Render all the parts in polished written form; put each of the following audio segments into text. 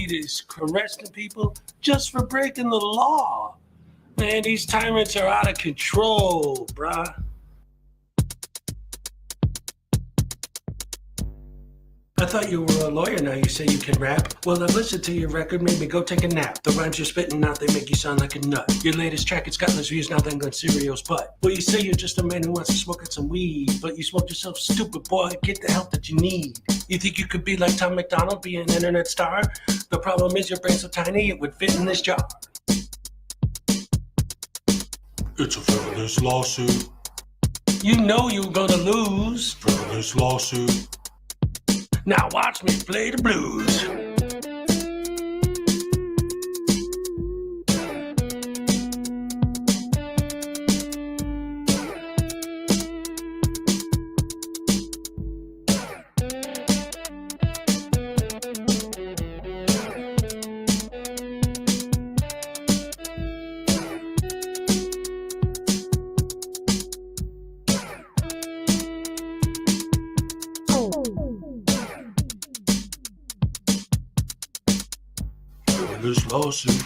need is arresting people just for breaking the law. Man, these tyrants are out of control, bruh. I thought you were a lawyer, now you say you can rap. Well, I listened to your record, made me go take a nap. The rhymes you're spitting out, they make you sound like a nut. Your latest track, it's got less views now than Glencerio's butt. Well, you say you're just a man who wants to smoke at some weed, but you smoked yourself stupid, boy, get the help that you need. You think you could be like Tom McDonald, be an internet star? The problem is your brain's so tiny, it would fit in this jar. It's a frivolous lawsuit. You know you're gonna lose. Frivolous lawsuit. Now watch me play the blues. Frivolous lawsuit.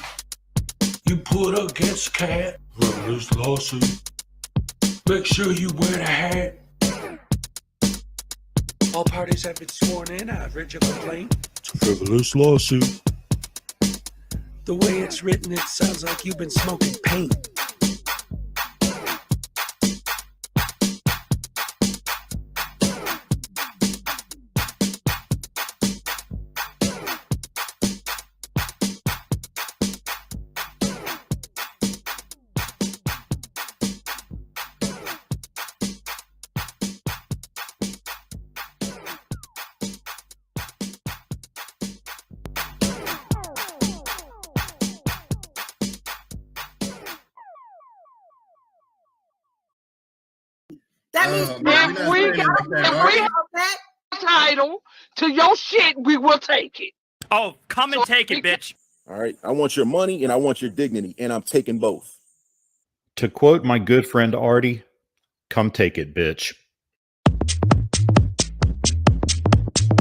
You put against a cat. Frivolous lawsuit. Make sure you wear the hat. All parties have been sworn in. I've read your complaint. It's a frivolous lawsuit. The way it's written, it sounds like you've been smoking paint. That means if we have that title to your shit, we will take it. Oh, come and take it, bitch. All right. I want your money and I want your dignity, and I'm taking both. To quote my good friend Artie, come take it, bitch.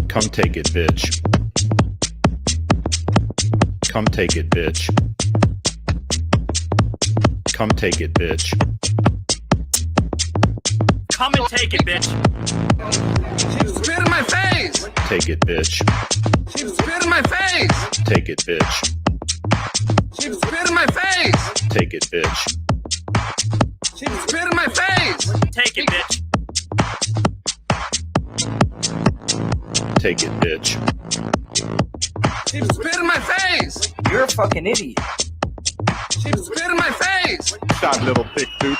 Come take it, bitch. Come take it, bitch. Come take it, bitch. Come and take it, bitch. She spit in my face. Take it, bitch. She spit in my face. Take it, bitch. She spit in my face. Take it, bitch. She spit in my face. Take it, bitch. Take it, bitch. She spit in my face. You're a fucking idiot. She spit in my face. Stop, little thick dude.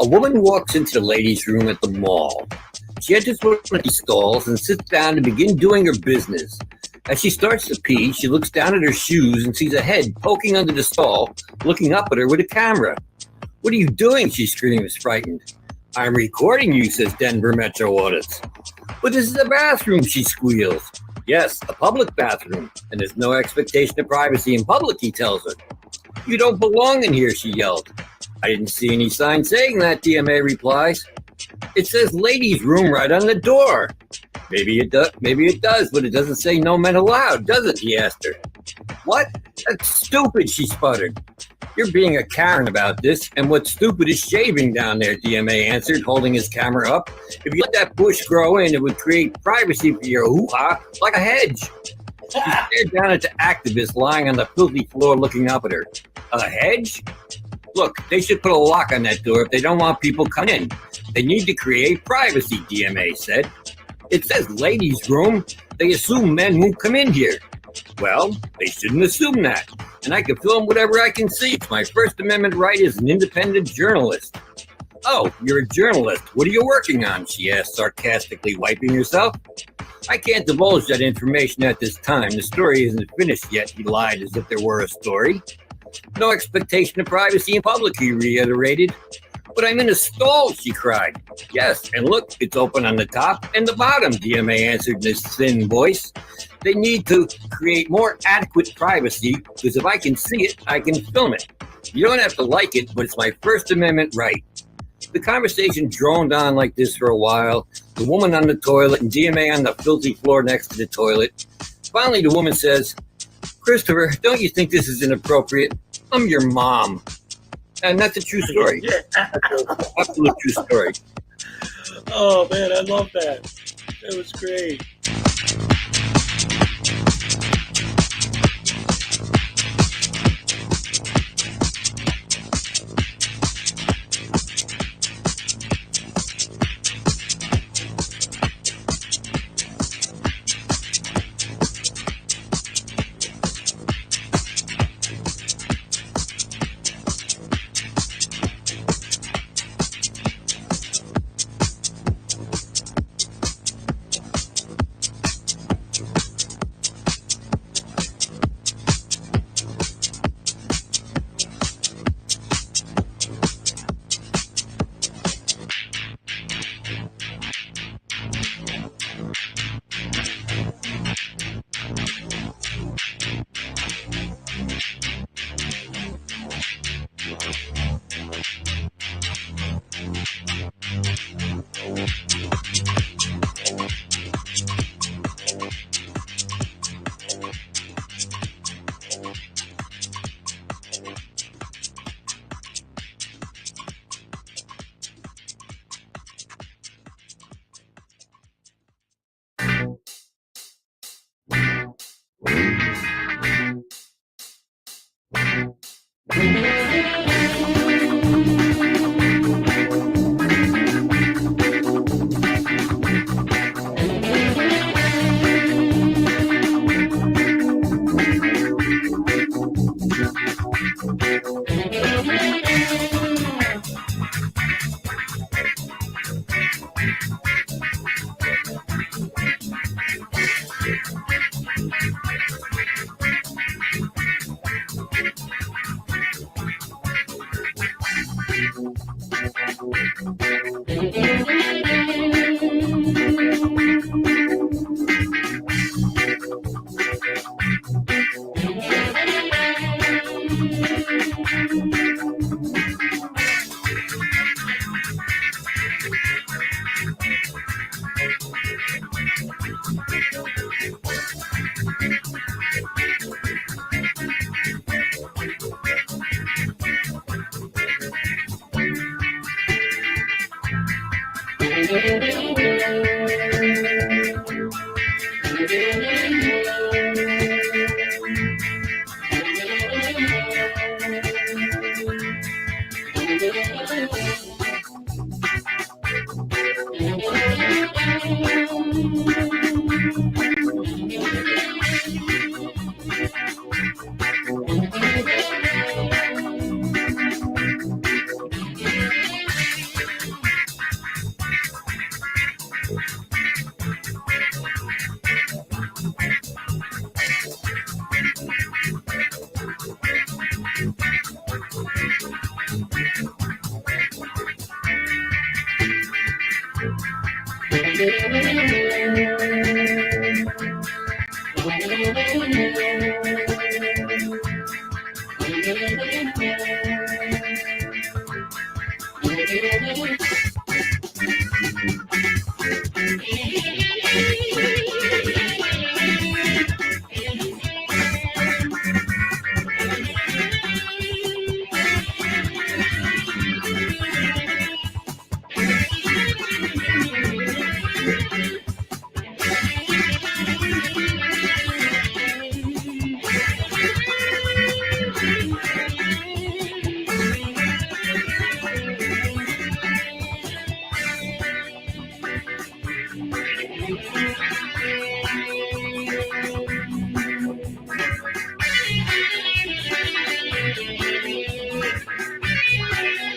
A woman walks into the ladies' room at the mall. She enters one of these stalls and sits down to begin doing her business. As she starts to pee, she looks down at her shoes and sees a head poking under the stall, looking up at her with a camera. "What are you doing?" she screams, frightened. "I'm recording you," says Denver Metro Audits. "But this is a bathroom," she squeals. "Yes, a public bathroom, and there's no expectation of privacy in public," he tells her. "You don't belong in here," she yelled. "I didn't see any sign saying that," DMA replies. "It says ladies' room right on the door." Maybe it does, but it doesn't say no men allowed, does it?" he asked her. "What? That's stupid," she sputtered. "You're being a Karen about this, and what's stupid is shaving down there," DMA answered, holding his camera up. "If you let that bush grow in, it would create privacy for your hoo-ha like a hedge." She stared down at the activist lying on the filthy floor looking up at her. "A hedge? Look, they should put a lock on that door if they don't want people coming in. They need to create privacy," DMA said. "It says ladies' room. They assume men won't come in here." "Well, they shouldn't assume that. And I can film whatever I can see. It's my First Amendment right as an independent journalist." "Oh, you're a journalist. What are you working on?" she asked, sarcastically, wiping herself. "I can't divulge that information at this time. The story isn't finished yet," he lied as if there were a story. "No expectation of privacy in public," he reiterated. But I'm in a stall, she cried. Yes, and look, it's open on the top and the bottom, DMA answered in his thin voice. They need to create more adequate privacy because if I can see it, I can film it. You don't have to like it, but it's my First Amendment right. The conversation droned on like this for a while. The woman on the toilet and DMA on the filthy floor next to the toilet. Finally, the woman says, Christopher, don't you think this is inappropriate? I'm your mom. And that's a true story. Absolute true story. Oh, man, I love that. That was great.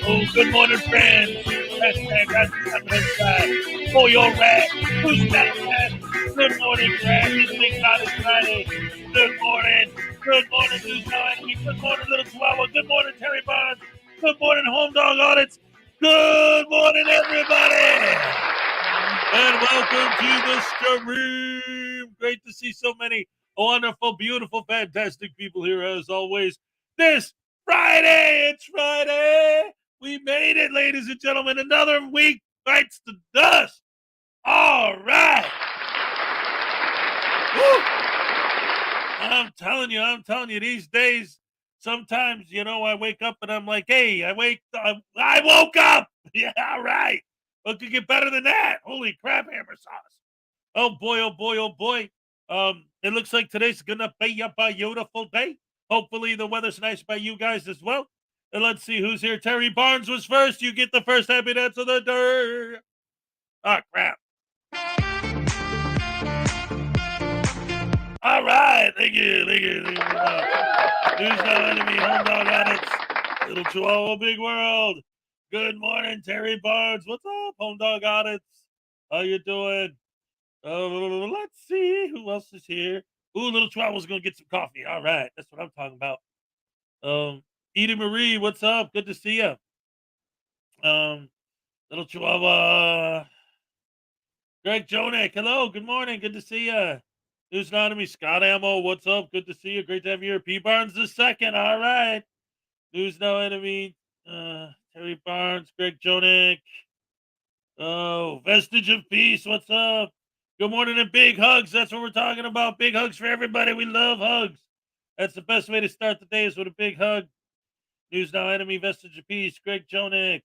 Oh, good morning, friends. Hashtag for your rat. Who's got a rat? Good morning, Brad. This big God is Friday. Good morning. Good morning, News Now Enemy. Good morning, Little Chihuahua. Good morning, Terry Bonds. Good morning, Home Dog Audits. Good morning, everybody, and welcome to the stream. Great to see so many wonderful, beautiful, fantastic people here as always. This Friday, it's Friday. We made it, ladies and gentlemen. Another week bites the dust. All right. Woo. I'm telling you, these days, sometimes, I wake up and I'm like, hey, I woke up. Yeah, all right. What could get better than that? Holy crap, hammer sauce. Oh boy, oh boy, oh boy. It looks like today's gonna be a beautiful day. Hopefully the weather's nice by you guys as well. And let's see who's here. Terry Barnes was first. You get the first happy dance of the day. Oh crap. All right, thank you very much. News No Enemy, Home Dog Addicts, Little Chihuahua Big World. Good morning, Terry Barnes. What's up, Home Dog Addicts? How you doing? Let's see who else is here. Ooh, Little Chihuahua's gonna get some coffee. All right, that's what I'm talking about. Edie Marie, what's up? Good to see you. Little Chihuahua. Greg Jonick, hello, good morning, good to see you. News Anonymous, Scott Ammo, what's up? Good to see you. Great to have you here. P. Barnes the second. All right. News No Enemy. Terry Barnes, Greg Jonick. Oh, Vestige of Peace. What's up? Good morning and big hugs. That's what we're talking about. Big hugs for everybody. We love hugs. That's the best way to start the day is with a big hug. News Now Enemy, Vestige of Peace, Greg Jonick.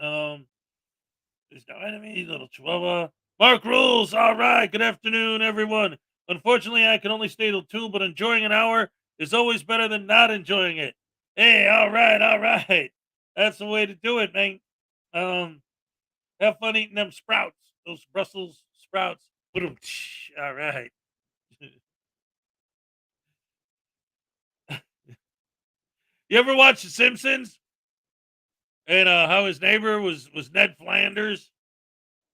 News Now Enemy, Little Chihuahua. Mark Rules. All right. Good afternoon, everyone. Unfortunately, I can only stay till 2, but enjoying an hour is always better than not enjoying it. Hey, all right, all right. That's the way to do it, man. Have fun eating them sprouts, those Brussels sprouts. All right. You ever watch The Simpsons? And how his neighbor was Ned Flanders?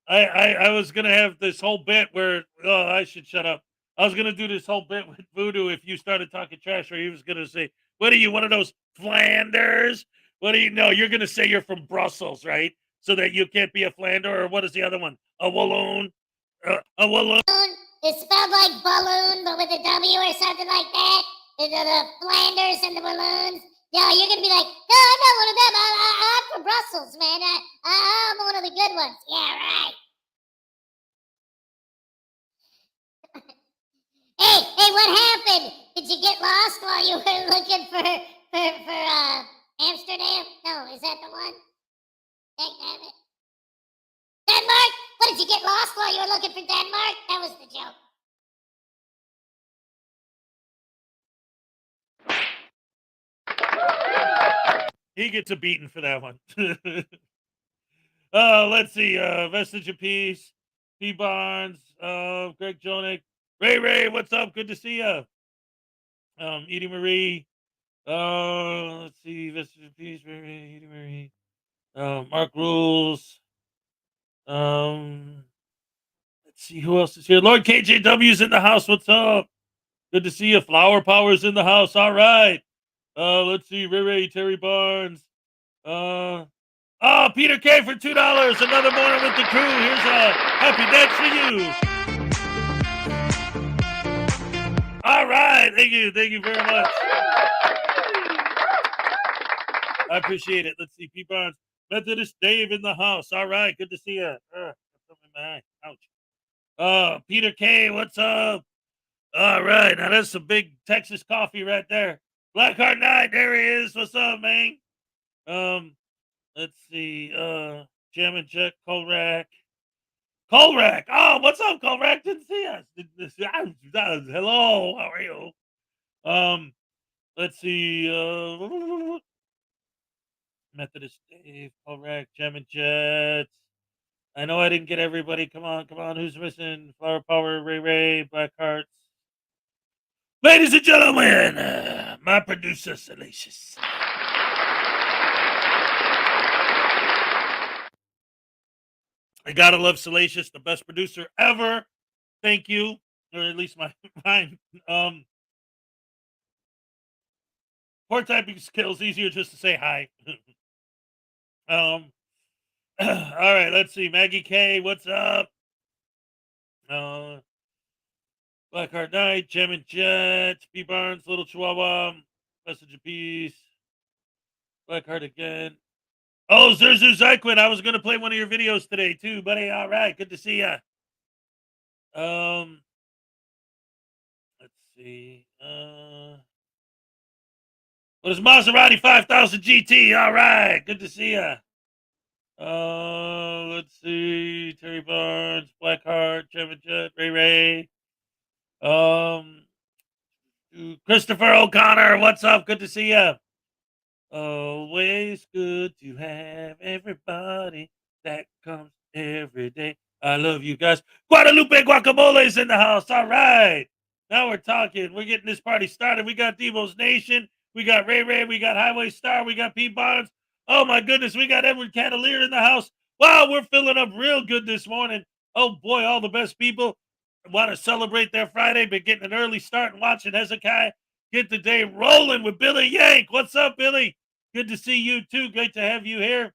I was gonna have this whole bit where I should shut up. I was gonna do this whole bit with Voodoo if you started talking trash, or he was gonna say, "What are you, one of those Flanders? What do you know? You're gonna say you're from Brussels, right? So that you can't be a Flander, or what is the other one? A Walloon? A Walloon? It's spelled like balloon, but with a W or something like that. The Flanders and the balloons. Yeah, you're gonna be like, no, I'm not one of them. I'm from Brussels, man. I'm one of the good ones. Yeah, right. Hey, what happened? Did you get lost while you were looking for Amsterdam? No, is that the one? Damn it. Denmark? What, did you get lost while you were looking for Denmark? That was the joke. He gets a beating for that one. Let's see. Vestige of Peace, P. Barnes, Greg Jonick, Ray, what's up? Good to see you. Edie Marie. Let's see. Vestige of Peace, Ray, Edie Marie. Mark Rules. Let's see who else is here. Lord KJW's in the house. What's up? Good to see you. Flower Power's in the house. All right. Let's see. Ray, Terry Barnes. Peter K for $2. Another morning with the crew. Here's a happy dance for you. All right. Thank you very much. I appreciate it. Let's see. P. Barnes. Methodist Dave in the house. All right. Good to see you. Something in my eye. Ouch. Peter K. What's up? All right. Now that's some big Texas coffee right there. Blackheart Knight. There he is. What's up, man? Let's see. Jam and Jack Colrack. Oh, what's up, Colrack? Didn't see us. Hello. How are you? Let's see. Methodist Dave, Colrack, Jam and Jets. I know I didn't get everybody. Come on. Who's missing? Flower Power, Ray, Blackhearts. Ladies and gentlemen, my producer, Salacious. I gotta love Salacious, the best producer ever. Thank you, or at least mine. Poor typing skills. Easier just to say hi. All right, let's see. Maggie K, what's up? Blackheart Knight, Gem and Jet, P Barnes, Little Chihuahua, Message of Peace, Blackheart again. Oh, Zerzu Zyquin, I was going to play one of your videos today too, buddy. All right, good to see ya. Let's see. What is Maserati 5000 GT? All right, good to see ya. Let's see. Terry Barnes, Blackheart, Gem and Jet, Ray. Christopher O'Connor, what's up? Good to see ya. Always good to have everybody that comes every day. I love you guys. Guadalupe Guacamole is in the house. All right. Now we're talking. We're getting this party started. We got Devo's Nation. We got Ray. We got Highway Star. We got P. Bonds. Oh, my goodness. We got Edward Cavalier in the house. Wow, we're filling up real good this morning. Oh, boy, all the best people want to celebrate their Friday, but getting an early start and watching Hezekiah get the day rolling with Billy Yank. What's up, Billy? Good to see you too. Great to have you here.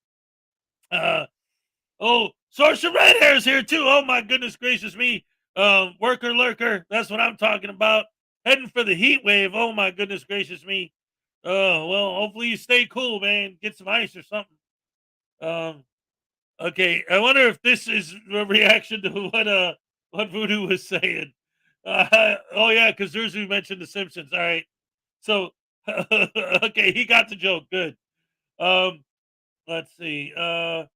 Sorcerer Red Hair's here too. Oh my goodness gracious me. Worker lurker. That's what I'm talking about. Heading for the heat wave. Oh my goodness gracious me. Well, hopefully you stay cool, man. Get some ice or something. Okay. I wonder if this is a reaction to what Voodoo was saying. Oh yeah, because Zerzu mentioned The Simpsons. All right. So okay, he got the joke. Good. Let's see. $2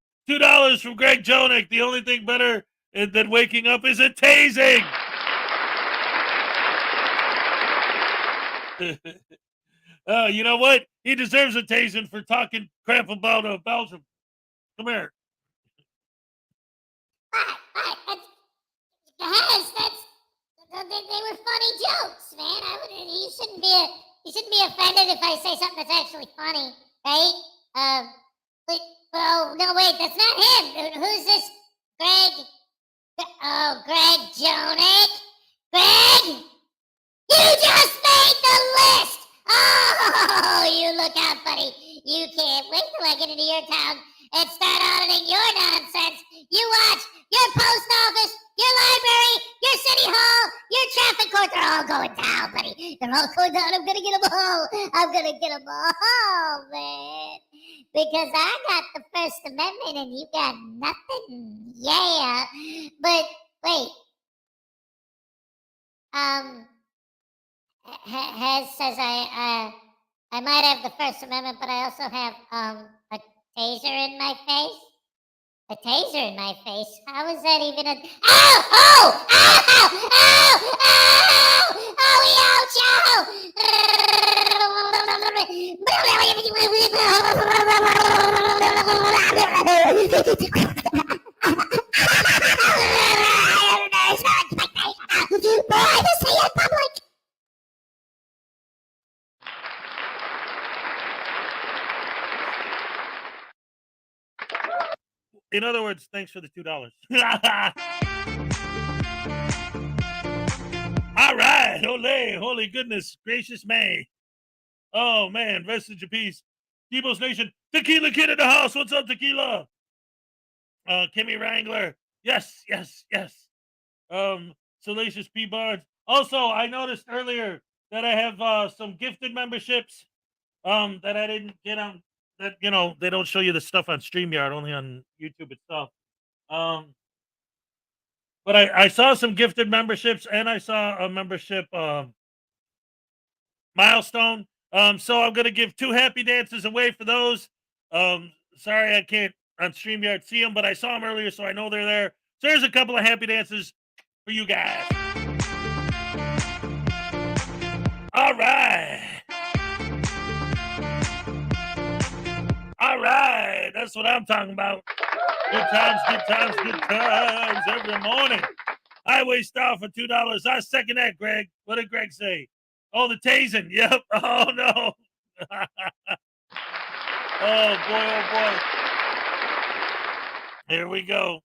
from Greg Jonick. The only thing better than waking up is a tasing. You know what? He deserves a tasing for talking crap about Belgium. Come here. Guys, they were funny jokes, man. You shouldn't be offended if I say something that's actually funny, right? Oh no, wait, that's not him. Who's this? Greg? Oh, Greg Jonick. Greg, you just made the list. Oh, you look out, buddy. You can't wait till I get into your town and start auditing your nonsense. You watch. Your post office, your library, your city hall, your traffic court, they're all going down, buddy. They're all going down. I'm going to get them all. I'm going to get them all, man. Because I got the First Amendment and you got nothing. Yeah. But wait. Hez says I might have the First Amendment, but I also have a taser in my face. A taser in my face? How is that even a... Ow! Oh! Ow! Ow! Ow! Oh, ouch! In other words, thanks for the $2. All right. Ole, holy goodness gracious May. Oh, man. Vestige of peace. Debo's Nation. Tequila Kid in the house. What's up, Tequila? Kimmy Wrangler. Yes. Salacious P. Barnes. Also, I noticed earlier that I have some gifted memberships that I didn't get on. That, you know, they don't show you the stuff on StreamYard, only on YouTube itself. But I saw some gifted memberships, and I saw a membership milestone. So I'm going to give 2 happy dances away for those. Sorry I can't on StreamYard see them, but I saw them earlier, so I know they're there. So there's a couple of happy dances for you guys. All right. All right. That's what I'm talking about. Good times every morning. Highway Star for $2. I second that, Greg. What did Greg say? Oh, the tasing. Yep. Oh, no. Oh, boy. Here we go.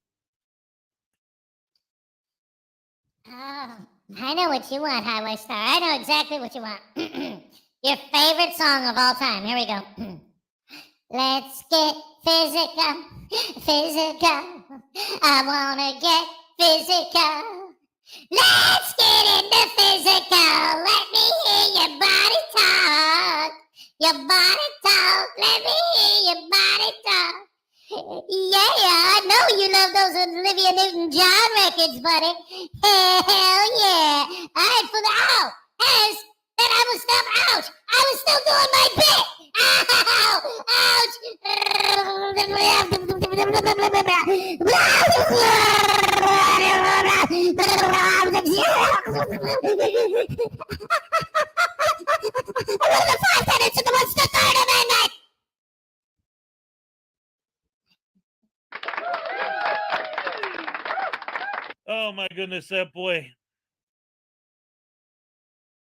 Oh, I know what you want, Highway Star. I know exactly what you want. Your favorite song of all time. Here we go. Let's get physical, physical. I wanna get physical. Let's get into physical. Let me hear your body talk. Your body talk. Let me hear your body talk. Yeah, I know you love those Olivia Newton-John records, buddy. Hell yeah. All right, for the ow. As that I was stop. Ouch. I was still doing my bit. Oh my goodness, that boy.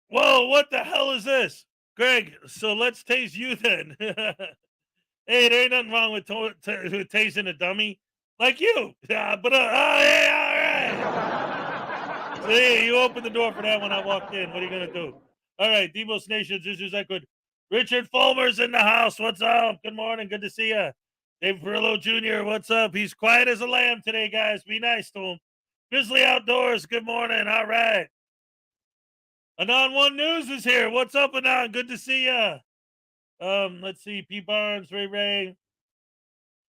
Whoa, what the hell is this? Greg, so let's tase you then. Hey, there ain't nothing wrong with tasing a dummy like you. Yeah, but hey, all right. So, hey, you opened the door for that when I walked in. What are you gonna do? All right, Demos Nation, just as I could. Richard Fulmer's in the house. What's up? Good morning. Good to see you. Dave Perillo Jr., what's up? He's quiet as a lamb today, guys. Be nice to him. Grizzly Outdoors, good morning. All right. Anon One News is here. What's up, Anon? Good to see ya. Let's see. P. Barnes, Ray.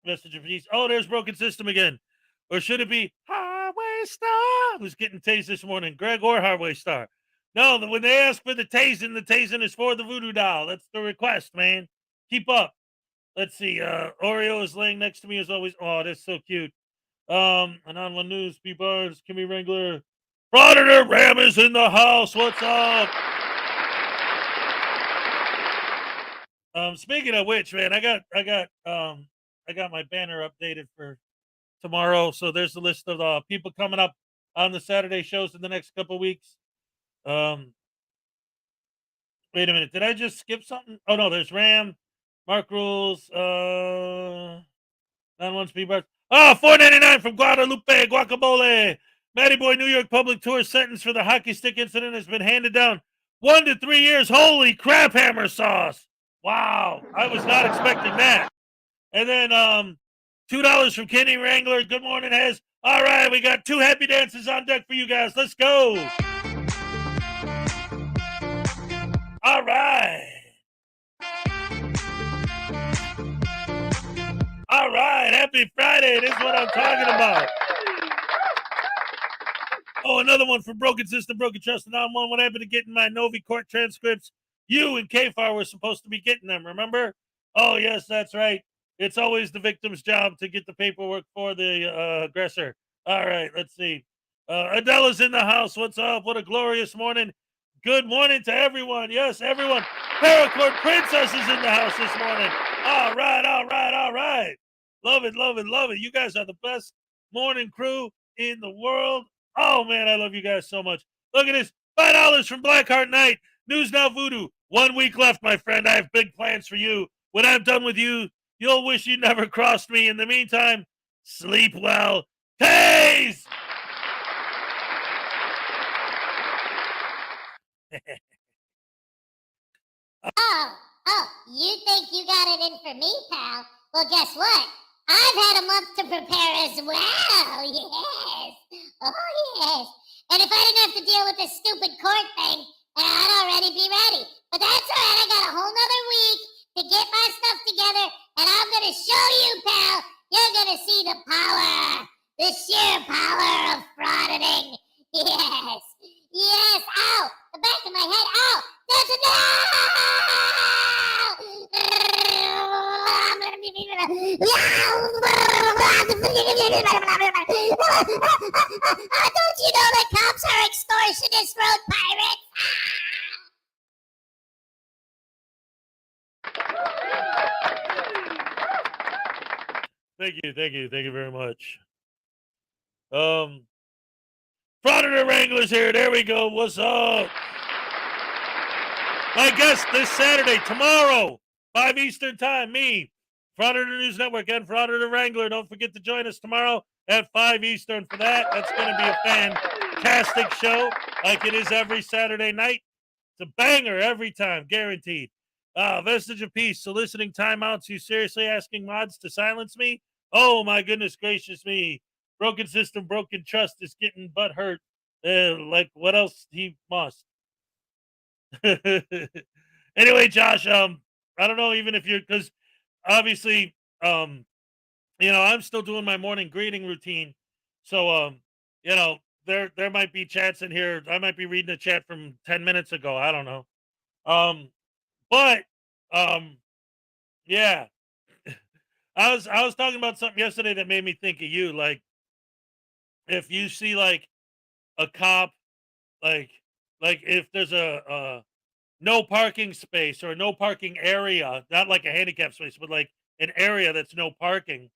Message of peace. Oh, there's Broken System again. Or should it be Highway Star? Who's getting tased this morning? Greg or Highway Star? No, when they ask for the tasing is for the voodoo doll. That's the request, man. Keep up. Let's see. Oreo is laying next to me as always. Oh, that's so cute. Anon One News, P. Barnes, Kimmy Wrangler. Frauditor Ram is in the house. What's up? Speaking of which, man, I got my banner updated for tomorrow. So there's a list of people coming up on the Saturday shows in the next couple weeks. Wait a minute, did I just skip something? Oh no, there's Ram, Mark Rules, non-one speed bars. Oh, $4.99 from Guadalupe, guacamole. Matty Boy, New York Public Tour sentence for the hockey stick incident has been handed down 1 to 3 years. Holy crap, hammer sauce. Wow, I was not expecting that. And then $2 from Kenny Wrangler. Good morning, Hez. All right, we got 2 happy dances on deck for you guys. Let's go. All right. All right, happy Friday. This is what I'm talking about. Oh, another one from Broken System, Broken Trust, and I'm one. What happened to getting my Novi court transcripts? You and KFAR were supposed to be getting them, remember? Oh, yes, that's right. It's always the victim's job to get the paperwork for the aggressor. All right, let's see. Adela's in the house. What's up? What a glorious morning. Good morning to everyone. Yes, everyone. Paracord Princess is in the house this morning. All right, all right, all right. Love it, love it, love it. You guys are the best morning crew in the world. Oh, man, I love you guys so much. Look at this. $5 from Blackheart Knight. News Now Voodoo. 1 week left, my friend. I have big plans for you. When I'm done with you, you'll wish you never crossed me. In the meantime, sleep well. Tase! Oh, you think you got it in for me, pal? Well, guess what? I've had a month to prepare as well. Yes. Oh, yes. And if I didn't have to deal with this stupid court thing, I'd already be ready. But that's all right. I got a whole nother week to get my stuff together, and I'm going to show you, pal. You're going to see the power, the sheer power of frauditing. Yes. Yes. Ow. The back of my head. Ow. There's a Don't you know the cops are extortionist road pirates? Thank you very much. Frauditor Wranglers here. There we go. What's up? My guest this Saturday, tomorrow, 5 Eastern time, me, Frauditor News Network, and Frauditor Wrangler. Don't forget to join us tomorrow at 5 Eastern for that. That's going to be a fantastic show, like it is every Saturday night. It's a banger every time, guaranteed. Vestige of Peace, soliciting timeouts. You seriously asking mods to silence me? Oh my goodness gracious me. Broken system, broken trust is getting butt hurt. Like what else he must. Anyway, Josh, I don't know even if you're, because obviously, I'm still doing my morning greeting routine. So, there might be chats in here. I might be reading a chat from 10 minutes ago. I don't know. But, yeah, I was talking about something yesterday that made me think of you. Like, if you see like a cop, like, if there's a no parking space or a no parking area, not like a handicap space, but like an area that's no parking,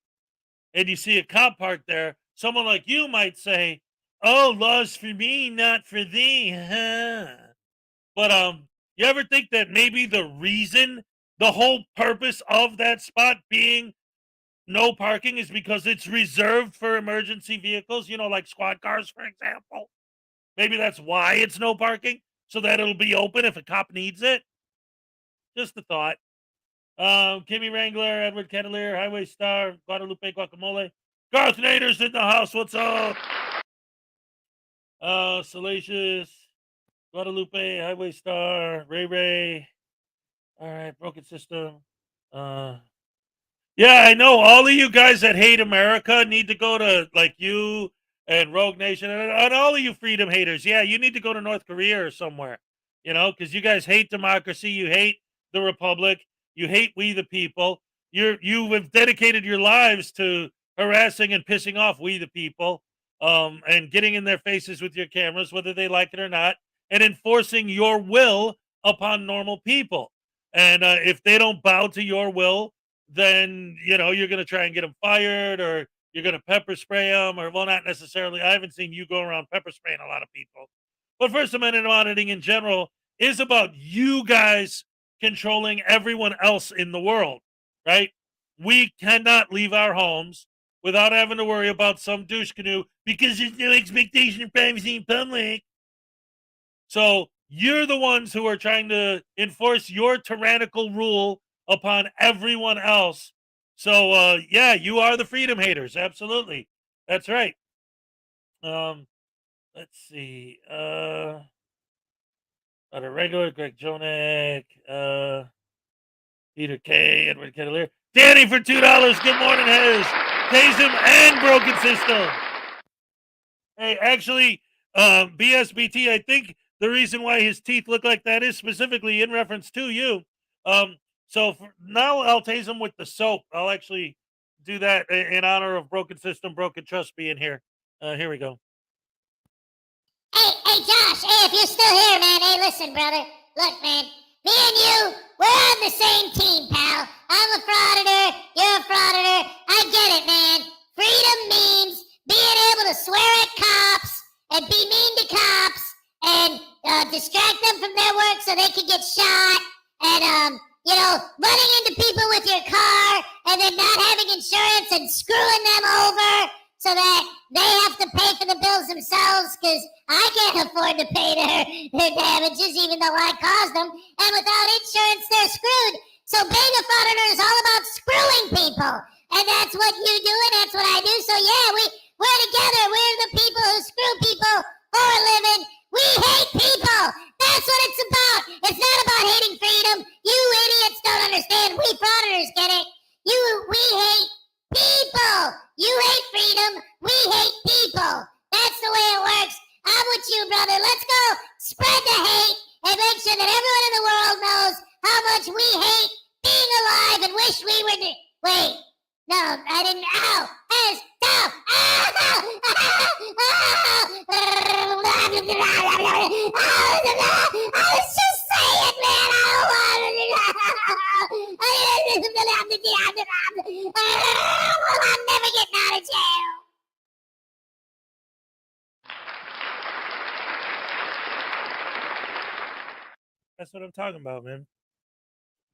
and you see a cop parked there, someone like you might say, "Oh, laws for me, not for thee." Huh? But you ever think that maybe the whole purpose of that spot being no parking is because it's reserved for emergency vehicles, like squad cars, for example? Maybe that's why it's no parking, so that it'll be open if a cop needs it. Just a thought. Kimmy Wrangler, Edward Kettler, Highway Star, Guadalupe Guacamole. Garth Nader's in the house. What's up? Salacious, Guadalupe, Highway Star, Ray. All right, Broken System. Yeah, I know all of you guys that hate America need to go to, like, you and Rogue Nation and all of you freedom haters. Yeah, you need to go to North Korea or somewhere, because you guys hate democracy. You hate the republic. You hate we the people. You have dedicated your lives to harassing and pissing off we the people, and getting in their faces with your cameras, whether they like it or not, and enforcing your will upon normal people. And if they don't bow to your will, then you're going to try and get them fired, or you're going to pepper spray them, or, well, not necessarily. I haven't seen you go around pepper spraying a lot of people. But First Amendment auditing in general is about you guys controlling everyone else in the world, right? We cannot leave our homes without having to worry about some douche canoe because there's no expectation of privacy in public. So you're the ones who are trying to enforce your tyrannical rule upon everyone else. So yeah, you are the freedom haters. Absolutely. That's right. Let's see. Not a regular, Greg Jonek, Peter K, Edward Kettler, Danny for $2. Good morning, Hez. Tazem and Broken System. Hey, actually, BSBT, I think the reason why his teeth look like that is specifically in reference to you. So now I'll tase him with the soap. I'll actually do that in honor of Broken System, Broken Trust being here. Here we go. Hey, Josh. Hey, if you're still here, man. Hey, listen, brother. Look, man. Me and you, we're on the same team, pal. I'm a frauditor. You're a frauditor. I get it, man. Freedom means being able to swear at cops and be mean to cops and distract them from their work so they can get shot, and running into people with your car and then not having insurance and screwing them over so that they have to pay for the bills themselves because I can't afford to pay their damages even though I caused them, and without insurance they're screwed. So being a frauditor is all about screwing people, and that's what you do and that's what I do. So yeah, we're together. We're the people who screw people for a living. We hate people. That's what it's about. It's not about hating freedom. You idiots don't understand. We frauditors get it. We hate people. You hate freedom. We hate people. That's the way it works. I'm with you, brother. Let's go spread the hate and make sure that everyone in the world knows how much we hate being alive and wish we were wait. No, I didn't. Ow! Stop! I was just saying, man. I'm never getting out of jail. That's what I'm talking about, man.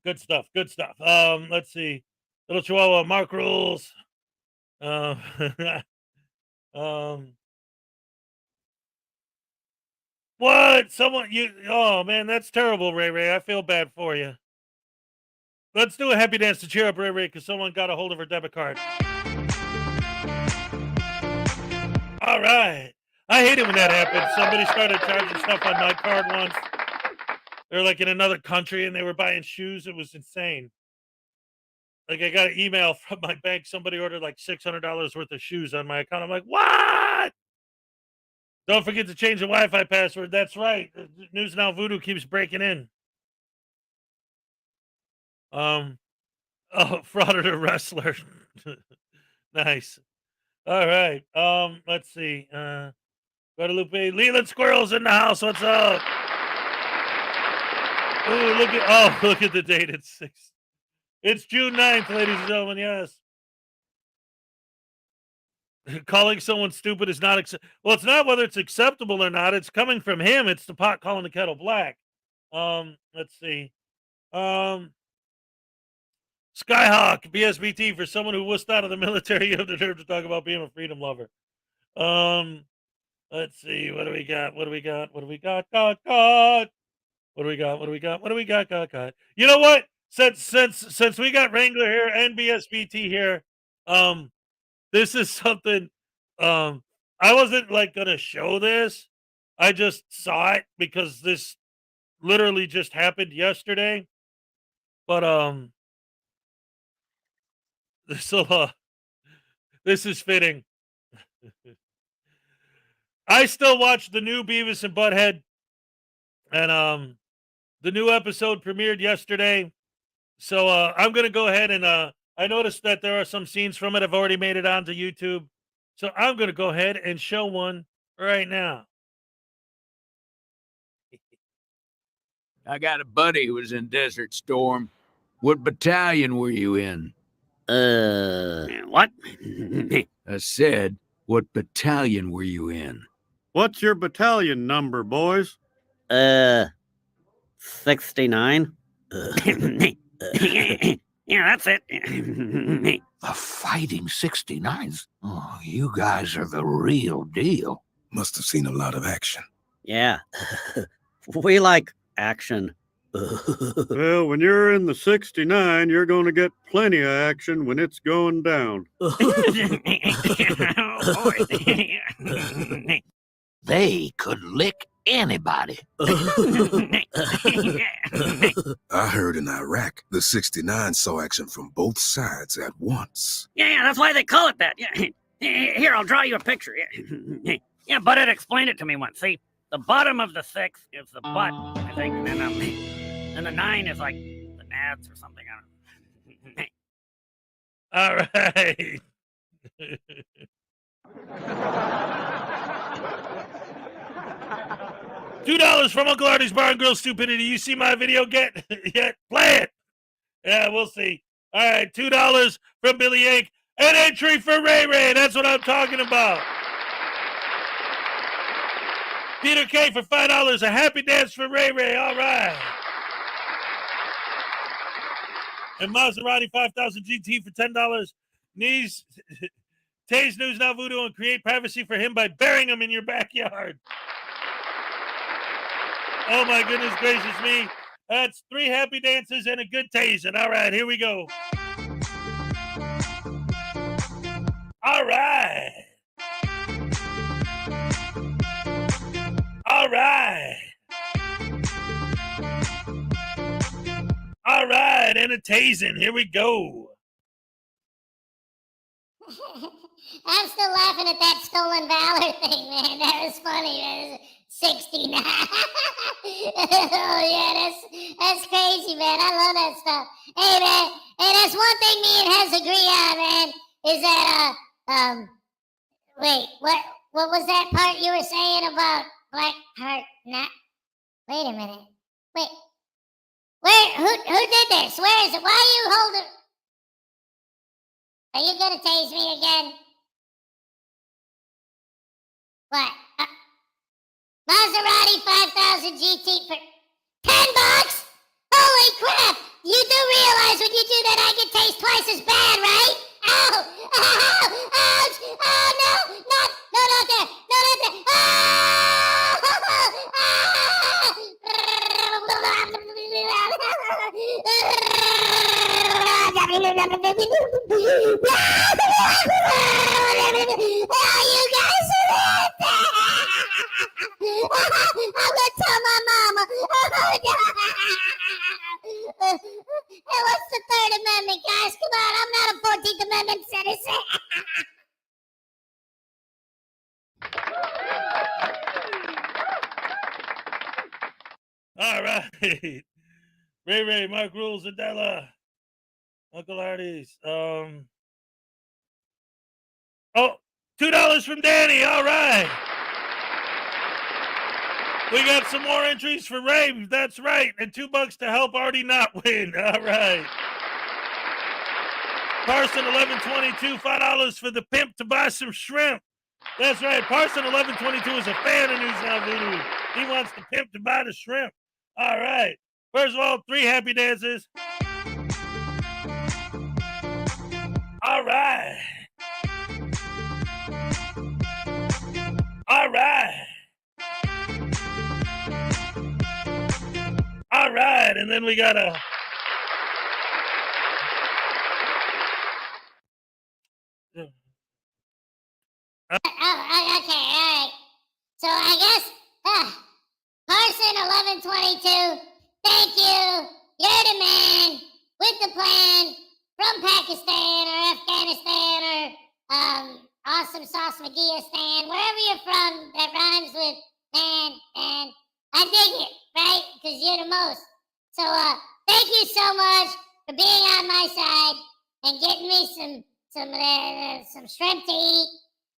Good stuff. Good stuff. Let's see. Little Chihuahua, Mark Rules. What? Oh man, that's terrible, Ray. I feel bad for you. Let's do a happy dance to cheer up Ray Ray because someone got a hold of her debit card. All right. I hate it when that happens. Somebody started charging stuff on my card once. They're like in another country and they were buying shoes. It was insane. Like I got an email from my bank. Somebody ordered like $600 worth of shoes on my account. I'm like, what? Don't forget to change the Wi-Fi password. That's right. News Now Voodoo keeps breaking in. Frauditor wrestler. Nice. All right. Let's see. Guadalupe, Leland Squirrels in the house. What's up? Ooh, look at the date. It's June 9th, ladies and gentlemen. Yes. Calling someone stupid is not well, it's not whether it's acceptable or not. It's coming from him. It's the pot calling the kettle black. Let's see. Skyhawk, BSBT, for someone who wussed out of the military, you have the nerve to talk about being a freedom lover. Let's see. What do we got? What do we got? What do we got? God. What do we got? What do we got? What do we got? God. You know what? Since we got Wrangler here and BSBT here, this is something. I wasn't like gonna show this. I just saw it because this literally just happened yesterday. But this is fitting. I still watch the new Beavis and Butthead, and the new episode premiered yesterday. So I'm gonna go ahead and I noticed that there are some scenes from it. I've already made it onto YouTube, so I'm gonna go ahead and show one right now. I got a buddy who was in Desert Storm. What battalion were you in? What? I said, what battalion were you in? What's your battalion number, boys? 69. Yeah, that's it. The Fighting 69s? Oh, you guys are the real deal. Must have seen a lot of action. Yeah. We like action. Well, when you're in the 69, you're going to get plenty of action when it's going down. They could lick anybody. I heard in Iraq, the 69 saw action from both sides at once. Yeah, that's why they call it that. Yeah. Here, I'll draw you a picture. Yeah, but it explained it to me once. See, the bottom of the 6 is the butt, I think, and the 9 is like the nads or something. All right. $2 from Uncle Artie's Bar and Grill Stupidity. You see my video yet? Play it. Yeah, we'll see. All right, $2 from Billy Yank. An entry for Ray Ray. That's what I'm talking about. Peter K for $5. A happy dance for Ray Ray. All right. And Maserati 5000 GT for $10. Tay's News Now Voodoo and create privacy for him by burying him in your backyard. Oh my goodness gracious me. That's 3 happy dances and a good tasing. All right, here we go. All right. All right. All right, and a tasing. Here we go. I'm still laughing at that stolen valor thing, man. That was funny, man. 69. Oh, yeah, that's crazy, man. I love that stuff. Hey, man, hey, that's one thing me and Hez agree on, man, is that, wait, what was that part you were saying about Black Heart not? Wait a minute. Wait. Who did this? Where is it? Why are you holding? Are you gonna tase me again? What? Maserati 5000 GT for $10? Holy crap! You do realize when you do that I get tased twice as bad, right? Ow! Ow! Ouch! Oh no! Not there! No, not there! Ah! you guys are I'm gonna tell my mama. Hey, what's the Third Amendment, guys? Come on, I'm not a 14th Amendment citizen. All right. Ray, Mark Rules, Adela, Uncle Artie's. Oh, $2 from Danny. All right. We got some more entries for Ray. That's right. And $2 to help Artie not win. All right. Parson 1122, $5 for the pimp to buy some shrimp. That's right. Parson 1122 is a fan of News Now Voodoo. He wants the pimp to buy the shrimp. All right. First of all, 3 happy dances. All right. All right. All right. And then we got a... Okay, all right. So I guess, Parson 1122, thank you. You're the man with the plan from Pakistan or Afghanistan or Awesome Sauce McGeeistan, wherever you're from that rhymes with man, and I dig it, right? Because you're the most. So thank you so much for being on my side and getting me some shrimp to eat.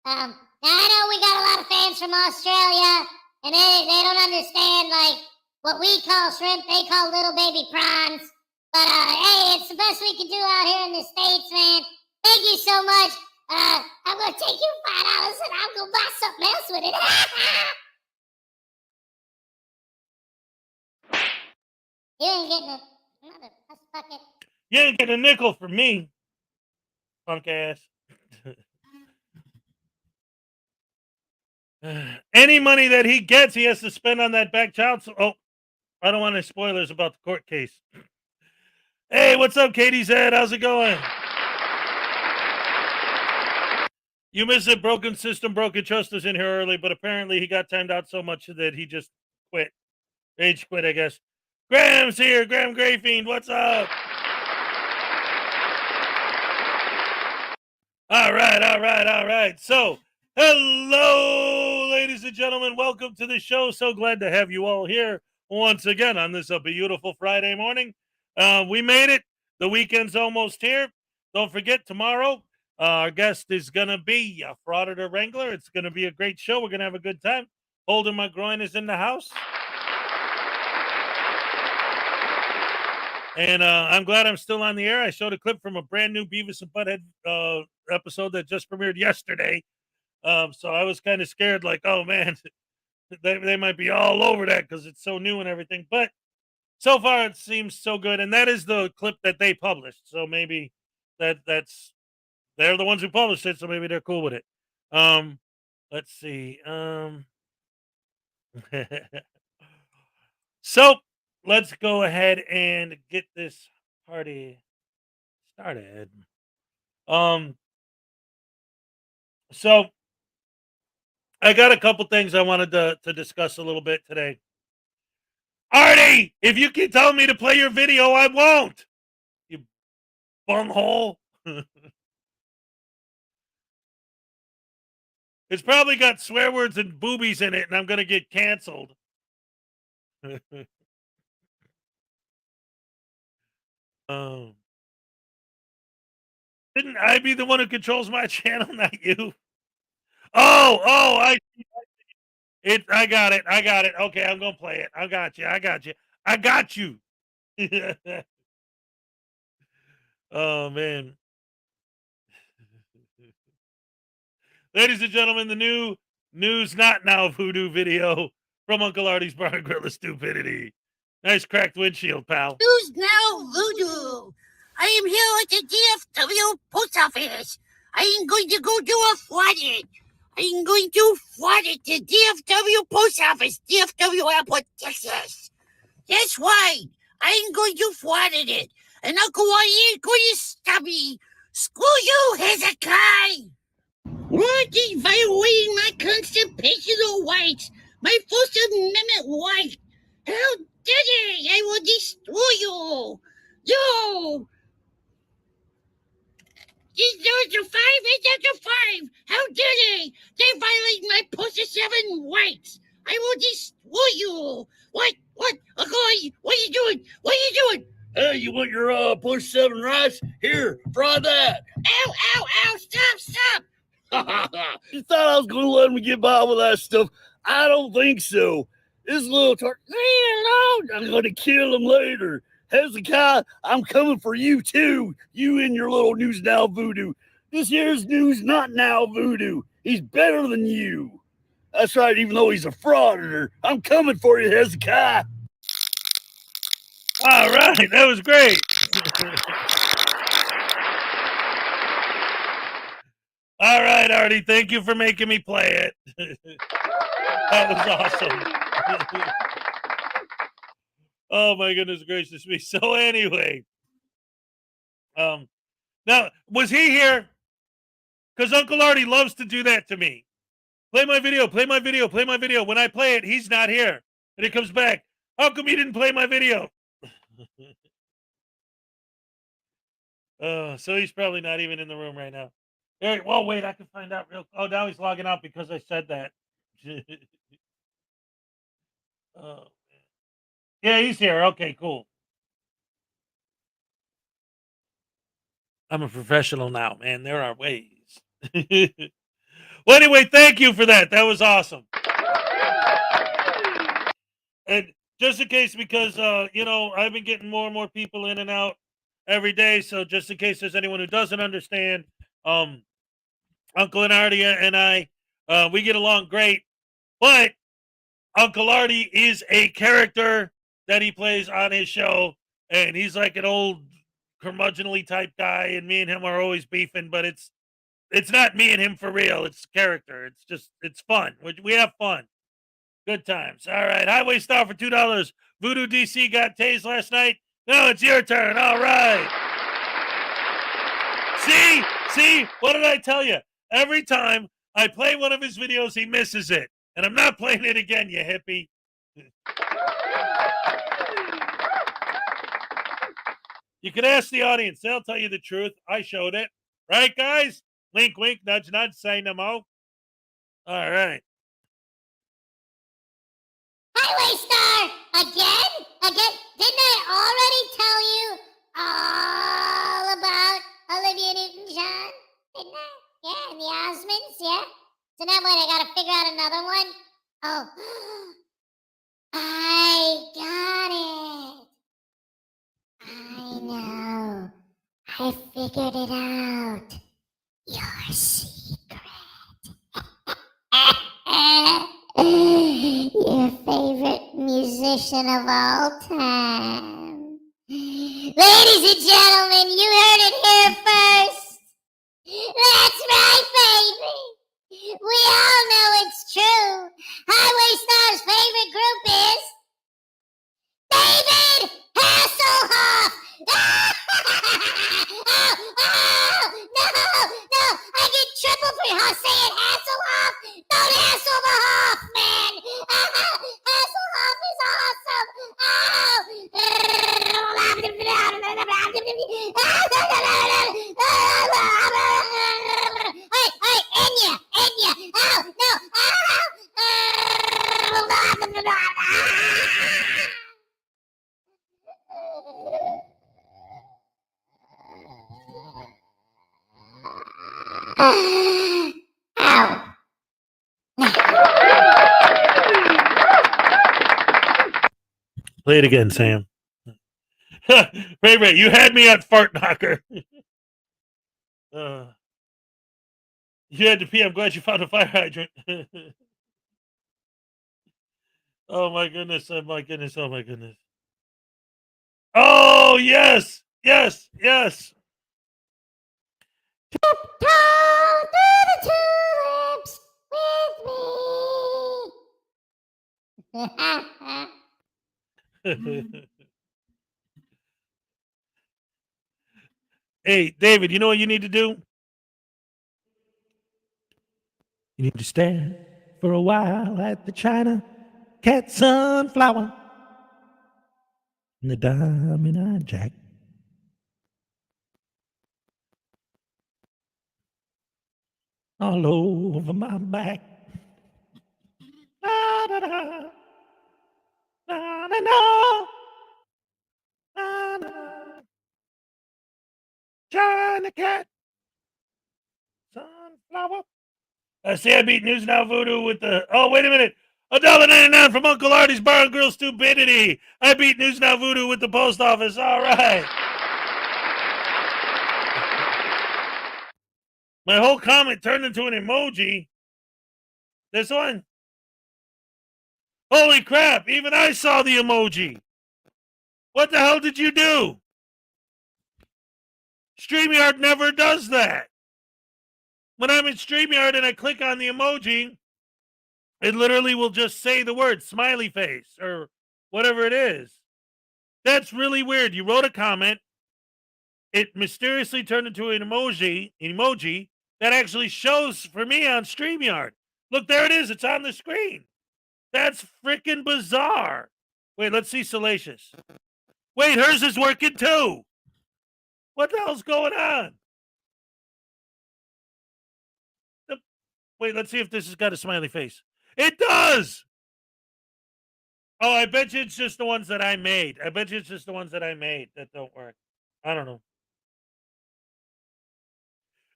Now I know we got a lot of fans from Australia, and they don't understand like what we call shrimp, they call little baby prawns. But hey, it's the best we can do out here in the States, man. Thank you so much. I'm gonna take you $5 and I'm gonna buy something else with it. You ain't getting a bucket. You ain't getting a nickel from me, punk ass. Any money that he gets, he has to spend on that back child. Oh, I don't want any spoilers about the court case. Hey, what's up, Katie Zed? How's it going? You missed it. Broken System, Broken Trust is in here early, but apparently he got timed out so much that he just quit. Rage quit, I guess. Graham's here. Graham Grayfiend, what's up? All right. So, hello, ladies and gentlemen. Welcome to the show. So glad to have you all here once again on this beautiful Friday morning. We made it. The weekend's almost here. Don't forget, tomorrow, our guest is going to be a Frauditor Wrangler. It's going to be a great show. We're going to have a good time. Holding My Groin is in the house. And I'm glad I'm still on the air. I showed a clip from a brand new Beavis and Butthead episode that just premiered yesterday. So I was kind of scared, like, oh, man, they might be all over that because it's so new and everything. But so far, it seems so good. And that is the clip that they published. So maybe that's they're the ones who published it. So maybe they're cool with it. Let's see. So let's go ahead and get this party started. So I got a couple things I wanted to discuss a little bit today. Artie, if you keep telling me to play your video, I won't. You bunghole. It's probably got swear words and boobies in it, and I'm going to get canceled. Didn't I be the one who controls my channel, not you? I got it. Okay, I'm gonna play it. I got you. Oh man. Ladies and gentlemen, the new News Not Now Voodoo video from Uncle Artie's Bar and Grill of Stupidity. Nice cracked windshield, pal. News Now Voodoo. I am here at the DFW post office. I am going to go do a fraudit. I am going to fraudit the DFW post office, DFW Airport, Texas. That's right. I am going to fraudit it. and Uncle Artie ain't going to stop me. Screw you, Hezokuai! What is violating my constitutional rights? My First Amendment right? How dare they? I will destroy you! No! There's a 5, it's a 5! How dare they? They violate my Post 7 rights! I will destroy you! What? Uncle Artie, what are you doing? What are you doing? Hey, you want your push 7 rice? Here, try that. Ow! Stop! You thought I was going to let me get by with that stuff? I don't think so. This little I'm going to kill him later. Hezekiah, I'm coming for you too. You and your little News Now voodoo. This here's News Not Now voodoo. He's better than you. That's right, even though he's a frauditor. I'm coming for you, Hezekiah. All right, that was great. All right, Artie, thank you for making me play it. That was awesome. Oh my goodness gracious me. So anyway, now was he here? Because Uncle Artie loves to do that to me. Play my video. When I play it, he's not here, and it comes back. How come you didn't play my video? So he's probably not even in the room right now. Hey, well, wait, I can find out real. Oh, now he's logging out because I said that. Oh, yeah, he's here. Okay, cool. I'm a professional now, man. There are ways. Well, anyway, thank you for that. That was awesome. And just in case, because I've been getting more and more people in and out every day. So just in case there's anyone who doesn't understand, Uncle and Artie and I, we get along great. But Uncle Artie is a character that he plays on his show, and he's like an old curmudgeonly type guy, and me and him are always beefing, but it's not me and him for real. It's character. It's fun. We have fun. Good times. All right. Highway Star for $2. Voodoo DC got tased last night. No, it's your turn. All right. See? What did I tell you? Every time I play one of his videos, he misses it. And I'm not playing it again, you hippie. You can ask the audience. They'll tell you the truth. I showed it. Right, guys? Wink, wink, nudge, nudge, say no more. All right. Highway Star! Again? Didn't I already tell you all about Olivia Newton-John? Didn't I? Yeah, and the Osmonds, yeah? So now what, I gotta figure out another one? Oh, I got it. I know. I figured it out. Your secret. Your favorite musician of all time. Ladies and gentlemen, you heard it here first. That's right, baby. We all know it's true. Highway Star's favorite group is David Hasselhoff. No, I get triple for saying Hasselhoff. Don't hassle the Hoff, man. Hasselhoff is awesome. Hey, Enya. Oh, no. Ow. Play it again, Sam. Ray, you had me at fart knocker. You had to pee. I'm glad you found a fire hydrant. Oh my goodness. Oh my goodness. Oh my goodness. Oh yes. Tiptoe through the tulips with me. Hey, David, you know what you need to do? You need to stand for a while at the China Cat Sunflower and the Diamond Eye Jack. All over my back. Da, da, da. Da, da, da. Da, da, da. China Cat Sunflower. See, I beat News Now Voodoo with the. Oh, wait a minute. $1.99 from Uncle Artie's Bar and Grill Stupidity. I beat News Now Voodoo with the post office. All right. My whole comment turned into an emoji. This one. Holy crap. Even I saw the emoji. What the hell did you do? StreamYard never does that. When I'm in StreamYard and I click on the emoji, it literally will just say the word smiley face or whatever it is. That's really weird. You wrote a comment. It mysteriously turned into an emoji that actually shows for me on StreamYard. Look, there it is. It's on the screen. That's freaking bizarre. Wait, let's see Salacious. Wait, hers is working too. What the hell's going on? Wait, let's see if this has got a smiley face. It does! Oh, I bet you it's just the ones that I made. I bet you it's just the ones that I made that don't work. I don't know.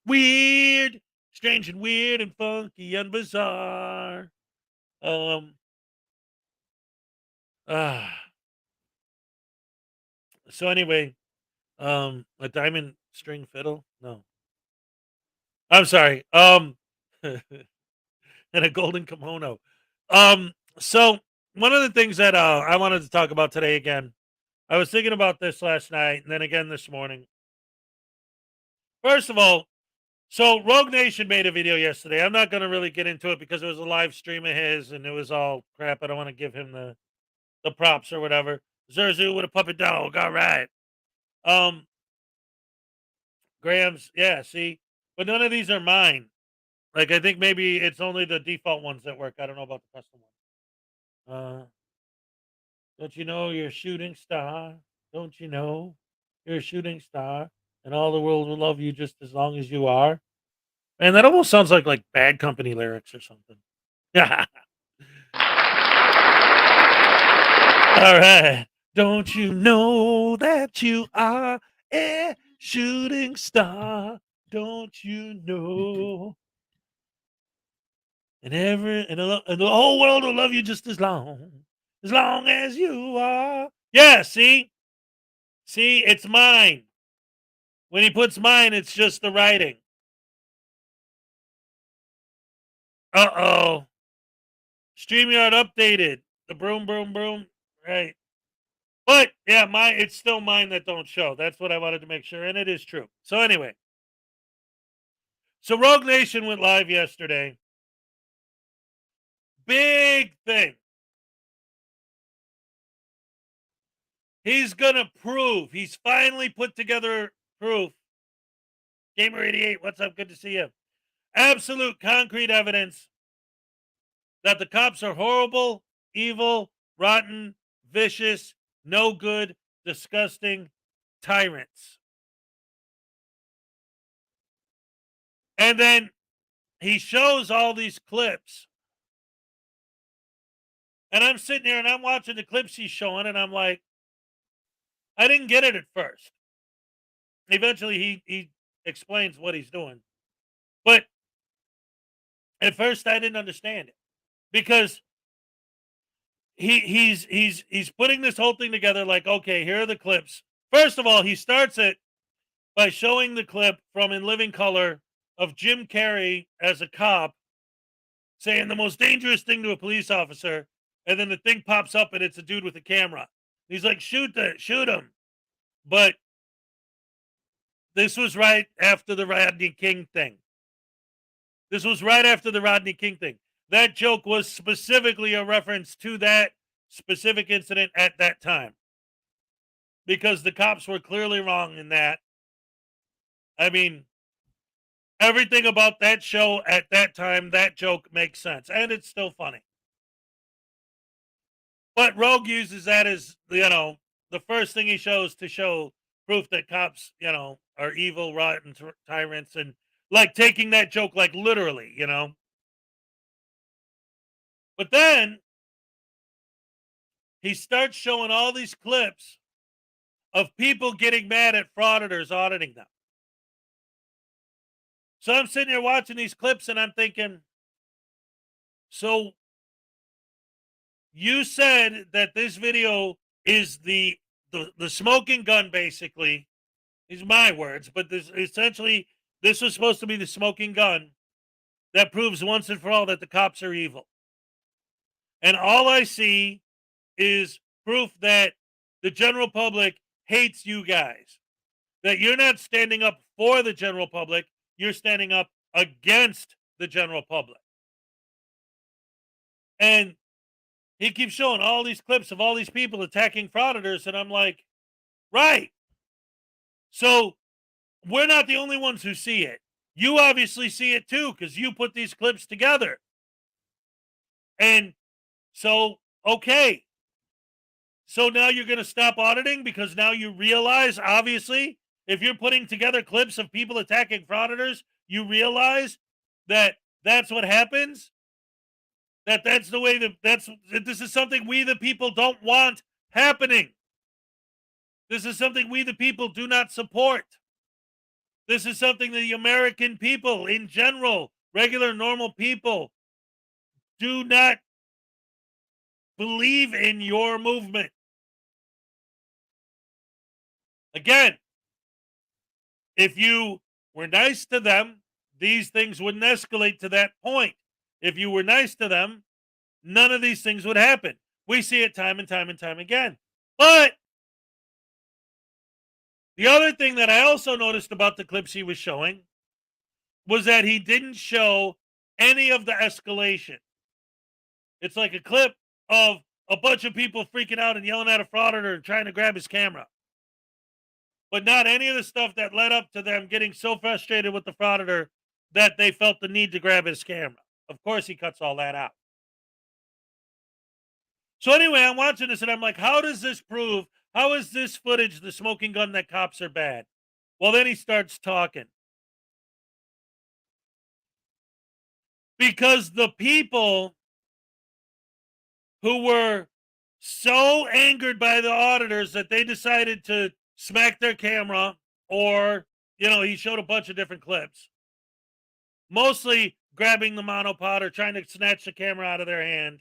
Weird. Strange and weird and funky and bizarre. So anyway, a diamond string fiddle? No. I'm sorry. And a golden kimono. So one of the things that I wanted to talk about today again, I was thinking about this last night and then again this morning. First of all, so Rogue Nation made a video yesterday. I'm not going to really get into it because it was a live stream of his and it was all crap. I don't want to give him the props or whatever. Zerzu with a puppet dog. All right. Grams. Yeah, see, but none of these are mine. Like, I think maybe it's only the default ones that work. I don't know about the custom ones. Don't you know you're a shooting star? Don't you know you're a shooting star? And all the world will love you just as long as you are. And that almost sounds like Bad Company lyrics or something. Yeah. All right. Don't you know that you are a shooting star? Don't you know? And the whole world will love you just as long as you are. Yeah, see, it's mine. When he puts mine, it's just the writing. Uh-oh. StreamYard updated. The broom, broom, broom. Right. But, yeah, it's still mine that don't show. That's what I wanted to make sure, and it is true. So, anyway. So, Rogue Nation went live yesterday. Big thing. He's going to prove. He's finally put together proof. Gamer88, what's up? Good to see you. Absolute concrete evidence that the cops are horrible, evil, rotten, vicious, no good, disgusting tyrants. And then he shows all these clips. And I'm sitting here and I'm watching the clips he's showing, and I'm like, I didn't get it at first. Eventually he explains what he's doing. But at first I didn't understand it. Because he's putting this whole thing together like, okay, here are the clips. First of all, he starts it by showing the clip from In Living Color of Jim Carrey as a cop saying the most dangerous thing to a police officer, and then the thing pops up and it's a dude with a camera. He's like, shoot him. But this was right after the Rodney King thing. That joke was specifically a reference to that specific incident at that time. Because the cops were clearly wrong in that. I mean, everything about that show at that time, that joke makes sense, and it's still funny. But Rogue uses that as, the first thing he shows to show proof that cops, are evil, rotten tyrants, and like taking that joke like literally, But then he starts showing all these clips of people getting mad at frauditors auditing them. So I'm sitting here watching these clips and I'm thinking, so you said that this video is the smoking gun, basically. These are my words, but this was supposed to be the smoking gun that proves once and for all that the cops are evil. And all I see is proof that the general public hates you guys. That you're not standing up for the general public, you're standing up against the general public. And he keeps showing all these clips of all these people attacking frauditors, and I'm like, right. So we're not the only ones who see it. You obviously see it too, because you put these clips together. And so, okay. So now you're going to stop auditing because now you realize, obviously, if you're putting together clips of people attacking frauditors, you realize that that's what happens. That's the way this is something we the people don't want happening. This is something we the people do not support. This is something that the American people in general, regular normal people, do not believe in your movement. Again, if you were nice to them, these things wouldn't escalate to that point. If you were nice to them, none of these things would happen. We see it time and time and time again. But the other thing that I also noticed about the clips he was showing was that he didn't show any of the escalation. It's like a clip of a bunch of people freaking out and yelling at a frauditor and trying to grab his camera. But not any of the stuff that led up to them getting so frustrated with the frauditor that they felt the need to grab his camera. Of course, he cuts all that out. So anyway, I'm watching this and I'm like, how does this prove? How is this footage the smoking gun that cops are bad? Well, then he starts talking. Because the people who were so angered by the auditors that they decided to smack their camera, or, he showed a bunch of different clips. Mostly grabbing the monopod or trying to snatch the camera out of their hand.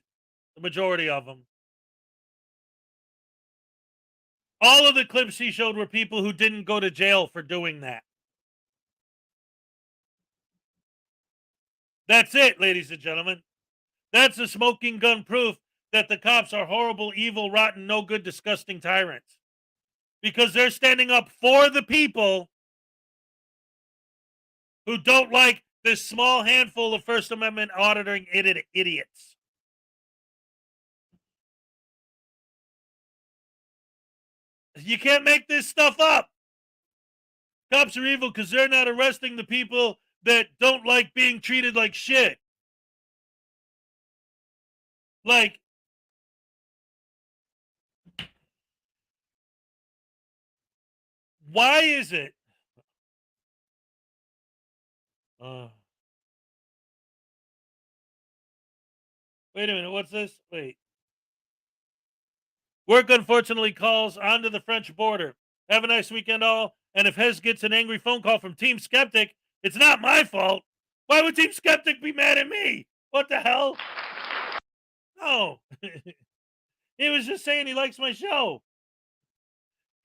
The majority of them. All of the clips he showed were people who didn't go to jail for doing that. That's it, ladies and gentlemen. That's the smoking gun proof that the cops are horrible, evil, rotten, no good, disgusting tyrants. Because they're standing up for the people who don't like this small handful of First Amendment auditing idiots. You can't make this stuff up. Cops are evil because they're not arresting the people that don't like being treated like shit. Like, why is it? Wait a minute, what's this? Wait. Work unfortunately calls onto the French border. Have a nice weekend, all. And if Hez gets an angry phone call from Team Skeptic, it's not my fault. Why would Team Skeptic be mad at me? What the hell? No. He was just saying he likes my show.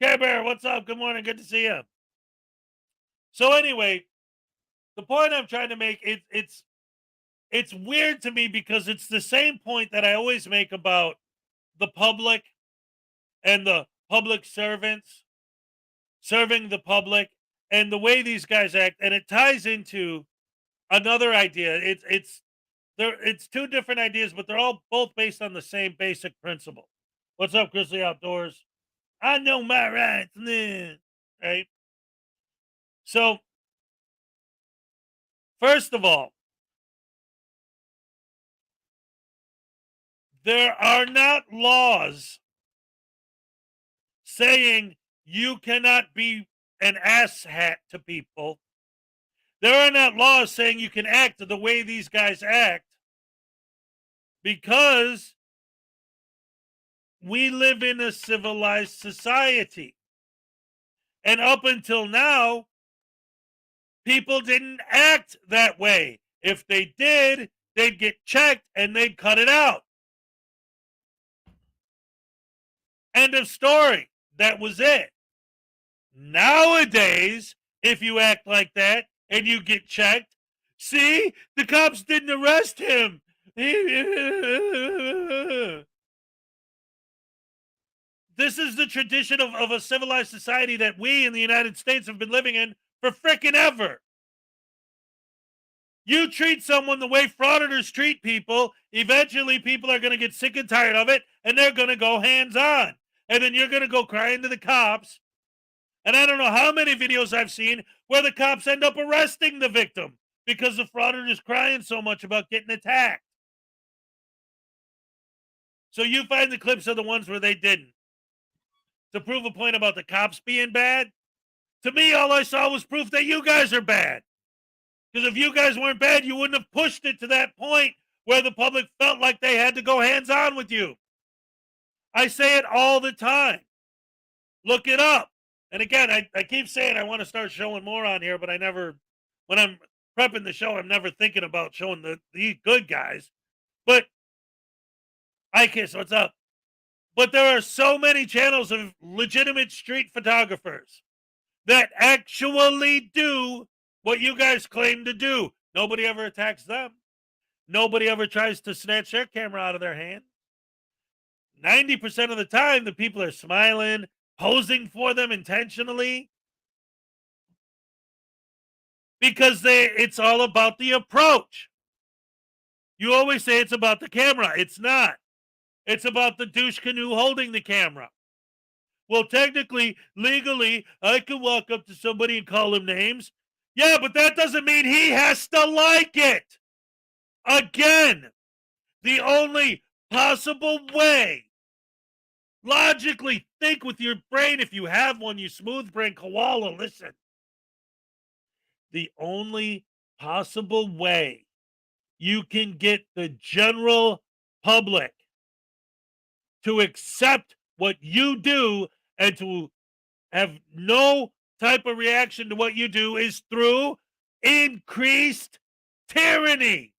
Care Bear, what's up? Good morning. Good to see you. So anyway, the point I'm trying to make, it's weird to me because it's the same point that I always make about the public and the public servants serving the public and the way these guys act, and it ties into another idea. It's two different ideas, but they're all both based on the same basic principle. What's up, Grizzly Outdoors? I know my rights, right? So First of all, there are not laws saying you cannot be an asshat to people. There are not laws saying you can act the way these guys act, because we live in a civilized society. And up until now, people didn't act that way. If they did, they'd get checked and they'd cut it out. End of story. That was it. Nowadays, if you act like that and you get checked, see, the cops didn't arrest him. This is the tradition of a civilized society that we in the United States have been living in for frickin' ever. You treat someone the way frauditors treat people, eventually people are going to get sick and tired of it, and they're going to go hands-on. And then you're going to go crying to the cops. And I don't know how many videos I've seen where the cops end up arresting the victim because the frauditor is crying so much about getting attacked. So you find the clips of the ones where they didn't. To prove a point about the cops being bad, to me, all I saw was proof that you guys are bad. Because if you guys weren't bad, you wouldn't have pushed it to that point where the public felt like they had to go hands-on with you. I say it all the time. Look it up. And again, I keep saying I want to start showing more on here, but I never, when I'm prepping the show, I'm never thinking about showing the good guys. But, Ikeis, what's up? But there are so many channels of legitimate street photographers that actually do what you guys claim to do. Nobody ever attacks them. Nobody ever tries to snatch their camera out of their hand. 90% of the time, the people are smiling, posing for them intentionally. Because it's all about the approach. You always say it's about the camera. It's not. It's about the douche canoe holding the camera. Well, technically, legally, I can walk up to somebody and call him names. Yeah, but that doesn't mean he has to like it. Again, the only possible way, logically think with your brain if you have one, you smooth brain koala, listen. The only possible way you can get the general public to accept what you do and to have no type of reaction to what you do is through increased tyranny.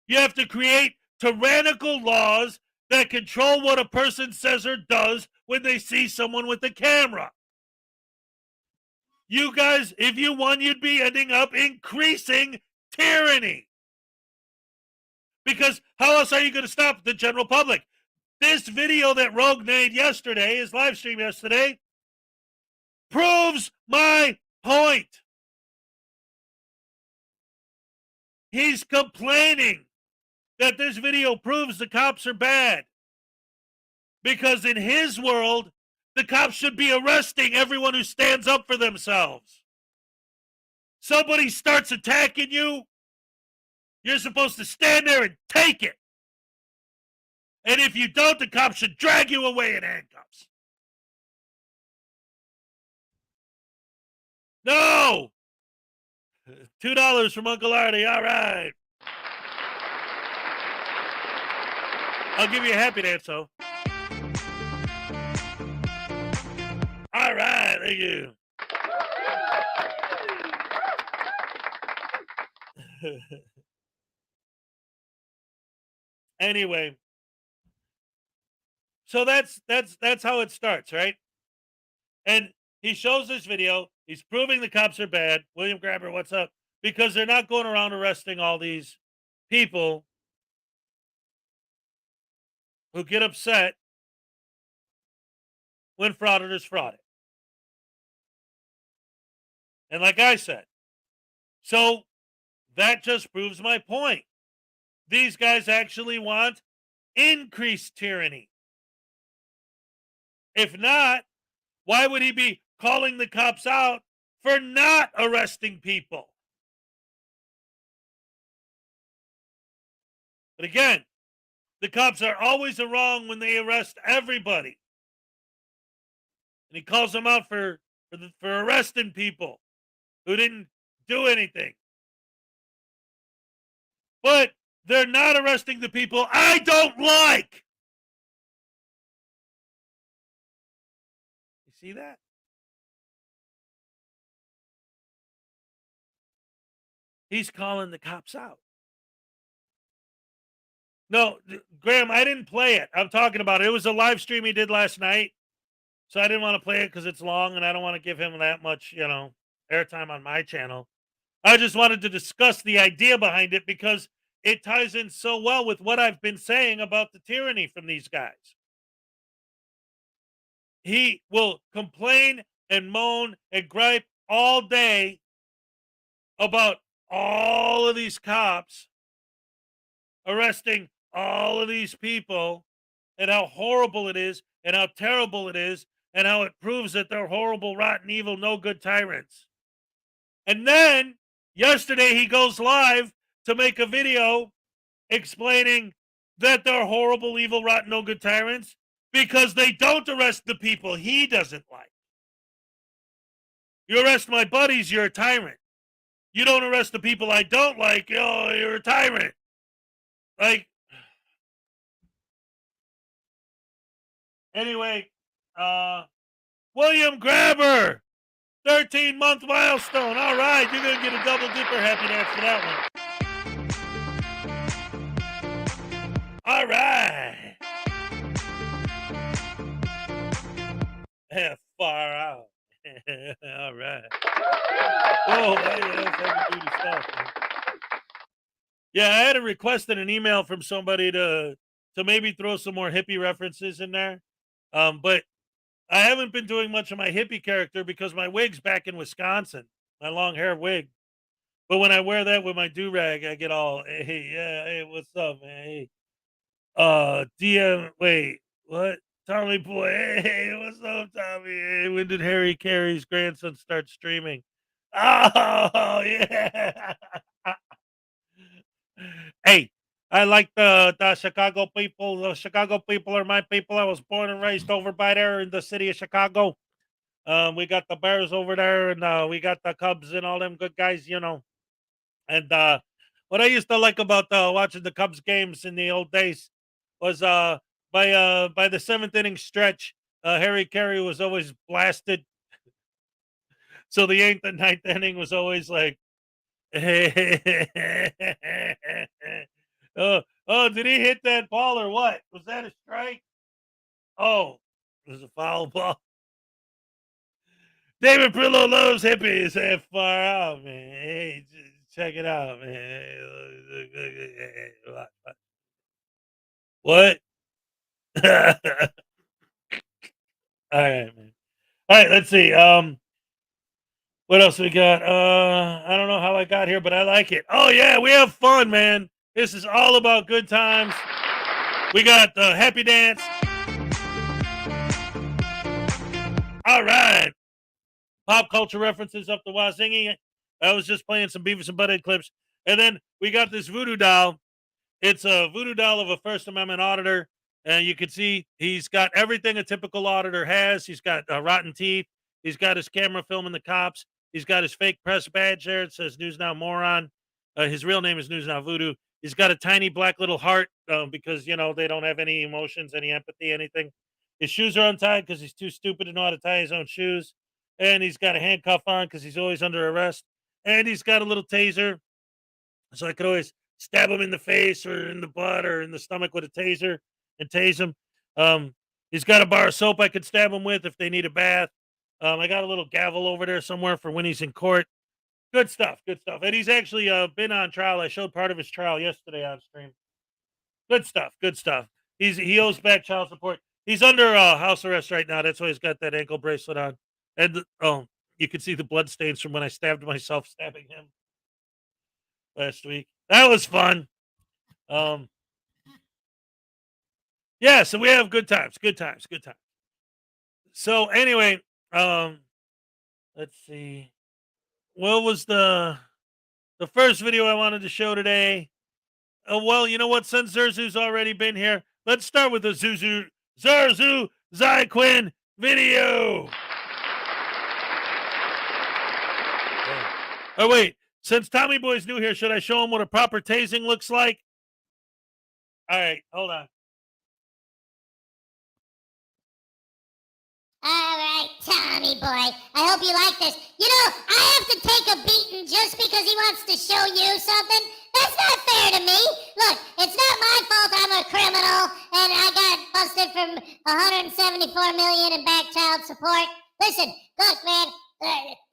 You have to create tyrannical laws that control what a person says or does when they see someone with a camera. You guys, if you won, you'd be ending up increasing tyranny. Because how else are you going to stop the general public? This video that Rogue made yesterday, his live stream yesterday, proves my point. He's complaining that this video proves the cops are bad. Because in his world, the cops should be arresting everyone who stands up for themselves. Somebody starts attacking you, you're supposed to stand there and take it. And if you don't, the cops should drag you away in handcuffs. No! $2 from Uncle Artie. All right. I'll give you a happy dance, though. All right. Thank you. Anyway. So that's how it starts, right? And he shows this video. He's proving the cops are bad. William Grabber, what's up? Because they're not going around arresting all these people who get upset when frauditors fraud it. And like I said, so that just proves my point. These guys actually want increased tyranny. If not, why would he be calling the cops out for not arresting people? But again, the cops are always wrong when they arrest everybody. And he calls them out for arresting people who didn't do anything. But they're not arresting the people I don't like. You see that? He's calling the cops out. No, Graham, I didn't play it. I'm talking about it. It was a live stream he did last night. So I didn't want to play it because it's long and I don't want to give him that much, airtime on my channel. I just wanted to discuss the idea behind it because it ties in so well with what I've been saying about the tyranny from these guys. He will complain and moan and gripe all day about all of these cops arresting all of these people and how horrible it is and how terrible it is and how it proves that they're horrible, rotten, evil, no good tyrants. And then yesterday he goes live to make a video explaining that they're horrible, evil, rotten, no good tyrants because they don't arrest the people he doesn't like. You arrest my buddies, you're a tyrant. You don't arrest the people I don't like, you're a tyrant. Like, anyway, William Grabber, 13-month milestone. All right, you're going to get a double dipper happy dance for that one. All right. Yeah, far out. All right. Oh, hey, that's heavy duty stuff, man. Yeah, I had a request in an email from somebody to maybe throw some more hippie references in there. But I haven't been doing much of my hippie character because my wig's back in Wisconsin, my long hair wig. But when I wear that with my do-rag, I get all, hey, yeah, hey, what's up, man? Hey, DM, wait, what? Tommy boy, hey, what's up, Tommy? Hey, when did Harry Carey's grandson start streaming? Oh, yeah. Hey, I like the Chicago people. The Chicago people are my people. I was born and raised over by there in the city of Chicago. We got the Bears over there, and we got the Cubs and all them good guys, And what I used to like about watching the Cubs games in the old days was by the seventh inning stretch, Harry Carey was always blasted. So the eighth and ninth inning was always like, oh, did he hit that ball or what? Was that a strike? Oh, it was a foul ball. David Prillo loves hippies. Hey, far out, man. Hey, check it out, man. What? All right, man. All right, let's see. What else we got? I don't know how I got here, but I like it. Oh yeah, we have fun, man. This is all about good times. We got the happy dance. All right. Pop culture references up the wazingy. I was just playing some Beavis and Butthead clips. And then we got this voodoo doll. It's a voodoo doll of a First Amendment auditor. And you can see he's got everything a typical auditor has. He's got rotten teeth. He's got his camera filming the cops. He's got his fake press badge there. It says News Now Moron. His real name is News Now Voodoo. He's got a tiny black little heart because, they don't have any emotions, any empathy, anything. His shoes are untied because he's too stupid to know how to tie his own shoes. And he's got a handcuff on because he's always under arrest. And he's got a little taser. So I could always stab him in the face or in the butt or in the stomach with a taser and tase him. He's got a bar of soap I could stab him with if they need a bath. I got a little gavel over there somewhere for when he's in court. Good stuff, good stuff. And he's actually been on trial. I showed part of his trial yesterday on stream. Good stuff, good stuff. He owes back child support. He's under house arrest right now. That's why he's got that ankle bracelet on. And you can see the blood stains from when I stabbed myself stabbing him last week. That was fun. Yeah, so we have good times. So anyway, let's see. What was the first video I wanted to show today? Well, you know what? Since Zerzu's already been here, let's start with the Zerzu Zyquin video. Oh, wait. Since Tommy Boy's new here, should I show him what a proper tasing looks like? All right, hold on. All right, Tommy boy. I hope you like this. You know, I have to take a beating just because he wants to show you something. That's not fair to me. Look, it's not my fault I'm a criminal and I got busted from 174 million in back child support. Listen, look, man,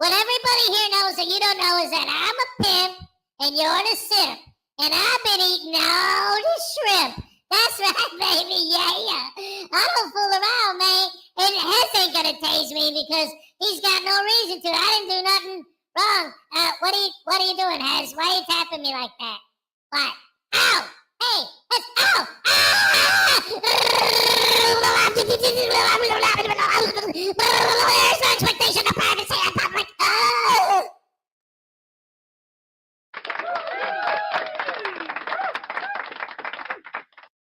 what everybody here knows that you don't know is that I'm a pimp and you're the simp. And I've been eating all the shrimp. That's right, baby. Yeah. I don't fool around, man. And Hez ain't gonna tase me because he's got no reason to. I didn't do nothing wrong. What are you doing, Hez? Why are you tapping me like that? What? Ow! Hey, Hez! Ow! There's no expectation of privacy. I'm like, oh!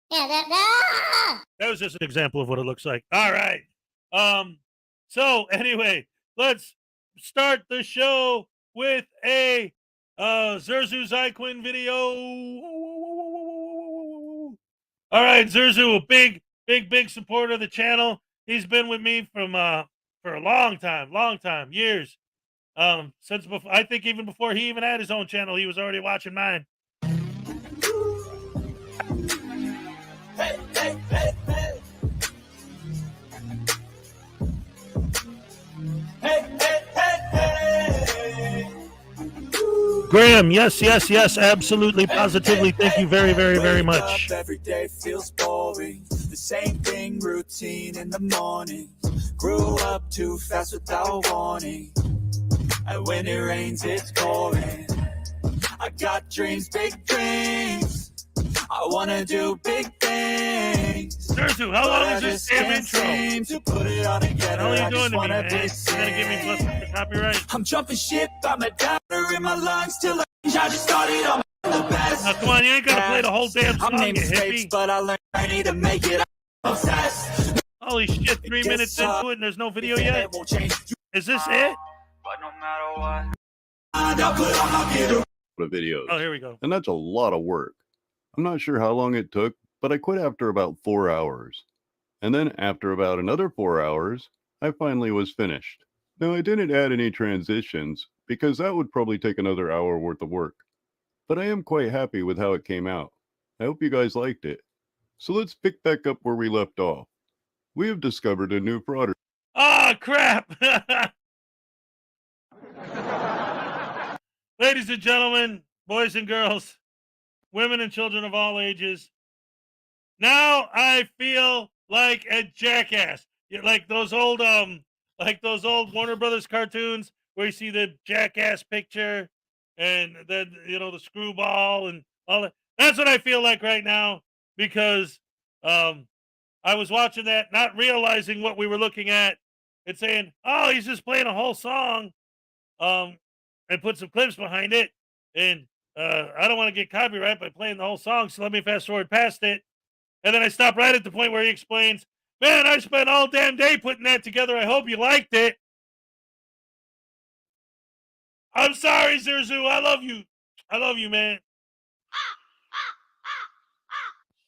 Yeah, that was just an example of what it looks like. All right. So anyway, let's start the show with a Zerzu Zyquin video. All right, Zerzu, a big supporter of the channel. He's been with me from for a long time, years. Since before, I think even before he even had his own channel, he was already watching mine. Graham, yes, absolutely, positively. Thank you very much. Every day feels boring. The same thing, routine in the morning. Grew up too fast without warning. And when it rains, it's pouring. I got dreams, big dreams. I wanna do big things. Zerzu, how long is this damn intro? To put it all together. How are you doing to me, wanna man? be You're gonna give me plus the copyright? I'm jumping ship, I'm a downer in my lungs till I just started on the best. Now, come on, you ain't gotta play the whole damn song, I'm you naming states, hippie. but I learned I need to make it. I'm obsessed. Holy shit, 3 minutes into it and there's no video yet? Is this it? But no matter what, The videos. Oh, here we go. And that's a lot of work. I'm not sure how long it took, but I quit after about 4 hours. And then after about another 4 hours, I finally was finished. Now, I didn't add any transitions because that would probably take another hour worth of work. But I am quite happy with how it came out. I hope you guys liked it. So let's pick back up where we left off. We have discovered a new frauditor. Ah, crap! Ladies and gentlemen, boys and girls, women and children of all ages, now I feel like a jackass. Like those old Warner Brothers cartoons where you see the jackass picture and then, the screwball and all that. That's what I feel like right now because I was watching that, not realizing what we were looking at and saying, oh, he's just playing a whole song and put some clips behind it. And I don't want to get copyright by playing the whole song, so let me fast forward past it. And then I stop right at the point where he explains, man, I spent all damn day putting that together. I hope you liked it. I'm sorry, Zerzu. I love you. I love you, man.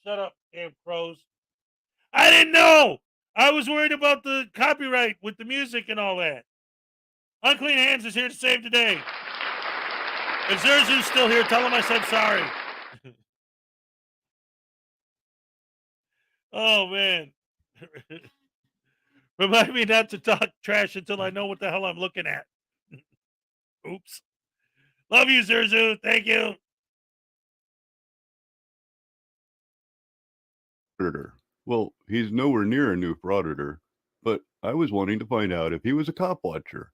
Shut up, damn crows. I didn't know. I was worried about the copyright with the music and all that. Unclean Hands is here to save the day. If Zerzu's still here, tell him I said sorry. Oh, man. Remind me not to talk trash until I know what the hell I'm looking at. Oops. Love you, Zerzu. Thank you. Well, he's nowhere near a new frauditor, but I was wanting to find out if he was a cop watcher.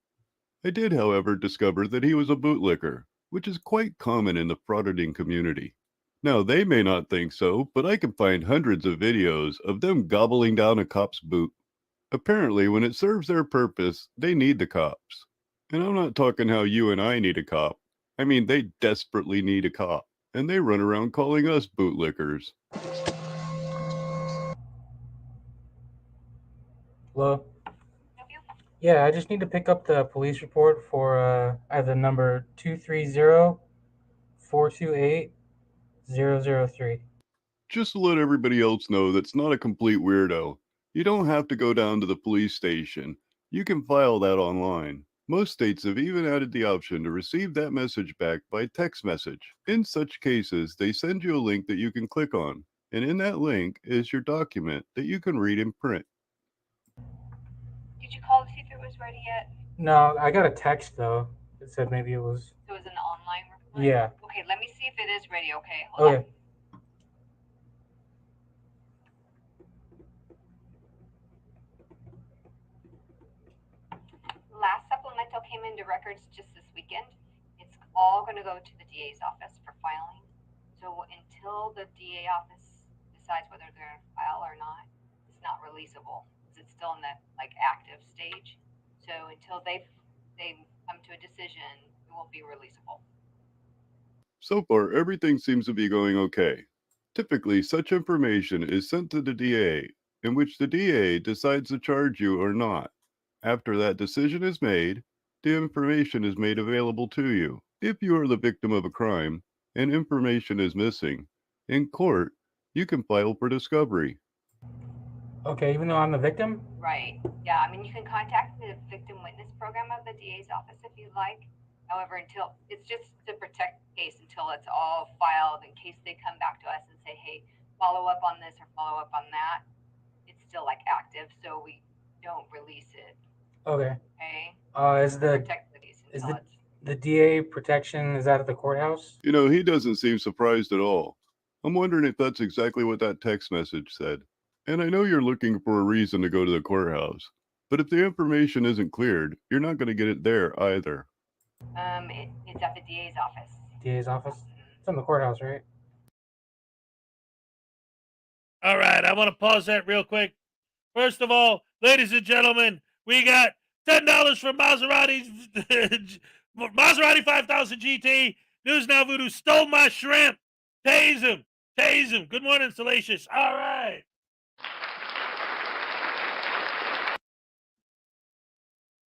I did, however, discover that he was a bootlicker, which is quite common in the frauditing community. Now, they may not think so, but I can find hundreds of videos of them gobbling down a cop's boot. Apparently, when it serves their purpose, they need the cops. And I'm not talking how you and I need a cop. I mean, they desperately need a cop. and they run around calling us bootlickers. Hello? Yeah, I just need to pick up the police report for either number 230-428-003. Just to let everybody else know that's not a complete weirdo, you don't have to go down to the police station. You can file that online. Most states have even added the option to receive that message back by text message. In such cases, they send you a link that you can click on, and in that link is your document that you can read in print. Did you call to see if it was ready yet? No, I got a text though. It said maybe it was. So it was an online report? Yeah. Okay, let me see if it is ready, okay? Hold on. Okay. Last supplemental came into records just this weekend. It's all going to go to the DA's office for filing. So until the DA office decides whether they're going to file or not, it's not releasable. It's still in that active stage. So until they come to a decision, it won't be releasable. So far, everything seems to be going okay. Typically, such information is sent to the DA, in which the DA decides to charge you or not. After that decision is made, the information is made available to you. If you are the victim of a crime and information is missing, in court, you can file for discovery. Okay, even though I'm the victim? Right. Yeah, I mean, you can contact the victim witness program of the DA's office if you'd like. However, until it's just to protect the case until it's all filed in case they come back to us and say, hey, follow up on this or follow up on that. It's still active, so we don't release it. Okay. Okay. Is the DA protection, is that at the courthouse? You know, he doesn't seem surprised at all. I'm wondering if that's exactly what that text message said. And I know you're looking for a reason to go to the courthouse, but if the information isn't cleared, you're not going to get it there either. It's at the DA's office. DA's office? It's in the courthouse, right? All right, I want to pause that real quick. First of all, ladies and gentlemen, we got $10 from Maserati 5000 GT. News Now Voodoo stole my shrimp. Tase him. Tase him. Good morning, Salacious. All right.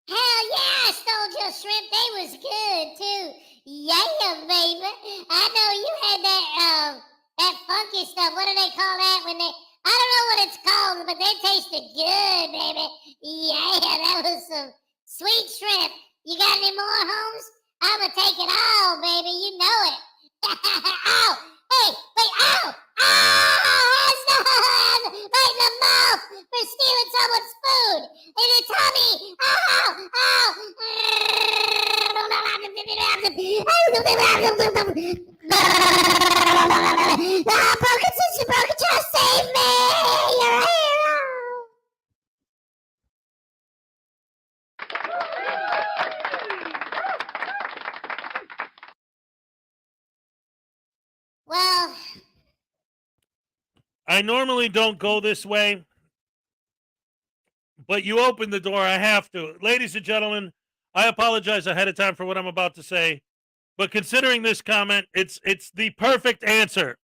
Hell yeah, I stole your shrimp. They was good too. Yeah, baby. I know you had that funky stuff. What do they call that when they? I don't know what it's called, but they tasted good, baby. Yeah, that was some sweet shrimp. You got any more, Holmes? I'ma take it all, baby. You know it. Ow! Hey, wait! Ow! Ow! Right in the mouth for stealing someone's food. In the tummy. Ow! Ow! Broken sister, broken child, save me! You're a hero. Well, I normally don't go this way, but you opened the door. I have to. Ladies and gentlemen, I apologize ahead of time for what I'm about to say, but considering this comment, it's the perfect answer.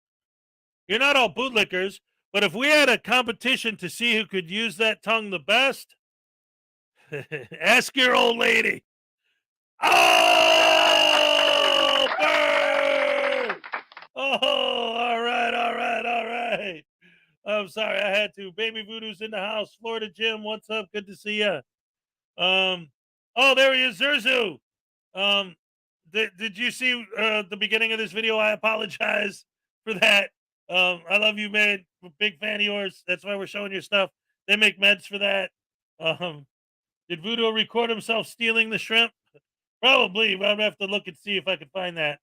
You're not all bootlickers, but if we had a competition to see who could use that tongue the best, ask your old lady. Oh, burn! Oh, all right, all right, all right. I'm sorry, I had to. Baby Voodoo's in the house. Florida Jim, what's up? Good to see you. Oh, there he is, Zurzu. Did you see the beginning of this video? I apologize for that. I love you, man. I'm a big fan of yours. That's why we're showing your stuff. They make meds for that. Did Voodoo record himself stealing the shrimp? Probably, but I'm gonna have to look and see if I can find that.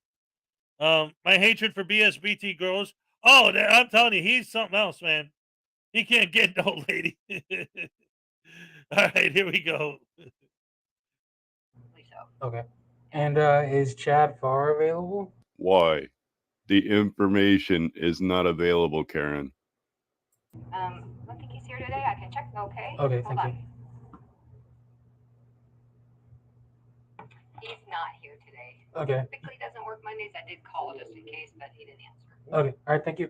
My hatred for BSBT girls. Oh, I'm telling you, he's something else, man. He can't get no lady. All right, here we go. Okay. And is Chad Farr available? Why? The information is not available, Karen. I don't think he's here today. I can check. Okay. Okay, Hold thank on. you. He's not here today. Okay. Typically doesn't doesn't work Mondays. I did call just in case, but he didn't answer. Okay. All right. Thank you.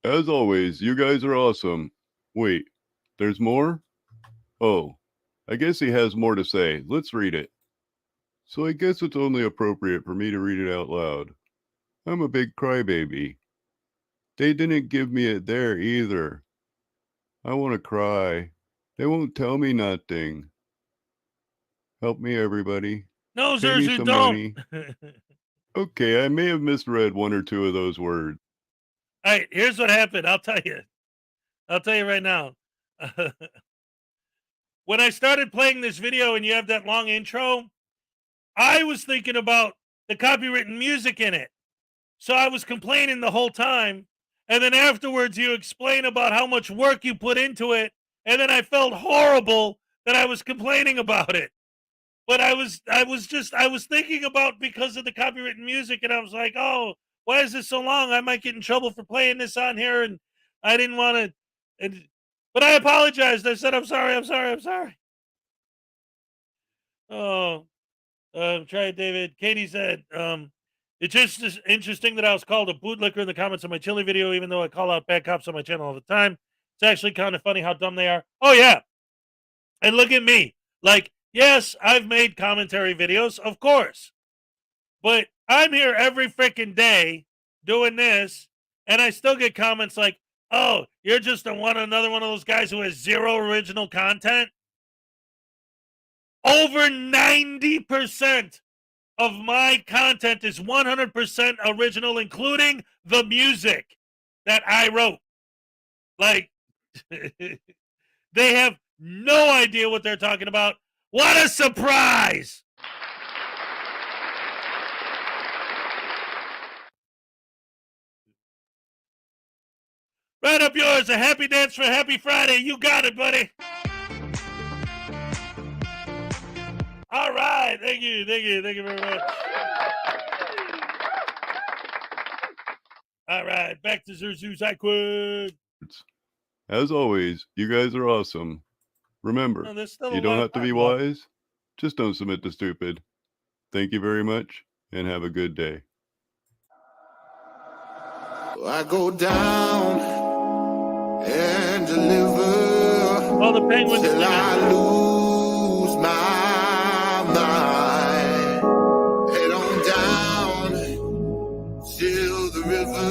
As always, you guys are awesome. Wait, there's more? Oh, I guess he has more to say. Let's read it. So I guess it's only appropriate for me to read it out loud. I'm a big crybaby. They didn't give me it there either. I want to cry. They won't tell me nothing. Help me, everybody. No, Pay sir, me you some don't. money. Okay, I may have misread one or two of those words. All right, here's what happened. I'll tell you right now. When I started playing this video and you have that long intro, I was thinking about the copywritten music in it. So I was complaining the whole time. And then afterwards you explain about how much work you put into it. And then I felt horrible that I was complaining about it. But I was thinking about because of the copywritten music, and I was like, oh, why is this so long? I might get in trouble for playing this on here, and I didn't want to. But I apologized. I said, I'm sorry. Oh, try it, David. Katie said, it's just interesting that I was called a bootlicker in the comments of my Chili video, even though I call out bad cops on my channel all the time. It's actually kind of funny how dumb they are. Oh, yeah. And look at me. Like, yes, I've made commentary videos, of course. But I'm here every freaking day doing this, and I still get comments like, oh, you're just another one of those guys who has zero original content. Over 90% of my content is 100% original, including the music that I wrote. Like, they have no idea what they're talking about. What a surprise! Right up yours, a happy dance for Happy Friday. You got it, buddy. All right, thank you very much. All right, back to Zerzus. I quit. As always, you guys are awesome. Remember, No, there's still a you don't lot have to of be time left. wise. Just don't submit to stupid. Thank you very much, and have a good day. I go down and deliver All the penguins till singing. I lose my mind. Head on down till the river.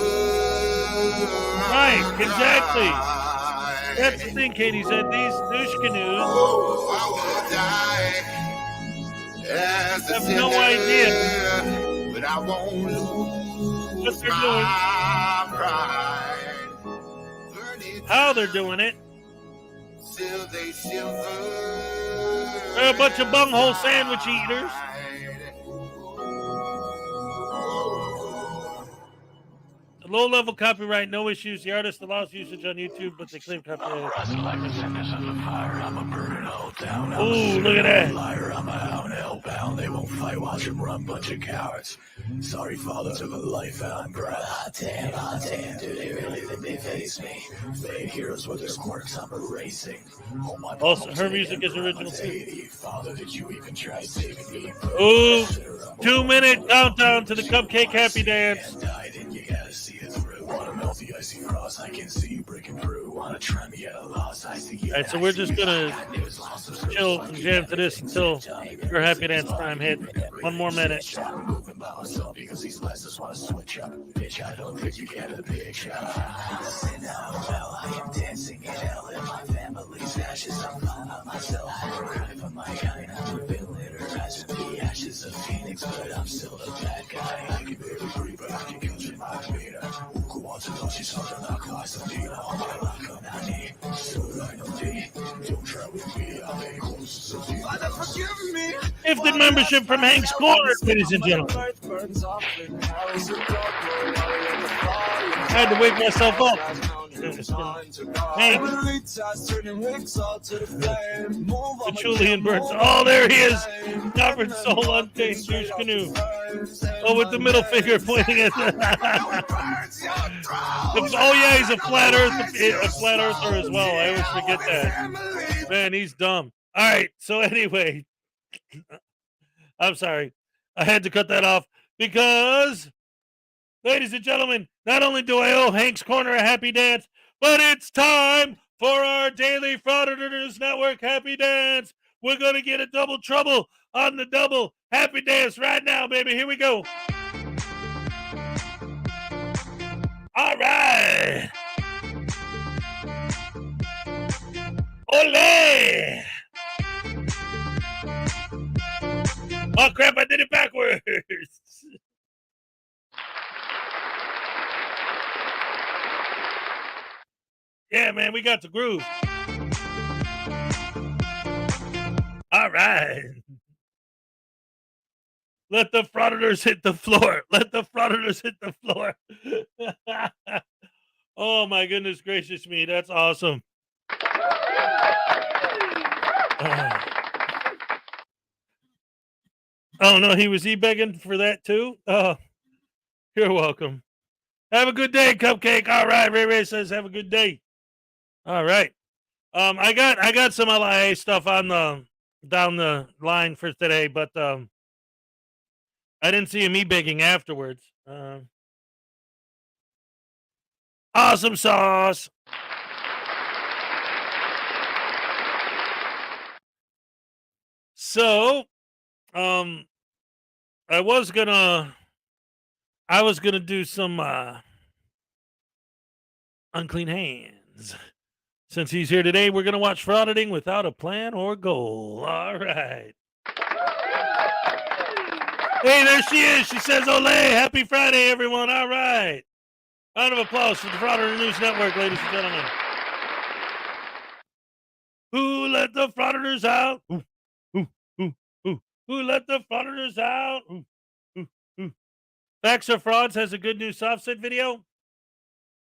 Right, exactly. That's the thing, Katie said. These douche canoes have no idea but I won't lose what they're doing, how they're doing it. till they shiver. They're a bunch of bunghole sandwich eaters. Low-level copyright, no issues. The artist allows usage on YouTube, but they claim copyright. Ooh, look at that. I'm a hound, hellbound. They won't fight, watch them run, bunch of cowards. Sorry, father, took a life out. I'm proud. Damn, do they really think they face me? Fake heroes with their quirks, I'm erasing. Also, her music is original too. Father, did you even try saving me? Ooh, 2-minute countdown to the Cupcake Happy Dance. You gotta see it through. Wanna melt the icy frost? I can see you breaking through. Wanna try me at a loss? I see you. All right, so we're just gonna chill and jam to this until your Happy Dance time hit. 1 more minute. Because these lessons wanna switch up. Bitch, I don't think you get a picture. Well, I am dancing in hell in my family's ashes. I'm fine on myself. I cry for my kind. I'm revealing her as the ashes of Phoenix, but I'm still the bad guy. I can barely breathe, but I can catch in my meter. Who wants to know she's hard to knock class of me? On my luck on that knee. So I know D. Don't try with me. I'll make close to you. Father, forgive me. Gifted membership from Hank's Corner, ladies and gentlemen. I had to wake myself up. Hank. The Julian Burns. Oh, there he is. Sovereign Soul Untamed Douche Canoe. Oh, with the middle finger pointing at oh, yeah, he's a flat earther as well. I always forget that. Man, he's dumb. All right, so anyway. I'm sorry. I had to cut that off because, ladies and gentlemen, not only do I owe Hank's Corner a happy dance, but it's time for our daily Frauditors Network happy dance. We're going to get a double trouble on the double happy dance right now, baby. Here we go. All right. Ole! Oh, crap, I did it backwards. Yeah, man, we got the groove. All right. Let the frauditors hit the floor. Let the frauditors hit the floor. Oh, my goodness gracious me. That's awesome. Oh, no, was he begging for that too? Oh, you're welcome. Have a good day, Cupcake. All right, Ray Ray says have a good day. All right. I got some LIA stuff on the down the line for today, but I didn't see me begging afterwards. Awesome sauce. So, I was gonna do some unclean hands. Since he's here today, we're gonna watch Frauditing without a plan or goal. All right. Hey, there she is. She says, "Ole, happy Friday, everyone." All right. Round of applause for the Frauditor News Network, ladies and gentlemen. Who let the frauditors out? Who let the frauditors out? Facts or Frauds has a good new soft set video.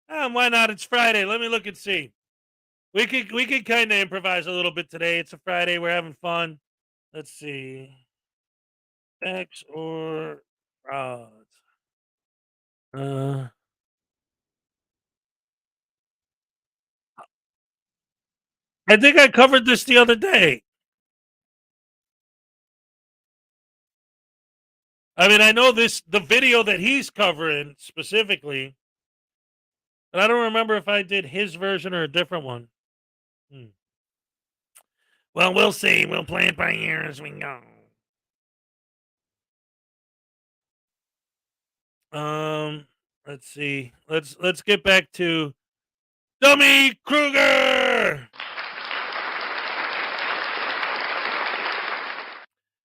Why not? It's Friday. Let me look and see. We could kind of improvise a little bit today. It's a Friday. We're having fun. Let's see. Facts or Frauds. I think I covered this the other day. I mean, I know the video that he's covering specifically, but I don't remember if I did his version or a different one. Well, we'll see. We'll play it by ear as we go. Let's see. Let's get back to Dummy Kruger.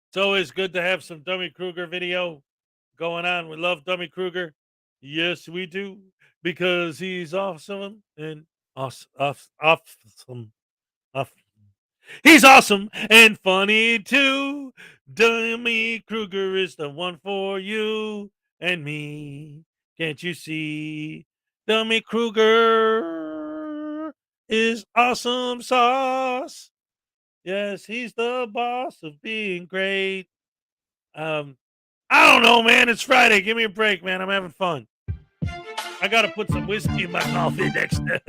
It's always good to have some Dummy Kruger video going on. We love Dummy Kruger. Yes, we do, because he's awesome and awesome. He's awesome and funny too. Dummy Kruger is the one for you and me. Can't you see? Dummy Kruger is awesome sauce. Yes, he's the boss of being great. I don't know, man. It's Friday. Give me a break, man. I'm having fun. I got to put some whiskey in my coffee next time.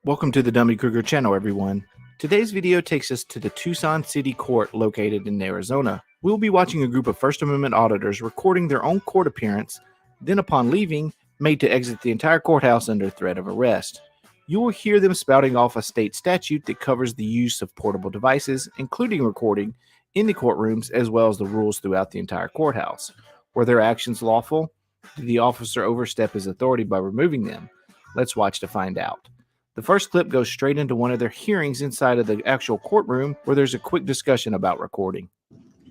Welcome to the Dummy Kruger channel, everyone. Today's video takes us to the Tucson City Court located in Arizona. We'll be watching a group of First Amendment auditors recording their own court appearance, then upon leaving, made to exit the entire courthouse under threat of arrest. You will hear them spouting off a state statute that covers the use of portable devices, including recording, in the courtrooms, as well as the rules throughout the entire courthouse. Were their actions lawful? Did the officer overstep his authority by removing them? Let's watch to find out. The first clip goes straight into one of their hearings inside of the actual courtroom, where there's a quick discussion about recording.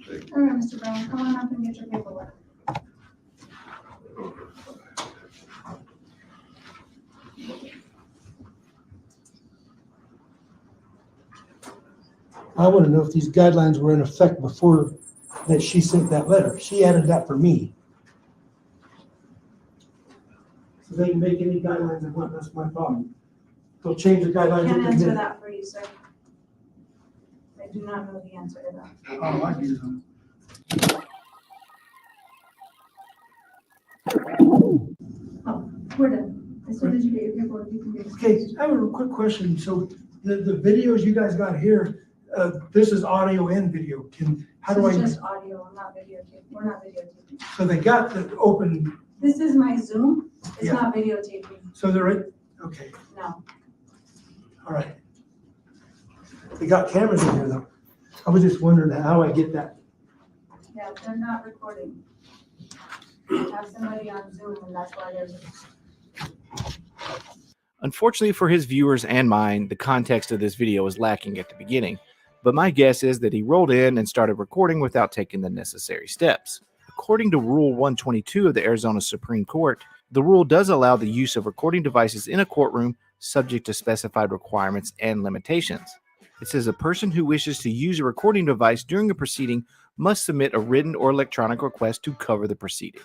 All right, Mr. Brown, come on up and get your paperwork. I want to know if these guidelines were in effect before that she sent that letter. She added that for me. So they can make any guidelines they want. That's my problem. They'll change the guidelines. I can't answer that for you, sir. I do not know the answer to that. Oh, I do. Oh, we're done. As soon as you get your paperwork, you can get. Okay, I have a quick question. So the videos you guys got here, this is audio and video. How do This I? is just audio, I'm not videotaping. We're not videotaping. So they got the open. This is my Zoom. It's Yeah. not videotaping. So they're right. Okay. No. All right. They got cameras in here though. I was just wondering how I get that. Yeah, they're not recording. I have somebody on Zoom and that's why there's. Unfortunately for his viewers and mine, the context of this video is lacking at the beginning, but my guess is that he rolled in and started recording without taking the necessary steps. According to Rule 122 of the Arizona Supreme Court, the rule does allow the use of recording devices in a courtroom subject to specified requirements and limitations. It says a person who wishes to use a recording device during a proceeding must submit a written or electronic request to cover the proceeding.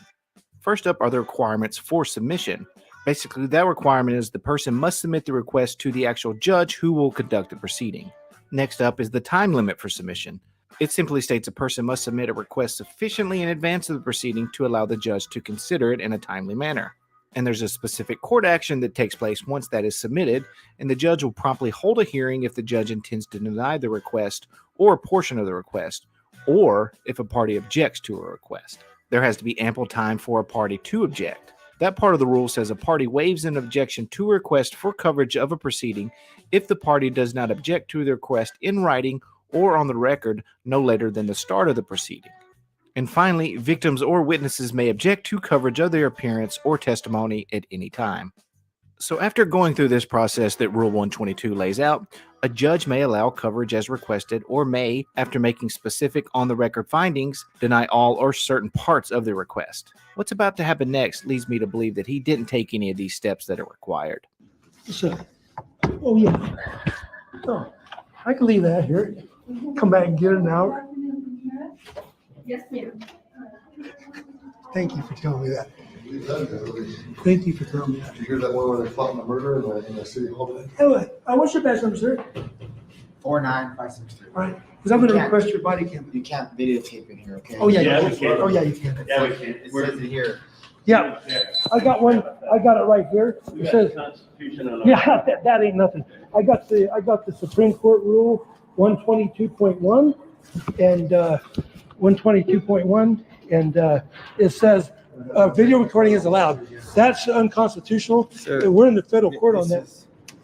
First up are the requirements for submission. Basically, that requirement is the person must submit the request to the actual judge who will conduct the proceeding. Next up is the time limit for submission. It simply states a person must submit a request sufficiently in advance of the proceeding to allow the judge to consider it in a timely manner. And there's a specific court action that takes place once that is submitted, and the judge will promptly hold a hearing if the judge intends to deny the request or a portion of the request, or if a party objects to a request. There has to be ample time for a party to object. That part of the rule says a party waives an objection to a request for coverage of a proceeding if the party does not object to the request in writing or on the record no later than the start of the proceeding. And finally, victims or witnesses may object to coverage of their appearance or testimony at any time. So after going through this process that Rule 122 lays out, a judge may allow coverage as requested or may, after making specific on-the-record findings, deny all or certain parts of the request. What's about to happen next leads me to believe that he didn't take any of these steps that are required. So, oh yeah. Oh, I can leave that here. Come back and get it now. Yes, ma'am. Thank you for telling me that. Thank you for telling me that. Did you hear that one where they fought in the murder in the city hall? Hey, what's your badge number, sir? 49563. All right, because I'm going to request your body cam. You can't videotape in here, okay? Oh yeah, you can. Oh yeah, you can. Yeah, we can. It says it here. Yeah, I got one. I got it right here. It says, yeah, that ain't nothing. I got the Supreme Court Rule 122.1 and 122.1, and it says video recording is allowed. That's unconstitutional. We're in the federal court on that.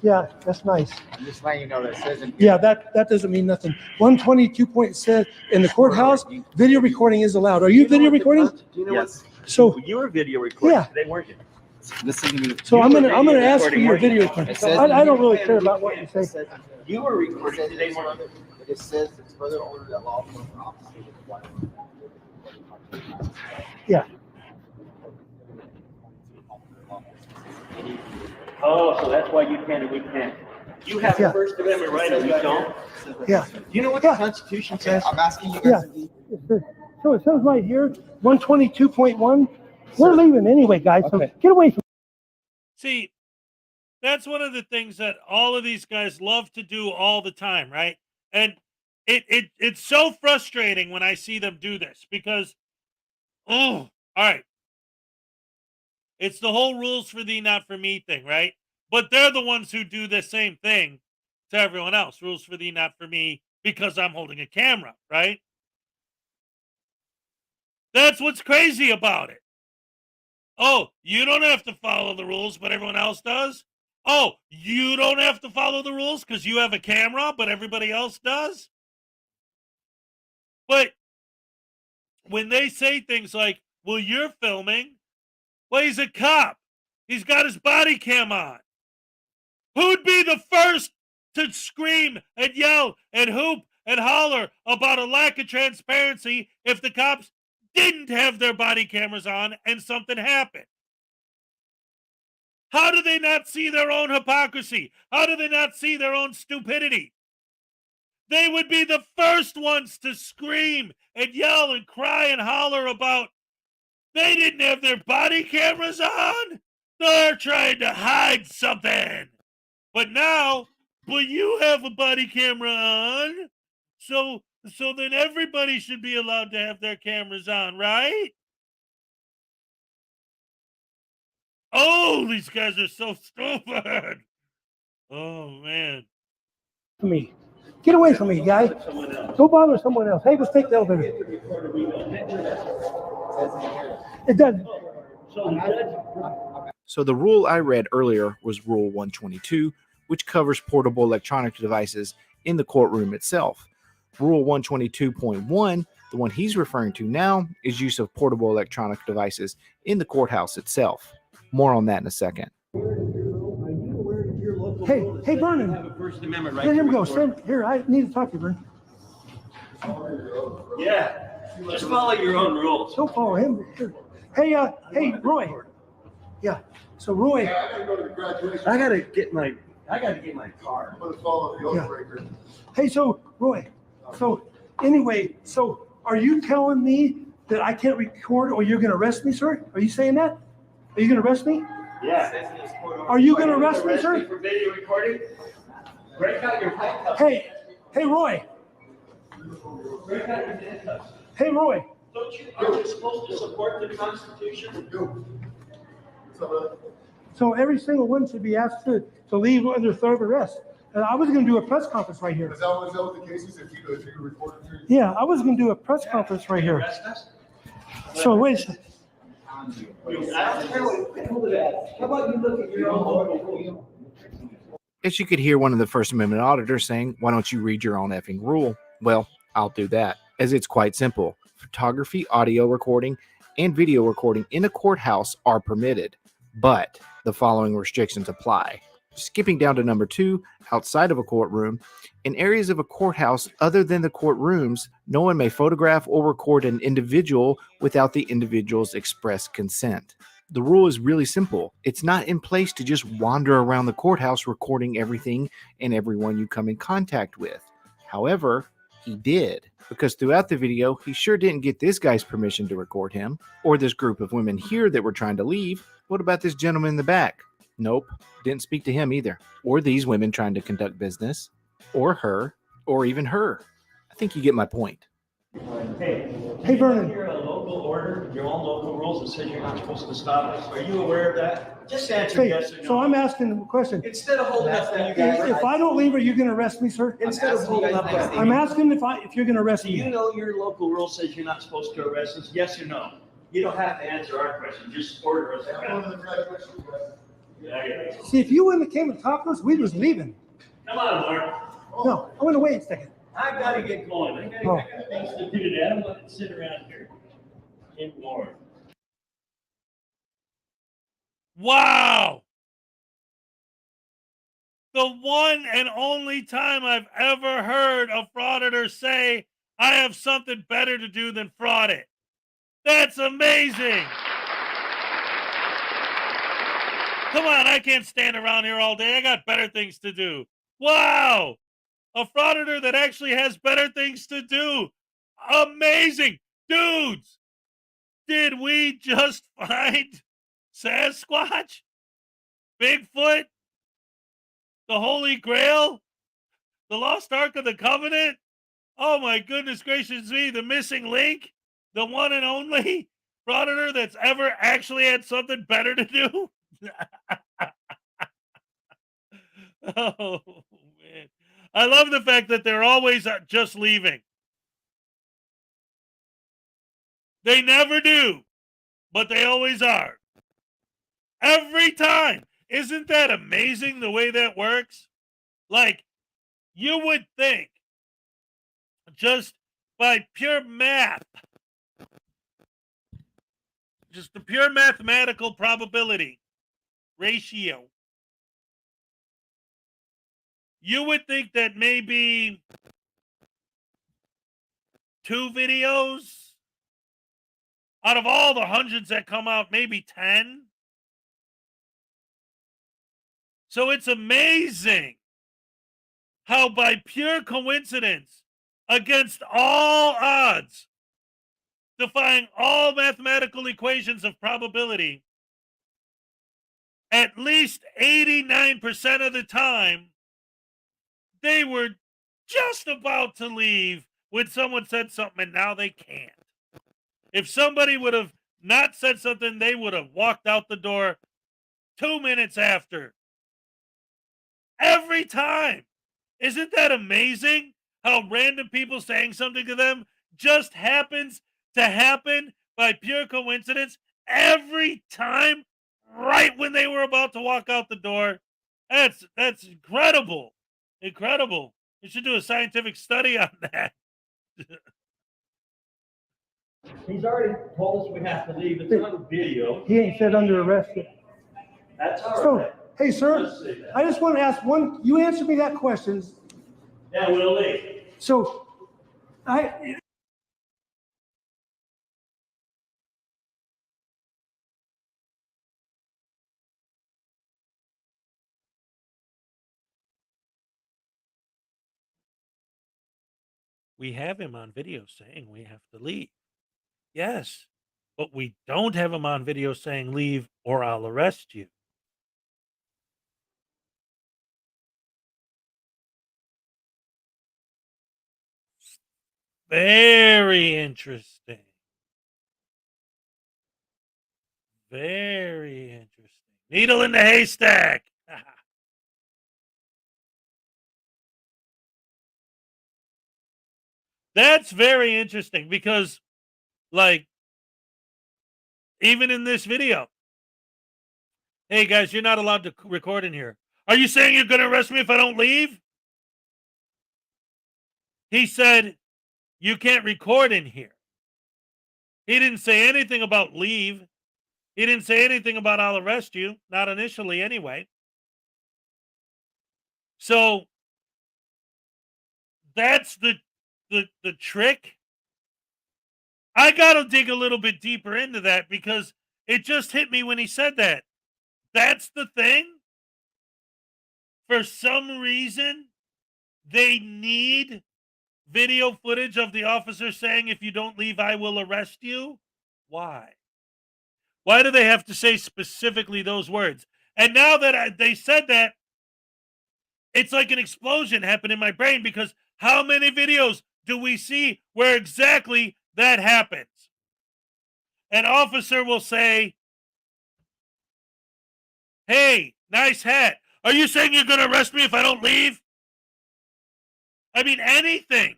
Yeah, that's nice. I'm just letting you know that it says in here. Yeah, that doesn't mean nothing. 122 says in the courthouse, video recording is allowed. Are you video recording? Yes. So You were video recording. Yeah. They weren't. Listen to me. So I'm gonna ask for your video recording. I don't really care about what you say. You were recording. They weren't. It says it's further ordered that law enforcement officers require. Yeah. Oh, so that's why you can and we can't. You have Yeah. the First Amendment right and we don't. Yeah. Do you know what the Constitution says? I'm asking you Yeah. guys. So it says right here, 122.1. We're leaving anyway, guys. So get away from. See, that's one of the things that all of these guys love to do all the time, right? And it's so frustrating when I see them do this because, all right. It's the whole rules for thee, not for me thing, right? But they're the ones who do the same thing to everyone else. Rules for thee, not for me, because I'm holding a camera, right? That's what's crazy about it. Oh, you don't have to follow the rules, but everyone else does? Oh, you don't have to follow the rules because you have a camera, but everybody else does? But when they say things like, well, you're filming, well, he's a cop. He's got his body cam on. Who'd be the first to scream and yell and hoop and holler about a lack of transparency if the cops didn't have their body cameras on and something happened? How do they not see their own hypocrisy? How do they not see their own stupidity? They would be the first ones to scream and yell and cry and holler about they didn't have their body cameras on. They're trying to hide something. But now, well, you have a body camera on. So then everybody should be allowed to have their cameras on, right? Oh, these guys are so stupid. Oh, man. Me. Get away from me, guy. Go bother someone else. Hey, let's take the elevator. It doesn't. So the rule I read earlier was Rule 122, which covers portable electronic devices in the courtroom itself. Rule 122.1, the one he's referring to now, is use of portable electronic devices in the courthouse itself. More on that in a second. Hey, Vernon. Here we go. Stand here. I need to talk to you, Vernon. Yeah, just follow your own rules. Don't follow him. Here. Hey, Roy. Yeah. So Roy, I gotta get my car. Yeah. Hey, so Roy. So anyway, so are you telling me that I can't record, or you're going to arrest me, sir? Are you saying that? Are you going to arrest me? Yeah. Are you going to arrest me, sir? For video recording? Break out your handcuffs. Hey, Roy. Break out your handcuffs. Hey, Roy. Aren't you supposed to support the Constitution? So every single one should be asked to leave under threat of arrest. I was going to do a press conference right here. Is that what the case is? If you record it? Yeah, I was going to do a press conference right here. So wait a second. How about you look at your own local rules? As you could hear one of the First Amendment auditors saying, why don't you read your own effing rule? Well, I'll do that, as it's quite simple. Photography, audio recording, and video recording in a courthouse are permitted, but the following restrictions apply. Skipping down to number 2, outside of a courtroom, in areas of a courthouse other than the courtrooms, no one may photograph or record an individual without the individual's express consent. The rule is really simple. It's not in place to just wander around the courthouse recording everything and everyone you come in contact with. However, he did, because throughout the video, he sure didn't get this guy's permission to record him, or this group of women here that were trying to leave. What about this gentleman in the back? Nope, didn't speak to him either, or these women trying to conduct business, or her, or even her. I think you get my point. Hey, Vernon. You're a local order, your own local rules that says you're not supposed to stop us. Are you aware of that? Just answer yes or no. So I'm asking a question. Instead of holding up that you guys. If I don't leave, are you going to arrest me, sir? Instead of holding up that. I'm asking if you're going to arrest Do me. you know your local rule says you're not supposed to arrest us? Yes or no? You don't have to answer our question, just order us. Yeah. See, if you wouldn't have came and talked to us, we was leaving. Come on, Mark. No, I'm going to wait a second. I gotta get going. I got things to do today. I don't want to sit around here anymore. Wow. The one and only time I've ever heard a frauditor say, I have something better to do than fraud it. That's amazing. Come on, I can't stand around here all day. I got better things to do. Wow. A frauditor that actually has better things to do. Amazing. Dudes, did we just find Sasquatch? Bigfoot? The Holy Grail? The Lost Ark of the Covenant? Oh my goodness gracious me, the missing link? The one and only frauditor that's ever actually had something better to do? Oh, man. I love the fact that they're always just leaving. They never do, but they always are. Every time. Isn't that amazing the way that works? Like, you would think, just by pure math, just the pure mathematical probability ratio, you would think that maybe 2 videos out of all the hundreds that come out, maybe 10. So it's amazing how by pure coincidence, against all odds, defying all mathematical equations of probability, at least 89% of the time, they were just about to leave when someone said something, and now they can't. If somebody would have not said something, they would have walked out the door 2 minutes after. Every time. Isn't that amazing? How random people saying something to them just happens to happen by pure coincidence every time, right when they were about to walk out the door. That's incredible. Incredible. You should do a scientific study on that. He's already told us we have to leave. It's on video. He ain't said under arrest yet. That's all So, right. hey, sir, Let's see that. I just want to ask one, you answered me that question. Yeah, we'll leave. So, We have him on video saying we have to leave. Yes, but we don't have him on video saying leave or I'll arrest you. Very interesting. Very interesting. Needle in the haystack. That's very interesting because, like, even in this video, hey guys, you're not allowed to record in here. Are you saying you're going to arrest me if I don't leave? He said, you can't record in here. He didn't say anything about leave. He didn't say anything about I'll arrest you. Not initially, anyway. So that's the trick. I got to dig a little bit deeper into that because it just hit me when he said that. That's the thing. For some reason, they need video footage of the officer saying, if you don't leave, I will arrest you. Why? Why do they have to say specifically those words? And now that they said that, it's like an explosion happened in my brain because how many videos do we see where exactly that happens? An officer will say, hey, nice hat. Are you saying you're going to arrest me if I don't leave? I mean, anything.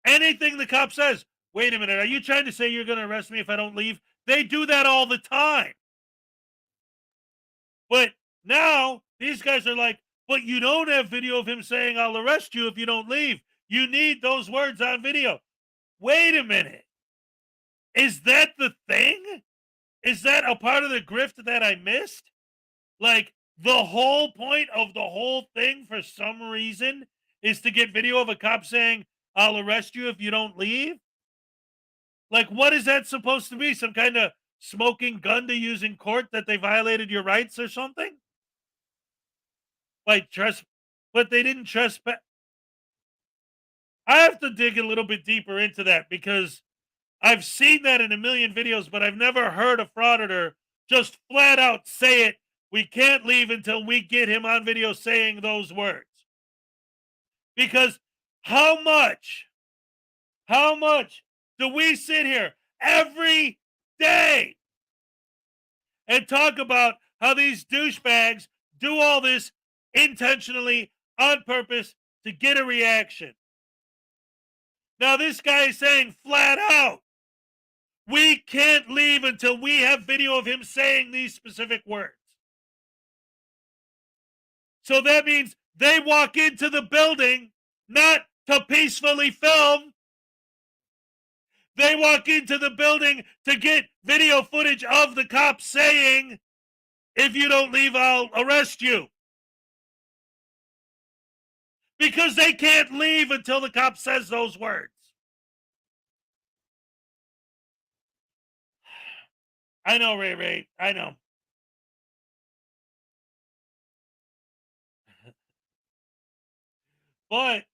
Anything the cop says. Wait a minute. Are you trying to say you're going to arrest me if I don't leave? They do that all the time. But now these guys are like, but you don't have video of him saying, I'll arrest you if you don't leave. You need those words on video. Wait a minute. Is that the thing? Is that a part of the grift that I missed? Like, the whole point of the whole thing, for some reason, is to get video of a cop saying, I'll arrest you if you don't leave? Like, what is that supposed to be? Some kind of smoking gun to use in court that they violated your rights or something? Like, but they didn't trespass. I have to dig a little bit deeper into that because I've seen that in a million videos, but I've never heard a frauditor just flat out say it. We can't leave until we get him on video saying those words. Because how much do we sit here every day and talk about how these douchebags do all this intentionally on purpose to get a reaction? Now this guy is saying flat out, we can't leave until we have video of him saying these specific words. So that means they walk into the building not to peacefully film. They walk into the building to get video footage of the cop saying, if you don't leave, I'll arrest you. Because they can't leave until the cop says those words. I know, Ray. I know. But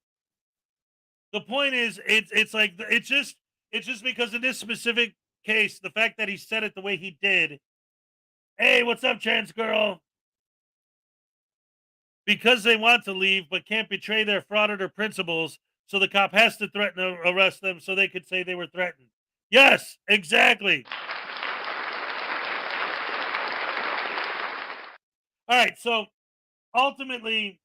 the point is, it's just because in this specific case, the fact that he said it the way he did, hey, what's up, trans girl? Because they want to leave but can't betray their frauditor principles, so the cop has to threaten to arrest them so they could say they were threatened. Yes, exactly. All right, so ultimately,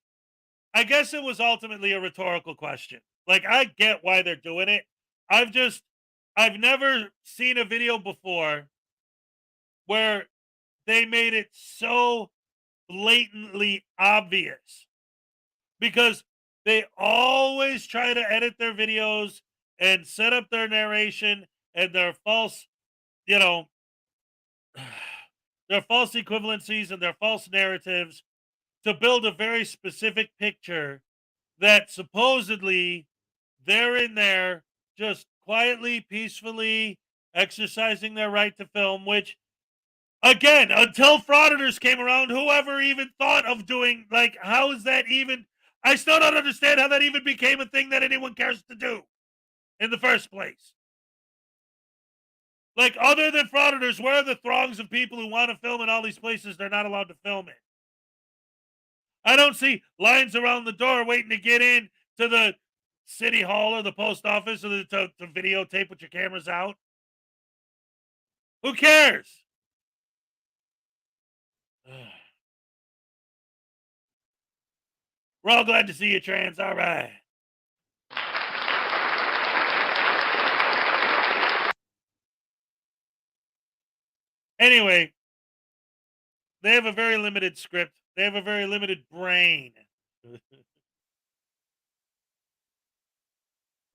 I guess it was ultimately a rhetorical question. Like, I get why they're doing it. I've never seen a video before where they made it so blatantly obvious, because they always try to edit their videos and set up their narration and their false, you know, their false equivalencies and their false narratives to build a very specific picture that supposedly they're in there just quietly, peacefully exercising their right to film, which, again, until Frauditors came around, whoever even thought of doing, like, how is that even? I still don't understand how that even became a thing that anyone cares to do in the first place. Like, other than Frauditors, where are the throngs of people who want to film in all these places they're not allowed to film in? I don't see lines around the door waiting to get in to the city hall or the post office or to videotape with your cameras out. Who cares? We're all glad to see you, trans. All right. Anyway, they have a very limited script. They have a very limited brain. Wait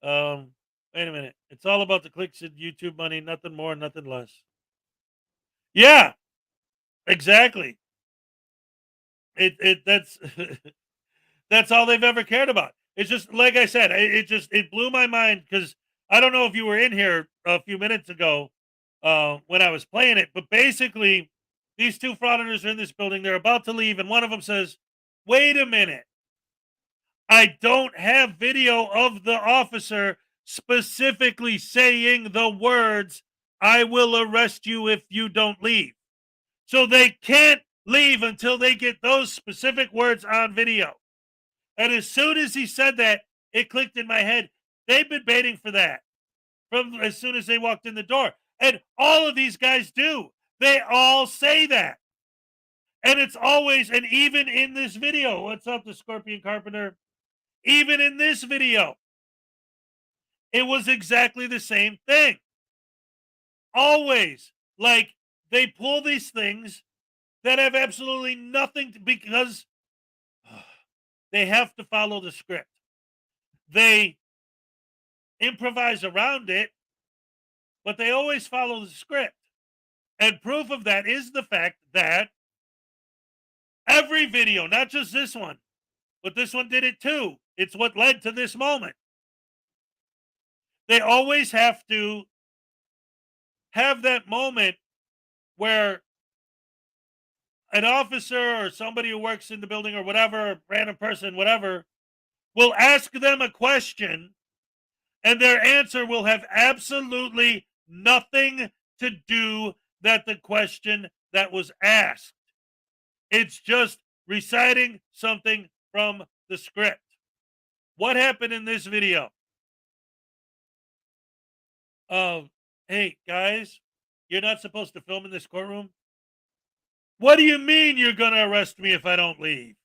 a minute. It's all about the clicks and YouTube money, nothing more, nothing less. Yeah, exactly. That's that's all they've ever cared about. It's just, like I said, it blew my mind, because I don't know if you were in here a few minutes ago when I was playing it, but basically these two frauditors are in this building. They're about to leave, and one of them says, "Wait a minute. I don't have video of the officer specifically saying the words, 'I will arrest you if you don't leave.'" So they can't leave until they get those specific words on video. And as soon as he said that, it clicked in my head. They've been baiting for that from as soon as they walked in the door. And all of these guys do. They all say that. And it's always, and even in this video, what's up, the Scorpion Carpenter? Even in this video, it was exactly the same thing. Always. Like, they pull these things that have absolutely nothing to, because they have to follow the script. They improvise around it, but they always follow the script. And proof of that is the fact that every video, not just this one, but this one did it too. It's what led to this moment. They always have to have that moment where an officer or somebody who works in the building or whatever, random person, whatever, will ask them a question, and their answer will have absolutely nothing to do with the question that was asked. It's just reciting something from the script. What happened in this video? Hey, guys, you're not supposed to film in this courtroom. What do you mean you're going to arrest me if I don't leave?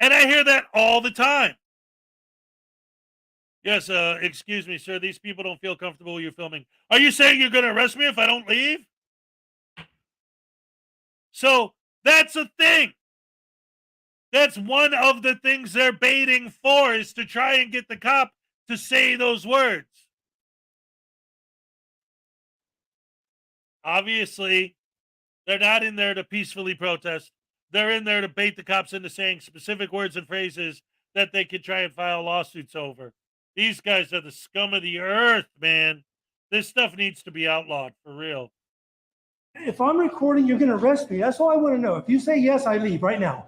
And I hear that all the time. Yes, excuse me, sir. These people don't feel comfortable with you filming. Are you saying you're going to arrest me if I don't leave? So that's a thing. That's one of the things they're baiting for, is to try and get the cop to say those words. Obviously, they're not in there to peacefully protest. They're in there to bait the cops into saying specific words and phrases that they could try and file lawsuits over. These guys are the scum of the earth, man. This stuff needs to be outlawed, for real. If I'm recording, you're going to arrest me. That's all I want to know. If you say yes, I leave right now.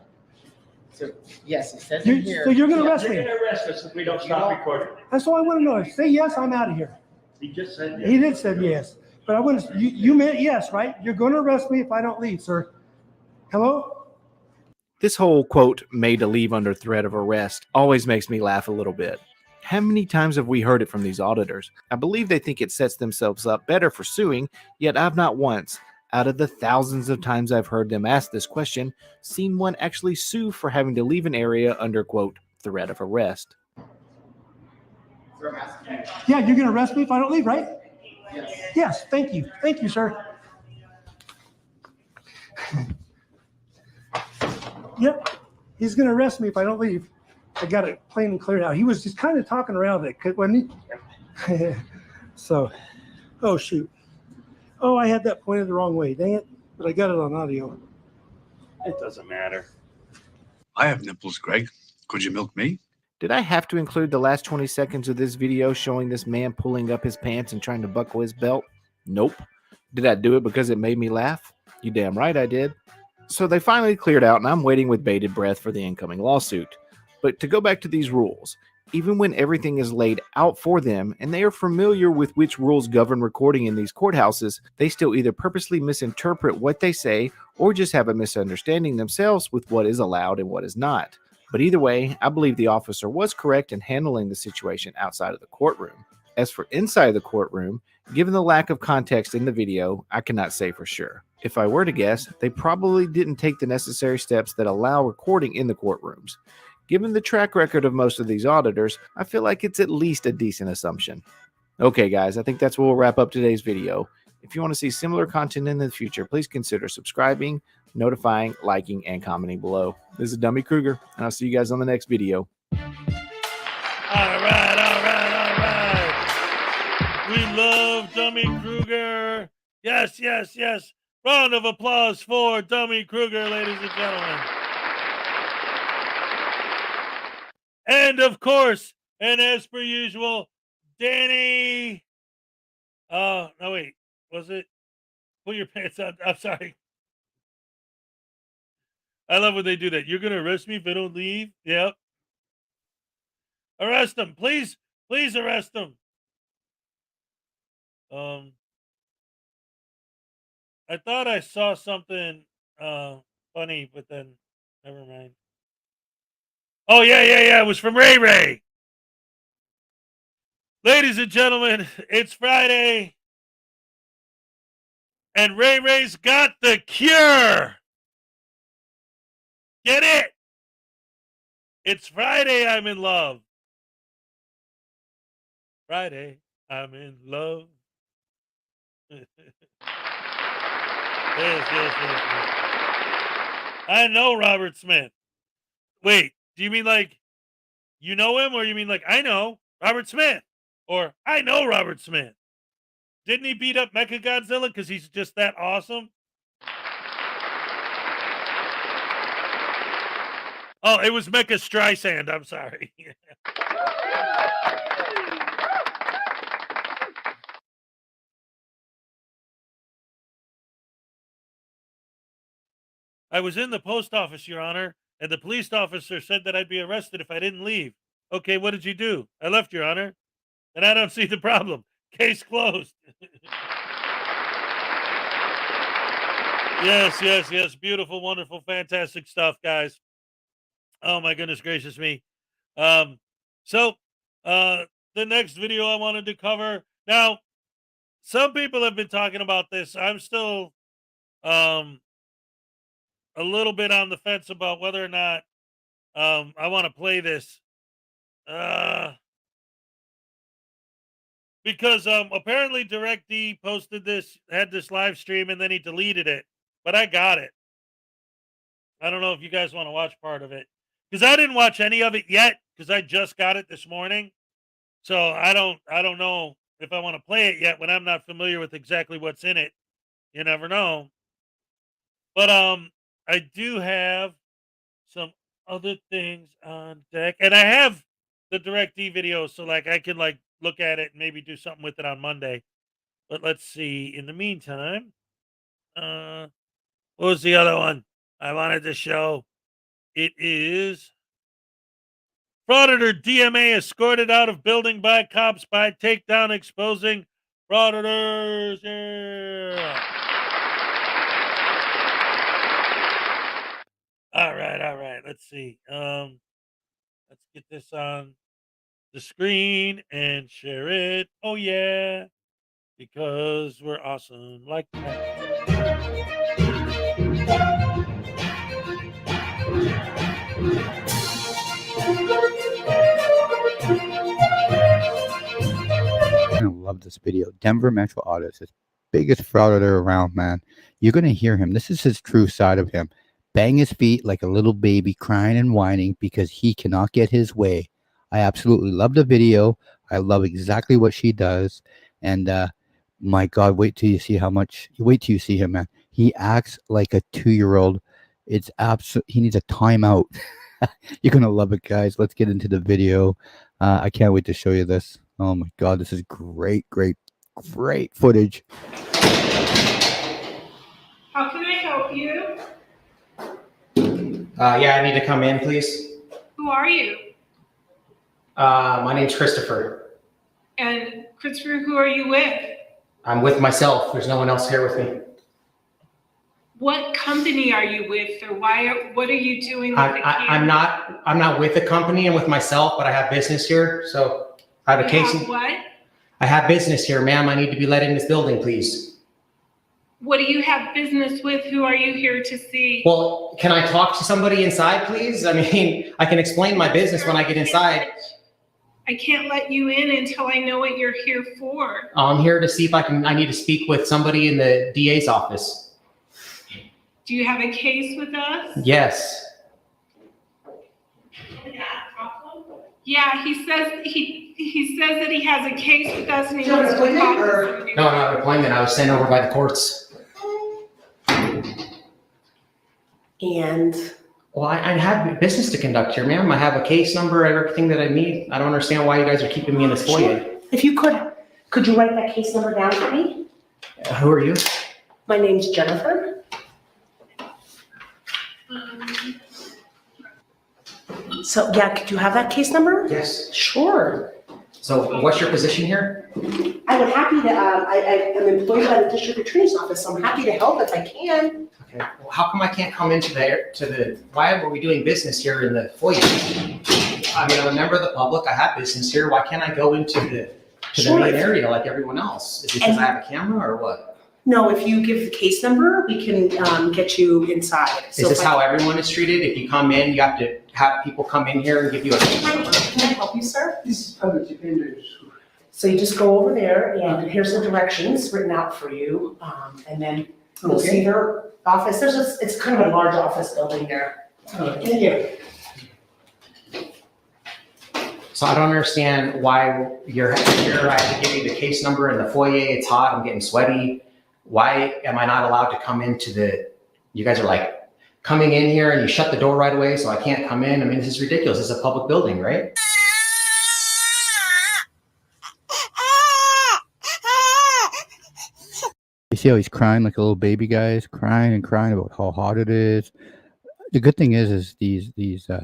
So, yes, it says in here. So you're going to arrest me. You're going to arrest us if we don't stop recording. That's all I want to know. If you say yes, I'm out of here. He just said yes. He did say yes. But I want to, you meant yes, right? You're going to arrest me if I don't leave, sir. Hello? This whole, quote, made to leave under threat of arrest always makes me laugh a little bit. How many times have we heard it from these auditors? I believe they think it sets themselves up better for suing, yet I've not once, Out of the thousands of times I've heard them ask this question, seen one actually sue for having to leave an area under, quote, threat of arrest. Yeah, you're gonna arrest me if I don't leave, right? Yes, thank you. Thank you, sir. Yep, he's gonna arrest me if I don't leave. I got it plain and clear now. He was just kind of talking around it, wasn't he? So, oh shoot. Oh, I had that pointed the wrong way. Dang it. But I got it on audio. It doesn't matter. I have nipples, Greg. Could you milk me? Did I have to include the last 20 seconds of this video showing this man pulling up his pants and trying to buckle his belt? Nope. Did I do it because it made me laugh? You damn right I did. So they finally cleared out, and I'm waiting with bated breath for the incoming lawsuit. But to go back to these rules, even when everything is laid out for them and they are familiar with which rules govern recording in these courthouses, they still either purposely misinterpret what they say or just have a misunderstanding themselves with what is allowed and what is not. But either way, I believe the officer was correct in handling the situation outside of the courtroom. As for inside the courtroom, given the lack of context in the video, I cannot say for sure. If I were to guess, they probably didn't take the necessary steps that allow recording in the courtrooms. Given the track record of most of these auditors, I feel like it's at least a decent assumption. Okay guys, I think that's where we'll wrap up today's video. If you want to see similar content in the future, please consider subscribing, notifying, liking, and commenting below. This is Dummy Kruger, and I'll see you guys on the next video. All right. We love Dummy Kruger. Yes. Round of applause for Dummy Kruger, ladies and gentlemen. And of course, and as per usual, Danny. Oh, no, wait. Was it? Put your pants on. I'm sorry. I love when they do that. You're going to arrest me if I don't leave? Yep. Arrest him. Please arrest him. I thought I saw something funny, but then never mind. Oh, yeah. It was from Ray Ray. Ladies and gentlemen, it's Friday. And Ray Ray's got the cure. Get it? It's Friday, I'm in love. Friday, I'm in love. Yes. I know Robert Smith. Wait, do you mean like you know him, or you mean like I know Robert Smith? Or I know Robert Smith. Didn't he beat up Mechagodzilla because he's just that awesome? Oh, it was Mecha Streisand. I'm sorry. I was in the post office, Your Honor, and the police officer said that I'd be arrested if I didn't leave. Okay, what did you do? I left, Your Honor. And I don't see the problem. Case closed. Yes. Beautiful, wonderful, fantastic stuff, guys. Oh my goodness gracious me. So the next video I wanted to cover. Now, some people have been talking about this. I'm still a little bit on the fence about whether or not I want to play this. Because apparently DirectD posted this, had this live stream, and then he deleted it. But I got it. I don't know if you guys want to watch part of it. Because I didn't watch any of it yet, because I just got it this morning. So I don't know if I want to play it yet when I'm not familiar with exactly what's in it. You never know. But I do have some other things on deck. And I have the DirectD video, so like I can like look at it and maybe do something with it on Monday. But let's see. In the meantime, what was the other one I wanted to show? It is Frauditor DMA escorted out of building by cops by takedown exposing Frauditors. Yeah. All right. Let's see. Let's get this on the screen and share it. Oh yeah, because we're awesome like that. love this video. Denver Metro Audit is biggest frauditor around, man. You're going to hear him. This is his true side of him. Bang his feet like a little baby, crying and whining because he cannot get his way. I absolutely love the video. I love exactly what she does. And my God, wait till you see him, man. He acts like a 2-year-old. It's he needs a timeout. You're going to love it, guys. Let's get into the video. I can't wait to show you this. Oh my God, this is great footage. How can I help you? Yeah, I need to come in, please. Who are you? My name's Christopher. And Christopher, who are you with? I'm with myself. There's no one else here with me. What company are you with, or what are you doing with the I'm not with the company. I'm with myself, but I have business here. So I have a case. What? I have business here, ma'am. I need to be let in this building, please. What do you have business with? Who are you here to see? Well, can I talk to somebody inside, please? I mean, I can explain my business when I get inside. I can't let you in until I know what you're here for. I'm here to see if I need to speak with somebody in the DA's office. Do you have a case with us? Yes. Yeah, he says that he has a case with us and he wants to talk to somebody. No, not an appointment. I was sent over by the courts. And? Well, I have business to conduct here, ma'am. I have a case number, everything that I need. I don't understand why you guys are keeping me in this foyer. If you could you write that case number down for me? Who are you? My name's Jennifer. So, yeah, could you have that case number? Yes. Sure. So what's your position here? I would happy to, I'm employed by the district attorney's office, so I'm happy to help if I can. Okay. Well, how come I can't come into why are we doing business here in the foyer? I mean, I'm a member of the public. I have business here. Why can't I go into the main area like everyone else? Is it because I have a camera or what? No, if you give the case number, we can get you inside. Is this how everyone is treated? If you come in, you have to have people come in here and give you a case number? Can I help you, sir? This is public defenders. So you just go over there and here's the directions written out for you. And then you'll see their office. It's kind of a large office building there. Thank you. So I don't understand why you're here. I have to give you the case number in the foyer. It's hot. I'm getting sweaty. Why am I not allowed to come into you guys are like coming in here and you shut the door right away so I can't come in. I mean, this is ridiculous. This is a public building, right? You see how he's crying like a little baby, guys, crying and crying about how hot it is. The good thing is these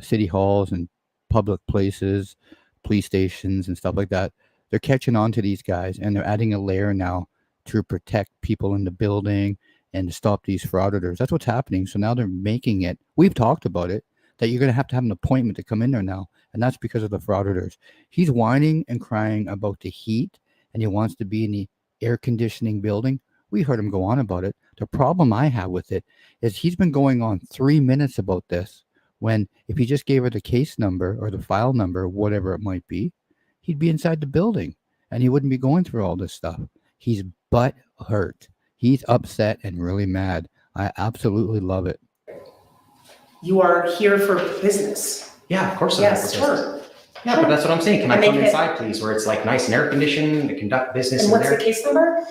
city halls and public places, police stations and stuff like that, they're catching on to these guys and they're adding a layer now to protect people in the building and to stop these frauditors. That's what's happening. So now they're making it, we've talked about it, that you're going to have an appointment to come in there now. And that's because of the frauditors. He's whining and crying about the heat and he wants to be in the air conditioning building. We heard him go on about it. The problem I have with it is he's been going on 3 minutes about this, when if he just gave her the case number or the file number, whatever it might be, he'd be inside the building and he wouldn't be going through all this stuff. He's butt hurt. He's upset and really mad. I absolutely love it. You are here for business. Yeah, of course. Yes, sure. Yeah, but that's what I'm saying. Can I come inside, please, where it's like nice and air conditioned to conduct business And in what's there? the case number?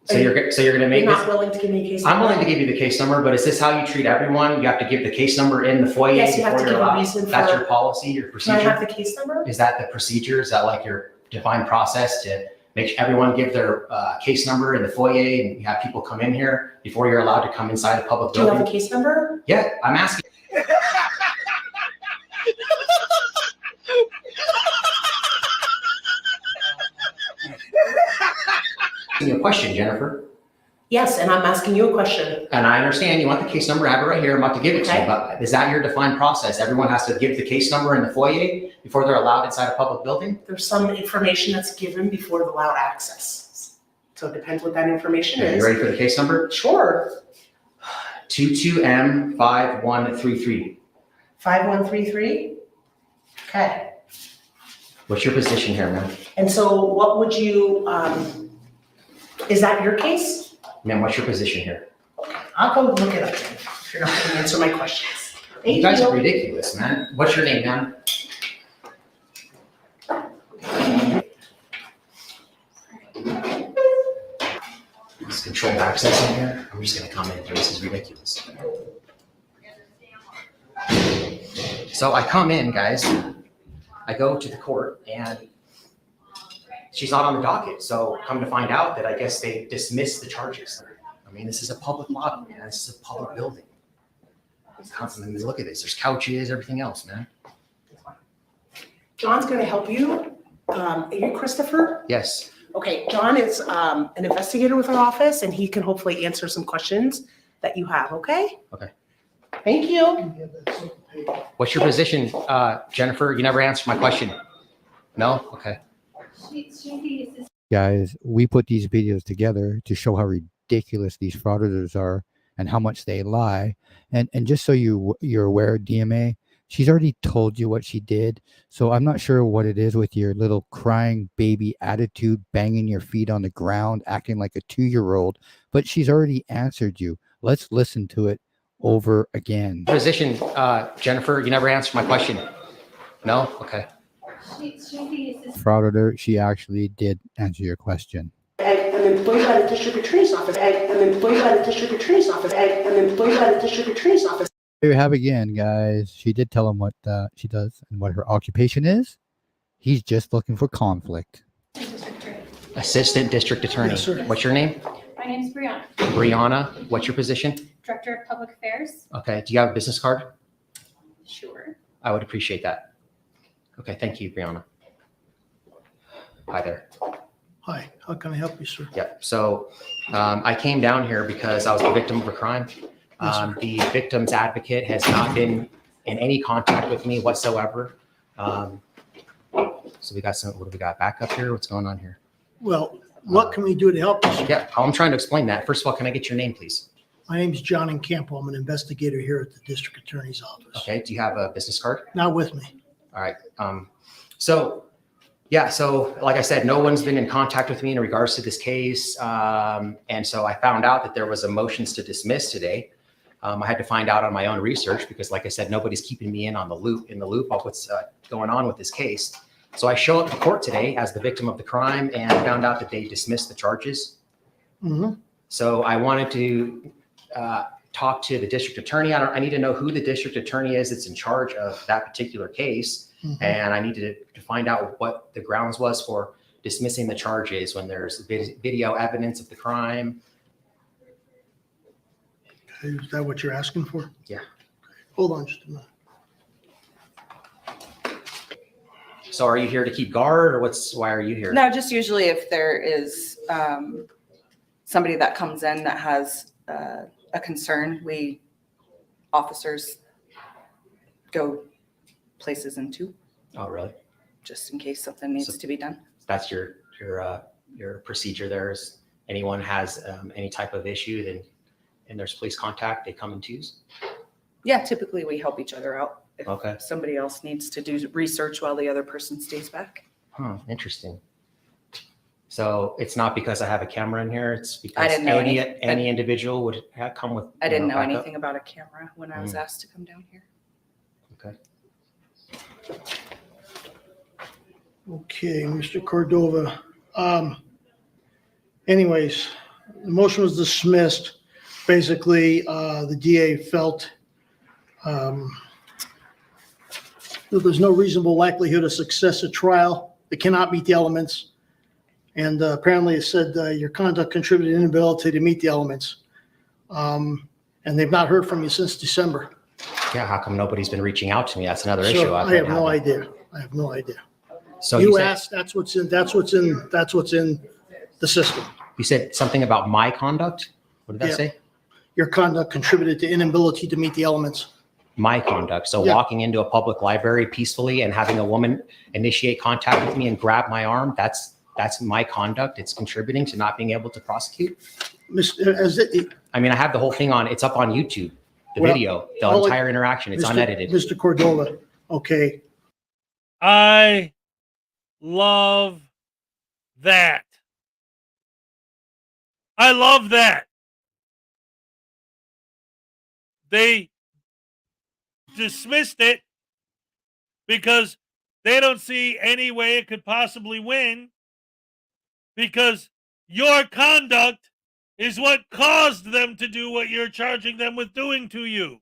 So you're going to make You're this? not willing to give me a case number? I'm willing to give you the case number, but is this how you treat everyone? You have to give the case number in the foyer Yes, you have before to you're give a allowed? reason That's for- your policy, your Can I procedure? have the case number? Is that the procedure? Is that like your defined process to make everyone give their case number in the foyer and you have people come in here before you're allowed to come inside a public Do you building? have a case number? Yeah, I'm asking. You a question, Jennifer. Yes, and I'm asking you a question. And I understand you want the case number. I have it right here. I'm about to give it to you. Okay. But is that your defined process? Everyone has to give the case number in the foyer before they're allowed inside a public building? There's some information that's given before the allowed access. So it depends what that information Okay, is. you ready for the case number? Sure. 22M5133. 5133? Okay. What's your position here, ma'am? And so what would you, is that your case? Ma'am, what's your position here? I'll go look it up then, if you're not gonna answer my questions. You guys are ridiculous, man. What's your name, ma'am? It's controlled access in here. I'm just gonna comment, this is ridiculous. So I come in, guys, I go to the court and she's not on the docket. So come to find out that I guess they dismissed the charges. I mean, this is a public lobby, man. This is a public building. It's constantly, look at this. There's couches, everything else, man. John's gonna help you. Are you Christopher? Yes. Okay, John is an investigator with our office and he can hopefully answer some questions that you have, okay? Okay. Thank you. What's your position, Jennifer? You never answered my question. No? Okay. Guys, we put these videos together to show how ridiculous these frauditors are and how much they lie. And just so you're aware, DMA, she's already told you what she did. So I'm not sure what it is with your little crying baby attitude, banging your feet on the ground, acting like a 2-year-old, but she's already answered you. Let's listen to it over again. Position, Jennifer, you never answered my question. No? Okay. Frauditor, she actually did answer your question. I'm employed by the district attorney's office. I'm employed by the district attorney's office. I'm employed by the district attorney's office. There you have it again, guys. She did tell him what she does and what her occupation is. He's just looking for conflict. Assistant District Attorney. Yes, sir. What's your name? My name's Brianna, Brianna. What's your position? Director of Public Affairs. Okay. Do you have a business card? Sure. I would appreciate that. Okay. Thank you, Brianna. Hi there. Hi, how can I help you, sir? Yep. So I came down here because I was the victim of a crime. The victim's advocate has not been in any contact with me whatsoever. So we got some, what do we got? Back up here? What's going on here? Well, what can we do to help you, sir? Yeah, I'm trying to explain that. First of all, can I get your name, please? My name's John Encampo. I'm an investigator here at the district attorney's office. Okay. Do you have a business card? Not with me. All right. So like I said, no one's been in contact with me in regards to this case. And so I found out that there was a motions to dismiss today. I had to find out on my own research because, like I said, nobody's keeping me in the loop of what's going on with this case. So I show up to court today as the victim of the crime and found out that they dismissed the charges. Mm-hmm. So I wanted to talk to the district attorney. I need to know who the district attorney is that's in charge of that particular case. Mhm. And I need to find out what the grounds was for dismissing the charges when there's video evidence of the crime. Okay, is that what you're asking for? Yeah. Hold on just a minute. So are you here to keep guard or why are you here? No, just usually if there is somebody that comes in that has a concern, we officers go places into, Oh, really? just in case something needs to be done. That's your procedure there is anyone has any type of issue, then and there's police contact, they come in twos? Yeah, typically we help each other out. If Okay. somebody else needs to do research while the other person stays back. Huh, interesting. So it's not because I have a camera in here, it's I because didn't know any individual would come with. I didn't know backup? anything about a camera when I was asked to come down here. Okay. Okay, Mr. Cordova. Anyways, the motion was dismissed. Basically, the DA felt that there's no reasonable likelihood of success at trial. It cannot meet the elements. And apparently it said your conduct contributed inability to meet the elements. And they've not heard from you since December. Yeah, how come nobody's been reaching out to me? That's another So issue. I have no idea. I have no idea. So You you said, asked, that's what's in the system. you said something about my conduct? What did that Yeah. say? Your conduct contributed to inability to meet the elements. My conduct. So Yeah. walking into a public library peacefully and having a woman initiate contact with me and grab my arm, that's my conduct. It's contributing to not being able to prosecute. I mean, I have the whole thing on, it's up on YouTube, the Well, video, the all it- entire interaction. It's unedited. Mr. Cordova, okay. I love that. I love that. They dismissed it because they don't see any way it could possibly win, because your conduct is what caused them to do what you're charging them with doing to you.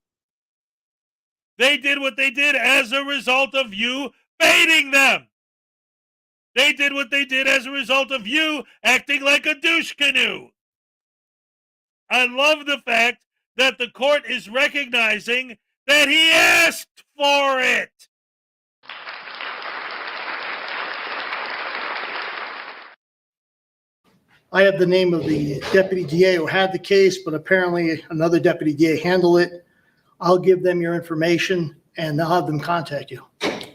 They did what they did as a result of you baiting them. They did what they did as a result of you acting like a douche canoe. I love the fact that the court is recognizing that he asked for it. I have the name of the deputy DA who had the case, but apparently another deputy DA handled it. I'll give them your information and I'll have them contact you.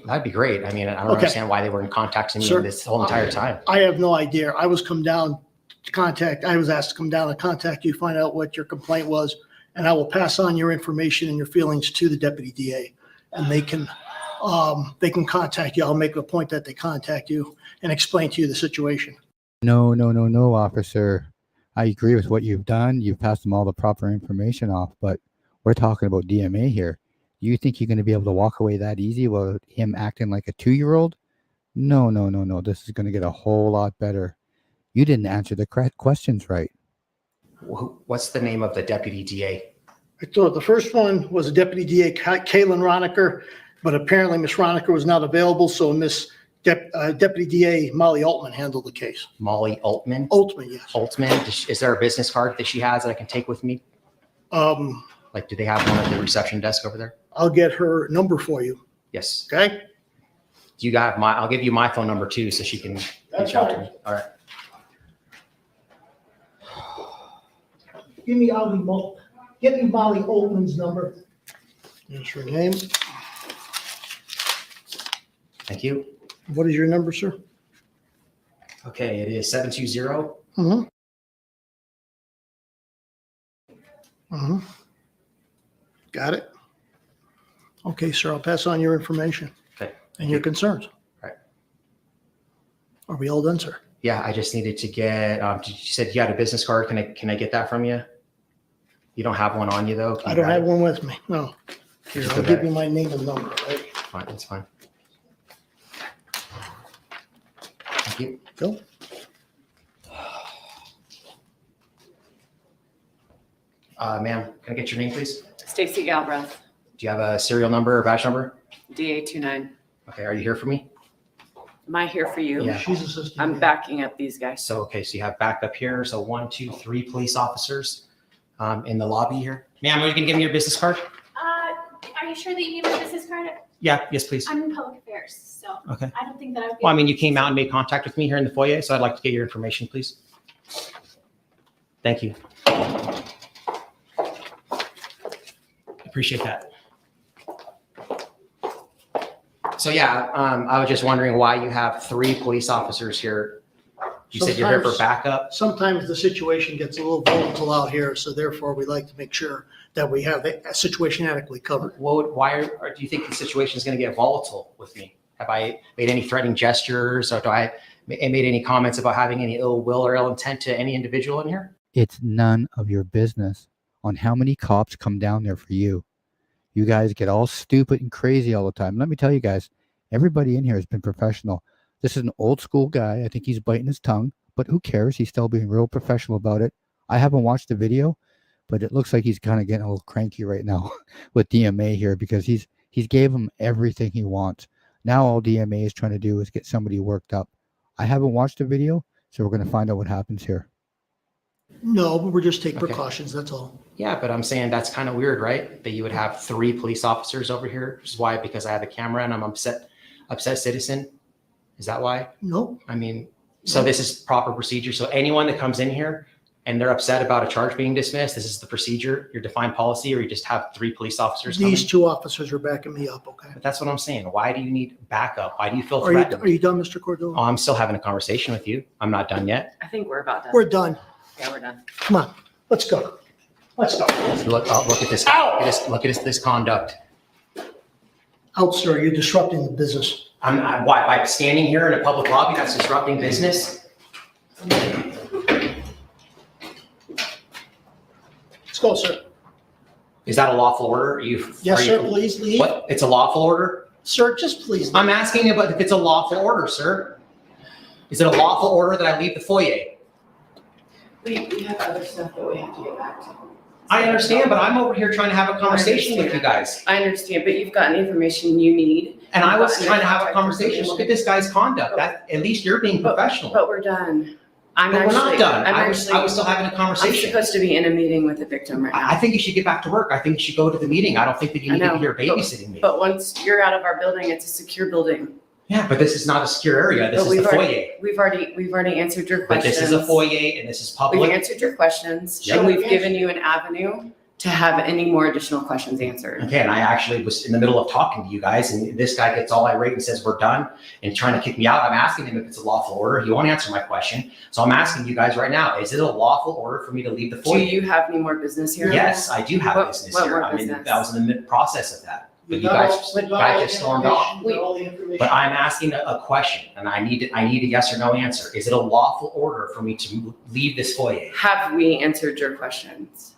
That'd be great. I mean, I don't Okay. understand why they weren't contacting me Sir, this whole entire time. I have no idea. I was asked to come down and contact you, find out what your complaint was, and I will pass on your information and your feelings to the deputy DA. And they can contact you. I'll make a point that they contact you and explain to you the situation. No, officer. I agree with what you've done. You've passed them all the proper information off, but we're talking about DMA here. You think you're going to be able to walk away that easy with him acting like a 2-year-old? No. This is going to get a whole lot better. You didn't answer the correct questions right. What's the name of the deputy DA? I thought the first one was a deputy DA, Kaylin Roniker, but apparently Miss Roniker was not available, so Deputy DA Molly Altman handled the case. Molly Altman? Altman, yes. Altman? Is there a business card that she has that I can take with me? Like, do they have one at the reception desk over there? I'll get her number for you. Yes. Okay? I'll give you my phone number too, so she can reach out to me. All right. Get me Molly Altman's number. Here's her name. Thank you. What is your number, sir? Okay, it is 720. Got it. Okay, sir, I'll pass on your information. Okay. And your concerns. Right. Are we all done, sir? Yeah, I just needed to get, you said you had a business card. Can I get that from you? You don't have one on you though? I don't have one with me, no. Here, I'll give you my name and number, right? Fine, that's fine. Thank you. Phil? Ma'am, can I get your name, please? Stacy Galbraith, Do you have a serial number or badge number? DA29. Okay, are you here for me? Am I here for you? Yeah. She's assisting. I'm backing up these guys. So you have backup here. So 1, 2, 3 police officers in the lobby here. Ma'am, are you gonna give me your business card? Are you sure that you need my business card? Yeah, yes, please. I'm in public affairs, so Okay. I don't think that I would be. Well, I mean, you came out and made contact with me here in the foyer, so I'd like to get your information, please. Thank you. Appreciate that. So yeah, I was just wondering why you have 3 police officers here. You said you're here for backup? Sometimes the situation gets a little volatile out here, so therefore we like to make sure that we have the situation adequately covered. Or do you think the situation is going to get volatile with me? Have I made any threatening gestures, or do I made any comments about having any ill will or ill intent to any individual in here? It's none of your business on how many cops come down there for you. You guys get all stupid and crazy all the time. Let me tell you guys, everybody in here has been professional. This is an old school guy. I think he's biting his tongue, but who cares? He's still being real professional about it. I haven't watched the video, but it looks like he's kind of getting a little cranky right now with DMA here because he's gave him everything he wants. Now all DMA is trying to do is get somebody worked up. I haven't watched the video, so we're going to find out what happens here. No, but we're just taking precautions, that's all. Yeah, but I'm saying that's kind of weird, right? That you would have 3 police officers over here. Which is why, because I have a camera and I'm upset citizen. Is that why? No. I mean, so this is proper procedure. So anyone that comes in here and they're upset about a charge being dismissed, this is the procedure, your defined policy, or you just have 3 police officers come in? These 2 officers are backing me up, okay? But that's what I'm saying. Why do you need backup? Why do you feel Are threatened? you done, Mr. Cordova? Oh, I'm still having a conversation with you. I'm not done yet. I think we're about done. We're done. Yeah, we're done. Come on, let's go. Let's go. Look at this. Look at this conduct. Out, sir, you're disrupting the business. Why, by standing here in a public lobby, that's disrupting business? Let's go, sir. Is that a lawful order? Yes, sir, please leave. What? It's a lawful order? Sir, just please leave. I'm asking about if it's a lawful order, sir. Is it a lawful order that I leave the foyer? We have other stuff that we have to get back to. I understand, but I'm over here trying to have a conversation with you guys. I understand, but you've gotten the information you need. And I was You've trying gotten to have a contact conversation. Look at this guy's conduct. That, at least you're being professional. But we're done. But we're not done. I was still having a I'm conversation. supposed to be in a meeting with the victim right now. I think you should get back to work. I think you should go to the meeting. I don't think that you need to be here babysitting me. But once you're out of our building, it's a secure building. Yeah, but this is not a secure area. This But is the foyer. We've already answered your But questions. this is a foyer and this is public. We've answered your questions, Yep. and we've given you an avenue to have any more additional questions answered. Okay, and I actually was in the middle of talking to you guys, and this guy gets all irate and says, we're done, and trying to kick me out. I'm asking him if it's a lawful order. He won't answer my question. So I'm asking you guys right now, is it a lawful order for me to leave the Do foyer? you have any more business here? Yes, I do have What- business what here. more I mean, business? I was in the process of that. But you got all- guys, we got all just the stormed off. information, we got all the information. But I'm asking a question, and I need a yes or no answer. Is it a lawful order for me to leave this foyer? Have we answered your questions?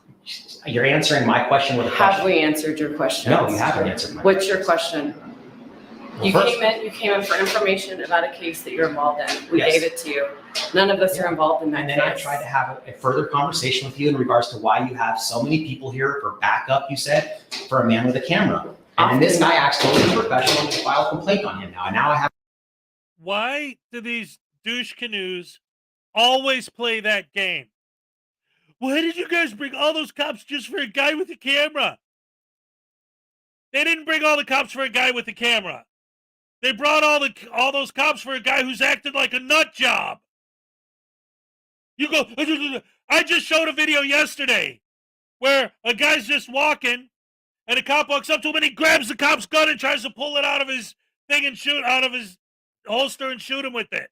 You're answering my question with a question. Have we answered your questions? No, you haven't answered my What's your question? Well, You first- came in for information about a case that you're involved in. We Yes. gave it to you. None of us are involved in that And case. then I tried to have a further conversation with you in regards to why you have so many people here for backup, you said, for a man with a camera. And then this guy acts totally unprofessional and file a complaint on him now. And now I have. Why do these douche canoes always play that game? Why did you guys bring all those cops just for a guy with a camera? They didn't bring all the cops for a guy with a camera. They brought all those cops for a guy who's acted like a nut job. You go, I just showed a video yesterday where a guy's just walking and a cop walks up to him and he grabs the cop's gun and tries to pull it out of his thing and shoot out of his holster and shoot him with it.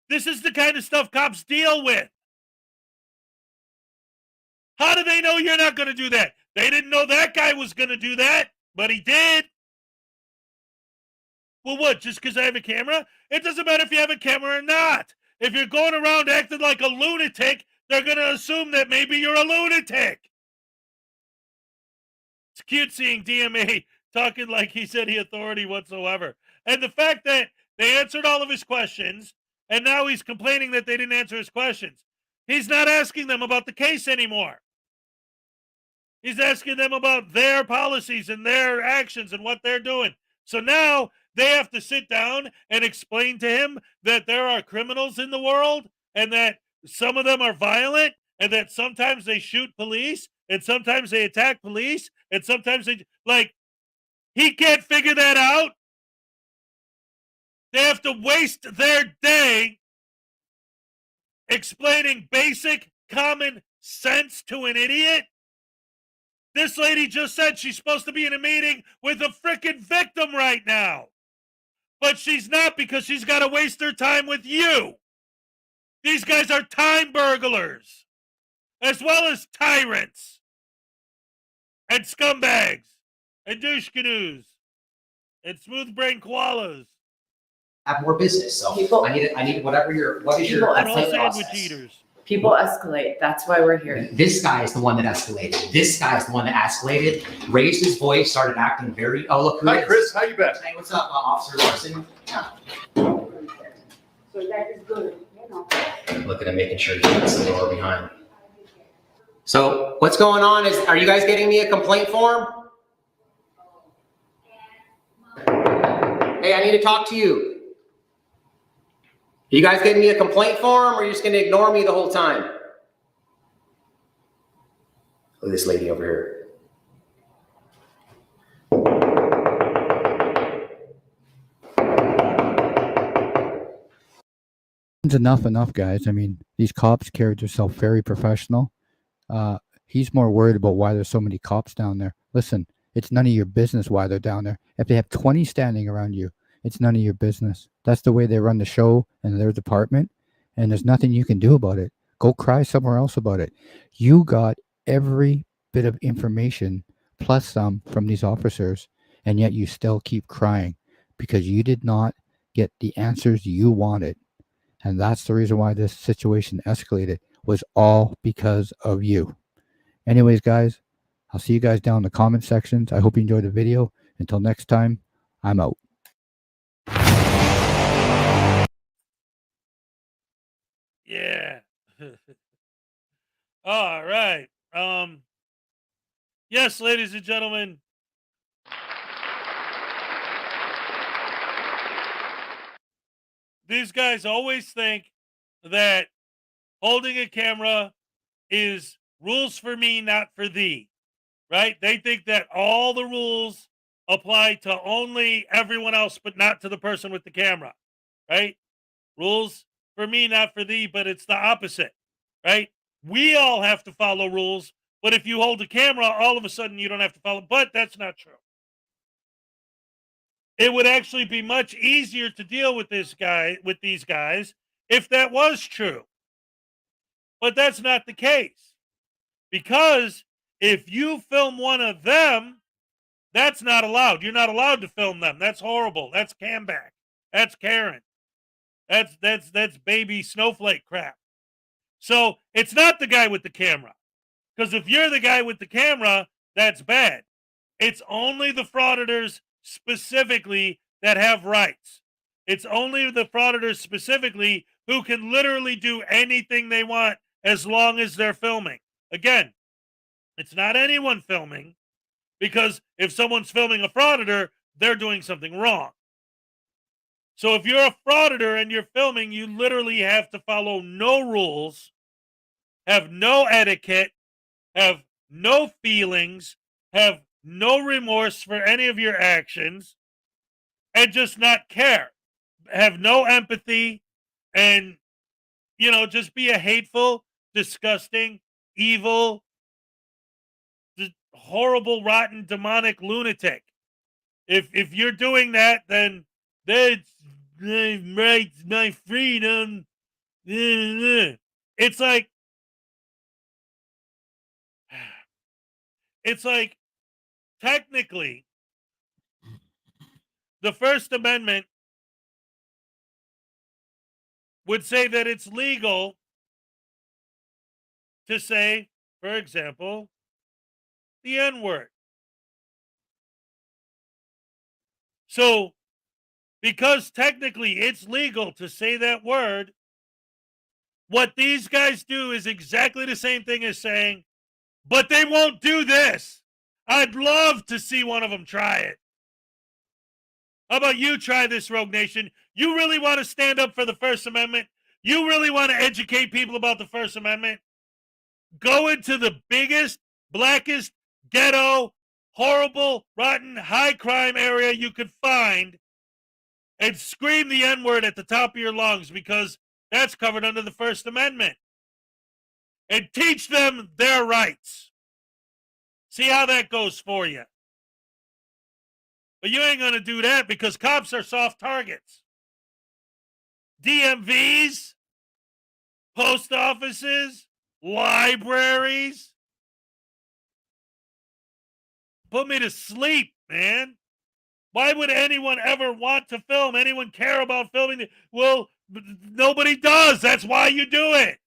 This is the kind of stuff cops deal with. How do they know you're not going to do that? They didn't know that guy was going to do that, but he did. Well, what, just because I have a camera? It doesn't matter if you have a camera or not. If you're going around acting like a lunatic, they're going to assume that maybe you're a lunatic. It's cute seeing DMA talking like he's any authority whatsoever. And the fact that they answered all of his questions, and now he's complaining that they didn't answer his questions. He's not asking them about the case anymore. He's asking them about their policies and their actions and what they're doing. So now they have to sit down and explain to him that there are criminals in the world and that some of them are violent and that sometimes they shoot police and sometimes they attack police and sometimes they, like, he can't figure that out. They have to waste their day explaining basic common sense to an idiot. This lady just said she's supposed to be in a meeting with a freaking victim right now. But she's not because she's got to waste her time with you. These guys are time burglars, as well as tyrants, and scumbags, and douche canoes, and smooth brain koalas. Have more business. So I need what is your People complaint escalate. process? People escalate. That's why we're here. This guy is the one that escalated. This guy is the one that escalated, raised his voice, started acting very, oh, look who it Hi, is. Chris. How you been? Hey, what's up, Officer Larson? So that is good, you know. Look at him making sure he shuts the door behind. So what's going on is, are you guys getting me a complaint form? Hey, I need to talk to you. You guys getting me a complaint form, or are you just going to ignore me the whole time? Look at this lady over here. It's enough, guys. I mean, these cops carried themselves very professional. He's more worried about why there's so many cops down there. Listen, it's none of your business why they're down there. If they have 20 standing around you, it's none of your business. That's the way they run the show and their department, and there's nothing you can do about it. Go cry somewhere else about it. You got every bit of information, plus some, from these officers, and yet you still keep crying because you did not get the answers you wanted. And that's the reason why this situation escalated, was all because of you. Anyways, guys, I'll see you guys down in the comment sections. I hope you enjoyed the video. Until next time, I'm out. Yeah. All right. Yes, ladies and gentlemen. These guys always think that holding a camera is rules for me, not for thee. Right? They think that all the rules apply to only everyone else, but not to the person with the camera. Right? Rules for me, not for thee, but it's the opposite. Right? We all have to follow rules, but if you hold a camera, all of a sudden you don't have to follow. But that's not true. It would actually be much easier to deal with these guys, if that was true. But that's not the case. Because if you film one of them, that's not allowed. You're not allowed to film them. That's horrible. That's Camback. That's Karen. That's baby snowflake crap. So it's not the guy with the camera. Because if you're the guy with the camera, that's bad. It's only the frauditors specifically that have rights. It's only the frauditors specifically who can literally do anything they want as long as they're filming. Again, it's not anyone filming, because if someone's filming a frauditor, they're doing something wrong. So if you're a frauditor and you're filming, you literally have to follow no rules, have no etiquette, have no feelings, have no remorse for any of your actions, and just not care. Have no empathy, and, just be a hateful, disgusting, evil, horrible, rotten, demonic lunatic. If you're doing that, then that's my rights, my freedom. It's like technically the First Amendment would say that it's legal to say, for example, the N-word. So, because technically it's legal to say that word, what these guys do is exactly the same thing as saying, but they won't do this. I'd love to see one of them try it. How about you try this, Rogue Nation? You really want to stand up for the First Amendment? You really want to educate people about the First Amendment? Go into the biggest, blackest, ghetto, horrible, rotten, high crime area you could find and scream the N-word at the top of your lungs, because that's covered under the First Amendment. And teach them their rights. See how that goes for you. But you ain't going to do that, because cops are soft targets. DMVs, post offices, libraries. Put me to sleep, man. Why would anyone ever want to film? Anyone care about filming? Well, nobody does. That's why you do it.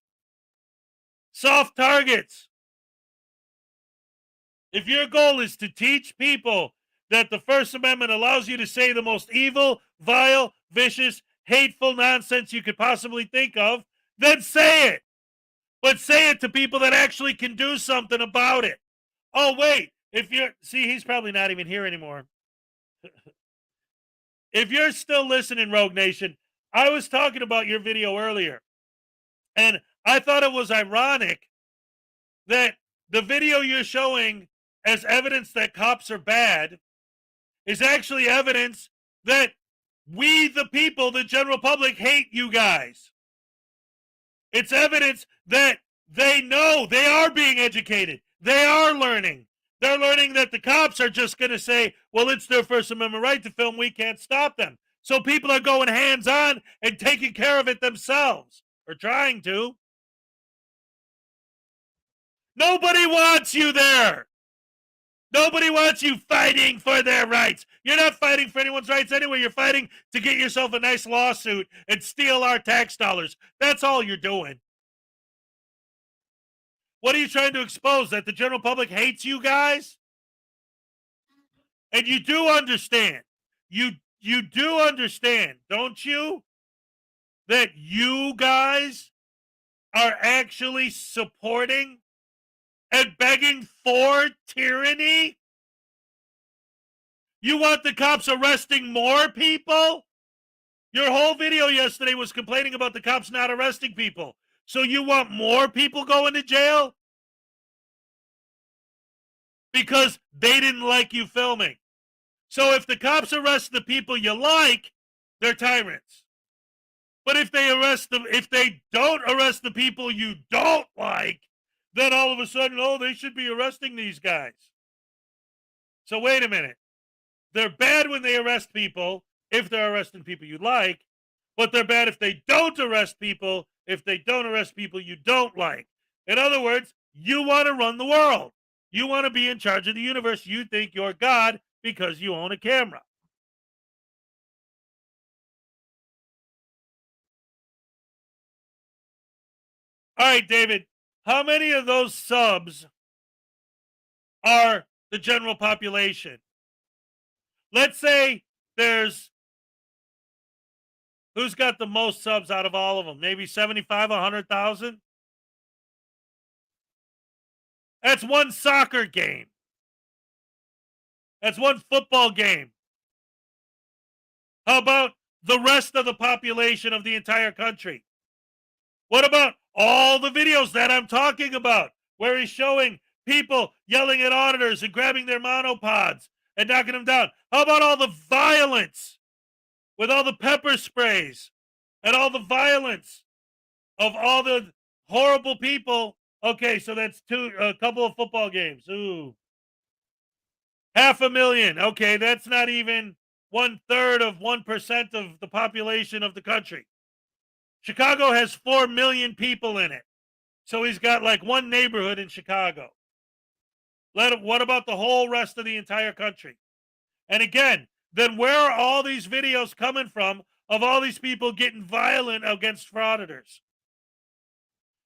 Soft targets. If your goal is to teach people that the First Amendment allows you to say the most evil, vile, vicious, hateful nonsense you could possibly think of, then say it. But say it to people that actually can do something about it. Oh, wait. He's probably not even here anymore. If you're still listening, Rogue Nation, I was talking about your video earlier, and I thought it was ironic that the video you're showing as evidence that cops are bad is actually evidence that we, the people, the general public, hate you guys. It's evidence that they know they are being educated. They are learning. They're learning that the cops are just going to say, well, it's their First Amendment right to film. We can't stop them. So people are going hands-on and taking care of it themselves, or trying to. Nobody wants you there. Nobody wants you fighting for their rights. You're not fighting for anyone's rights anyway. You're fighting to get yourself a nice lawsuit and steal our tax dollars. That's all you're doing. What are you trying to expose? That the general public hates you guys? And you do understand. You do understand, don't you? That you guys are actually supporting and begging for tyranny? You want the cops arresting more people? Your whole video yesterday was complaining about the cops not arresting people. So you want more people going to jail? Because they didn't like you filming. So if the cops arrest the people you like, they're tyrants. But if they don't arrest the people you don't like, then all of a sudden, oh, they should be arresting these guys. So wait a minute. They're bad when they arrest people, if they're arresting people you like, but they're bad if they don't arrest people, if they don't arrest people you don't like. In other words, you want to run the world. You want to be in charge of the universe. You think you're God because you own a camera. All right, David, how many of those subs are the general population? Let's say there's, who's got the most subs out of all of them? Maybe 75, 100,000? That's one soccer game. That's one football game. How about the rest of the population of the entire country? What about all the videos that I'm talking about where he's showing people yelling at auditors and grabbing their monopods and knocking them down? How about all the violence with all the pepper sprays and all the violence of all the horrible people? Okay, so that's a couple of football games. Ooh. 500,000. Okay, that's not even 1/3 of 1% of the population of the country. Chicago has 4 million people in it. So he's got like one neighborhood in Chicago. What about the whole rest of the entire country? And again, then where are all these videos coming from of all these people getting violent against frauditors?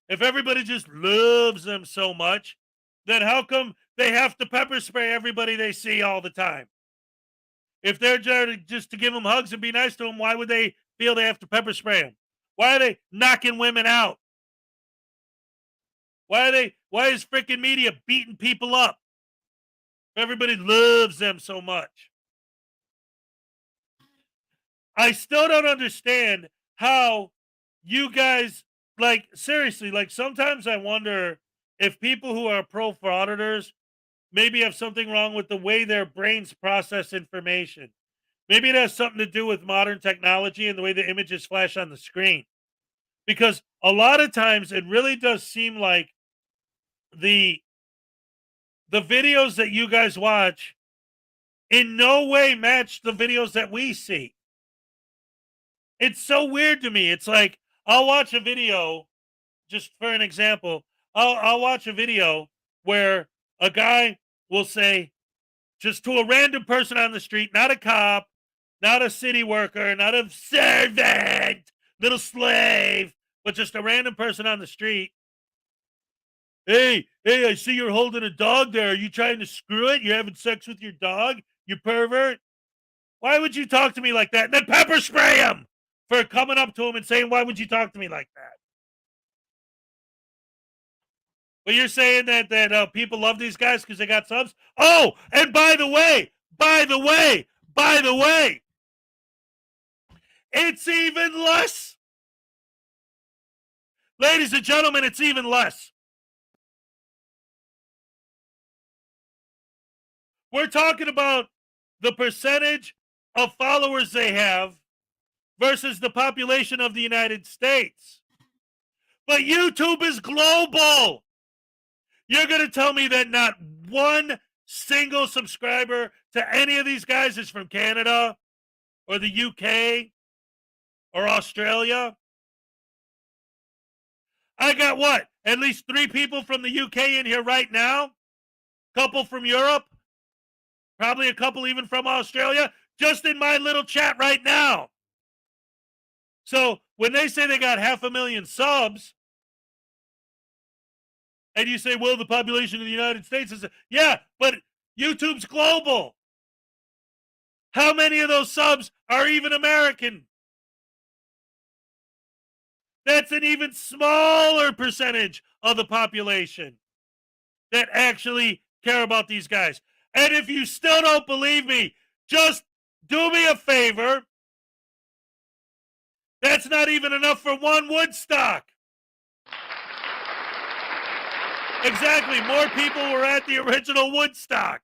If everybody just loves them so much, then how come they have to pepper spray everybody they see all the time? If they're just to give them hugs and be nice to them, why would they feel they have to pepper spray them? Why are they knocking women out? Why is freaking media beating people up? Everybody loves them so much. I still don't understand how you guys, like, seriously, like, sometimes I wonder if people who are pro frauditors maybe have something wrong with the way their brains process information. Maybe it has something to do with modern technology and the way the images flash on the screen. Because a lot of times it really does seem like the videos that you guys watch in no way match the videos that we see. It's so weird to me. It's like, I'll watch a video, just for an example, I'll watch a video where a guy will say, just to a random person on the street, not a cop, not a city worker, not a servant, little slave, but just a random person on the street. Hey, I see you're holding a dog there. Are you trying to screw it? You're having sex with your dog? You pervert? Why would you talk to me like that? And then pepper spray him for coming up to him and saying, why would you talk to me like that? But you're saying that people love these guys because they got subs? Oh, and by the way, it's even less. Ladies and gentlemen, it's even less. We're talking about the percentage of followers they have versus the population of the United States. But YouTube is global. You're going to tell me that not one single subscriber to any of these guys is from Canada or the UK or Australia? I got what? At least 3 people from the UK in here right now? Couple from Europe? Probably a couple even from Australia, just in my little chat right now. So when they say they got 500,000 subs, and you say, well, the population of the United States is, yeah, but YouTube's global. How many of those subs are even American? That's an even smaller percentage of the population that actually care about these guys. And if you still don't believe me, just do me a favor. That's not even enough for one Woodstock. Exactly. More people were at the original Woodstock.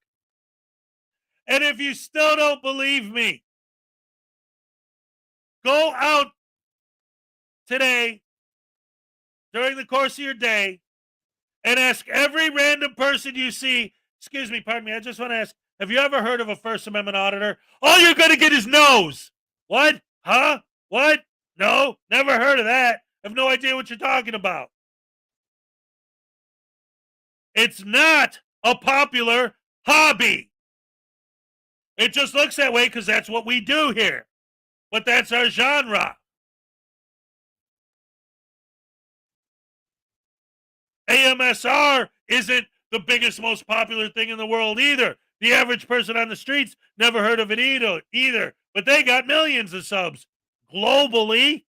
And if you still don't believe me, go out today during the course of your day and ask every random person you see, excuse me, pardon me, I just want to ask, have you ever heard of a First Amendment auditor? All you're going to get is no's. What? Huh? What? No, never heard of that. I have no idea what you're talking about. It's not a popular hobby. It just looks that way because that's what we do here. But that's our genre. AMSR isn't the biggest, most popular thing in the world either. The average person on the streets never heard of it either. But they got millions of subs globally.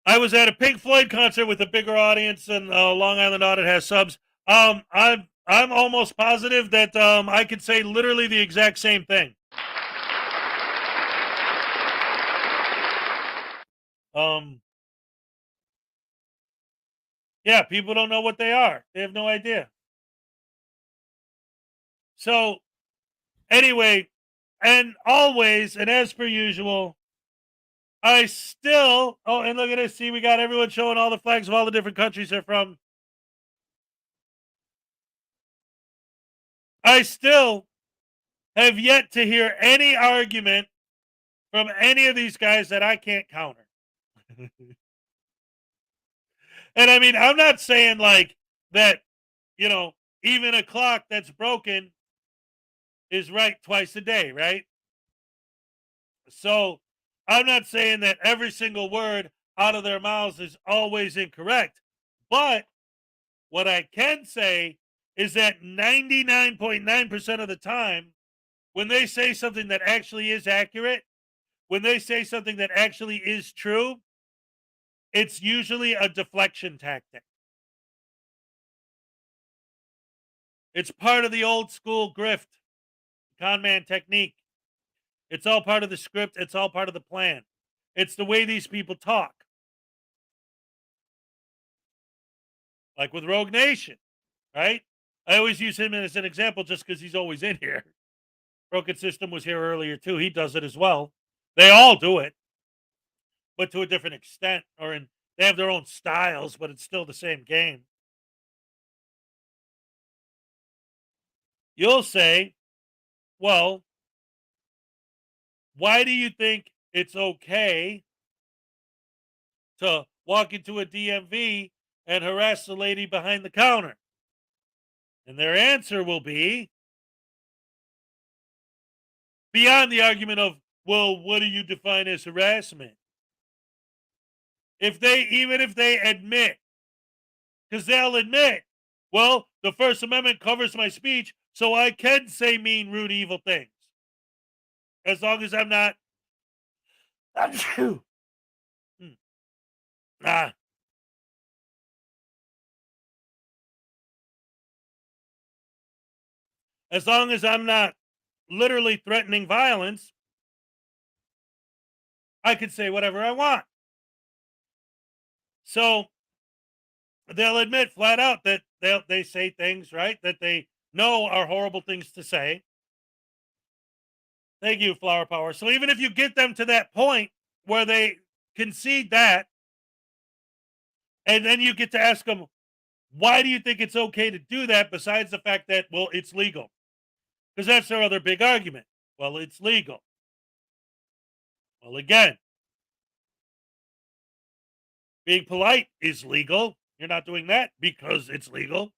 I was at a Pink Floyd concert with a bigger audience, and Long Island Audit has subs. I'm almost positive that I could say literally the exact same thing. Yeah, people don't know what they are. They have no idea. So, anyway, and always, and as per usual, I still, oh, and look at this. See, we got everyone showing all the flags of all the different countries they're from. I still have yet to hear any argument from any of these guys that I can't counter. And I mean, I'm not saying like that, you know, even a clock that's broken is right twice a day, right? So I'm not saying that every single word out of their mouths is always incorrect. But what I can say is that 99.9% of the time, when they say something that actually is accurate, when they say something that actually is true, it's usually a deflection tactic. It's part of the old school grift, con man technique. It's all part of the script. It's all part of the plan. It's the way these people talk. Like with Rogue Nation, right? I always use him as an example just because he's always in here. Broken System was here earlier too. He does it as well. They all do it, but to a different extent, they have their own styles, but it's still the same game. You'll say, well, why do you think it's okay to walk into a DMV and harass the lady behind the counter? And their answer will be, beyond the argument of, well, what do you define as harassment? Even if they admit, because they'll admit, well, the First Amendment covers my speech, so I can say mean, rude, evil things. As long as I'm not, as long as I'm not literally threatening violence, I can say whatever I want. So they'll admit flat out that they say things, right, that they know are horrible things to say. Thank you, Flower Power. So even if you get them to that point where they concede that, and then you get to ask them, why do you think it's okay to do that besides the fact that, well, it's legal? Because that's their other big argument. Well, it's legal. Well, again, Being polite is legal. You're not doing that because it's legal.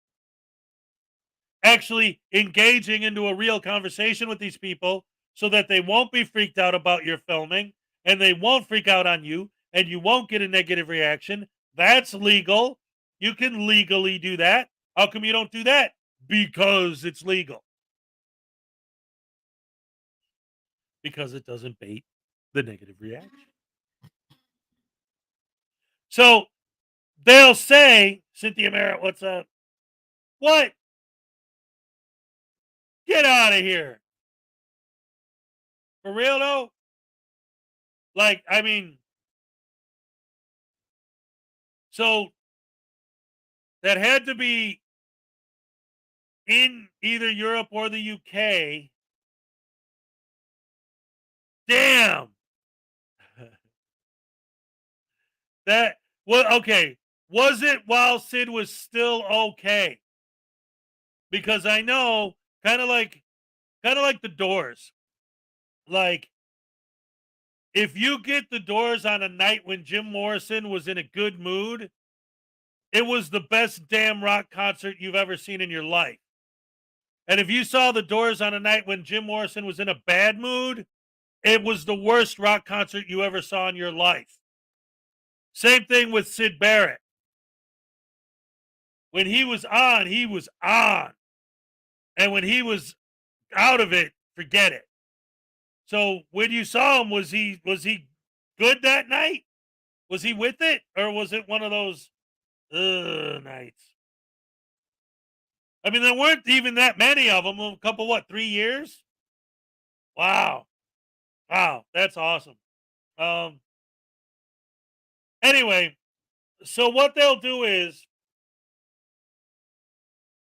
Actually engaging into a real conversation with these people so that they won't be freaked out about your filming and they won't freak out on you and you won't get a negative reaction. That's legal. You can legally do that. How come you don't do that? Because it's legal. Because it doesn't bait the negative reaction. So they'll say, Cynthia Merritt, what's up? What? Get out of here. For real though? Like, I mean, so that had to be in either Europe or the UK. Damn. That, well, okay. Was it while Sid was still okay? Because I know, kind of like the Doors. Like, if you get the Doors on a night when Jim Morrison was in a good mood, it was the best damn rock concert you've ever seen in your life. And if you saw the Doors on a night when Jim Morrison was in a bad mood, it was the worst rock concert you ever saw in your life. Same thing with Sid Barrett. When he was on, he was on. And when he was out of it, forget it. So when you saw him, was he good that night? Was he with it? Or was it one of those nights? I mean, there weren't even that many of them. A couple, 3 years? Wow. Wow, that's awesome. Anyway, so what they'll do is,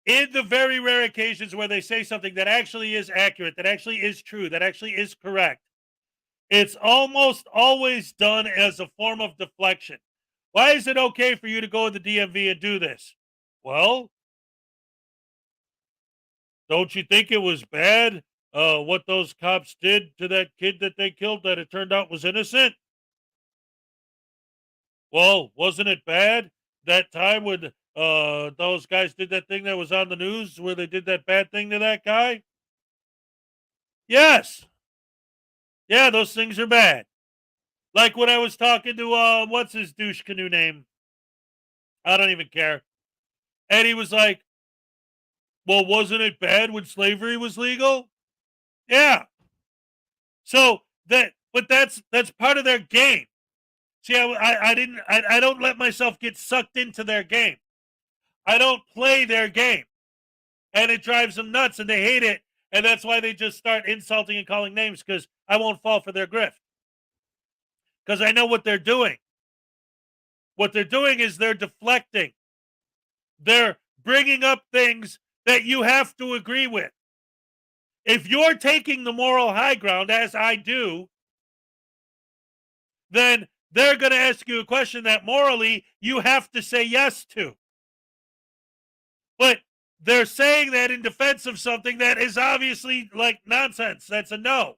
in the very rare occasions where they say something that actually is accurate, that actually is true, that actually is correct, it's almost always done as a form of deflection. Why is it okay for you to go to the DMV and do this? Well, don't you think it was bad what those cops did to that kid that they killed that it turned out was innocent? Well, wasn't it bad that time when those guys did that thing that was on the news where they did that bad thing to that guy? Yes. Yeah, those things are bad. Like when I was talking to what's his douche canoe name? I don't even care. And he was like, well, wasn't it bad when slavery was legal? Yeah. So but that's part of their game. See, I don't let myself get sucked into their game. I don't play their game. And it drives them nuts and they hate it. And that's why they just start insulting and calling names, because I won't fall for their grift. Because I know what they're doing. What they're doing is they're deflecting. They're bringing up things that you have to agree with. If you're taking the moral high ground, as I do, then they're going to ask you a question that morally you have to say yes to. But they're saying that in defense of something that is obviously like nonsense. That's a no.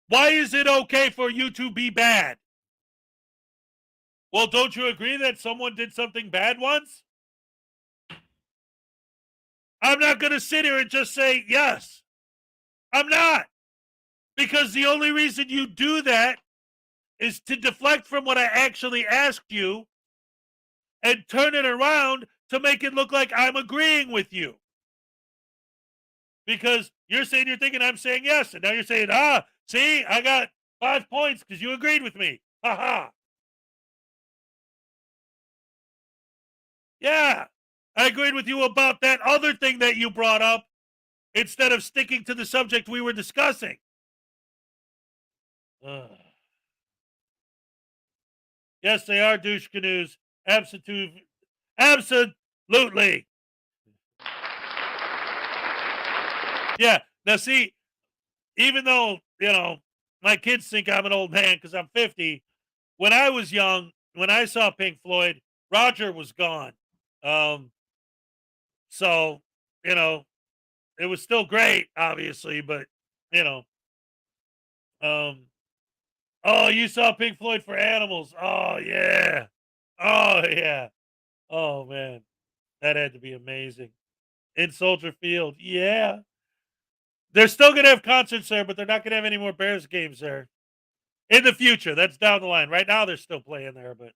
Why is it okay for you to be bad? Well, don't you agree that someone did something bad once? I'm not going to sit here and just say yes. I'm not. Because the only reason you do that is to deflect from what I actually asked you and turn it around to make it look like I'm agreeing with you. Because you're saying you're thinking I'm saying yes. And now you're saying, see, I got 5 points because you agreed with me. Ha ha. Yeah, I agreed with you about that other thing that you brought up instead of sticking to the subject we were discussing. Yes, they are douche canoes. Absolutely. Yeah. Now, see, even though, my kids think I'm an old man because I'm 50, when I was young, when I saw Pink Floyd, Roger was gone. So, it was still great, obviously, but, Oh, you saw Pink Floyd for Animals. Oh, yeah. Oh, yeah. Oh, man. That had to be amazing. In Soldier Field. Yeah. They're still going to have concerts there, but they're not going to have any more Bears games there. In the future. That's down the line. Right now, they're still playing there, but.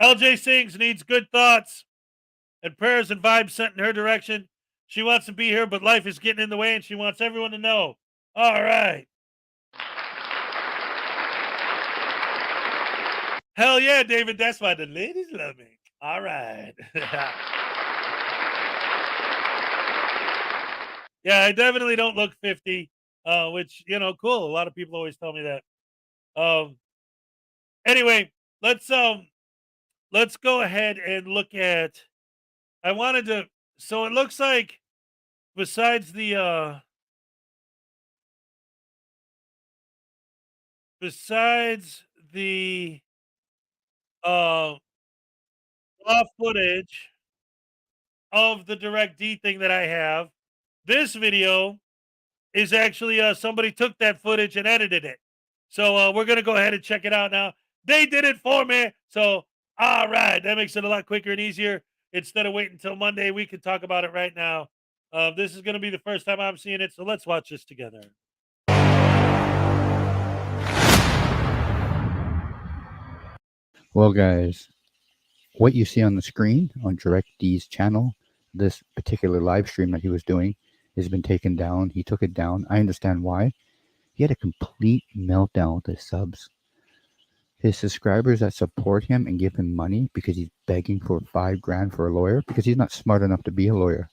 LJ Sings needs good thoughts and prayers and vibes sent in her direction. She wants to be here, but life is getting in the way, and she wants everyone to know. All right. Hell yeah, David. That's why the ladies love me. All right. Yeah, I definitely don't look 50, which, cool. A lot of people always tell me that. Anyway, let's go ahead and look at, I wanted to, so it looks like besides the raw footage of the Direct D thing that I have, this video is actually somebody took that footage and edited it. So we're gonna go ahead and check it out now. They did it for me. So all right, that makes it a lot quicker and easier. Instead of waiting until Monday, we can talk about it right now. This is gonna be the first time I'm seeing it, so let's watch this together. Well, guys, what you see on the screen on Direct D's channel, this particular live stream that he was doing, has been taken down. He took it down. I understand why. He had a complete meltdown with his subs. His subscribers that support him and give him money because he's begging for $5,000 for a lawyer because he's not smart enough to be a lawyer.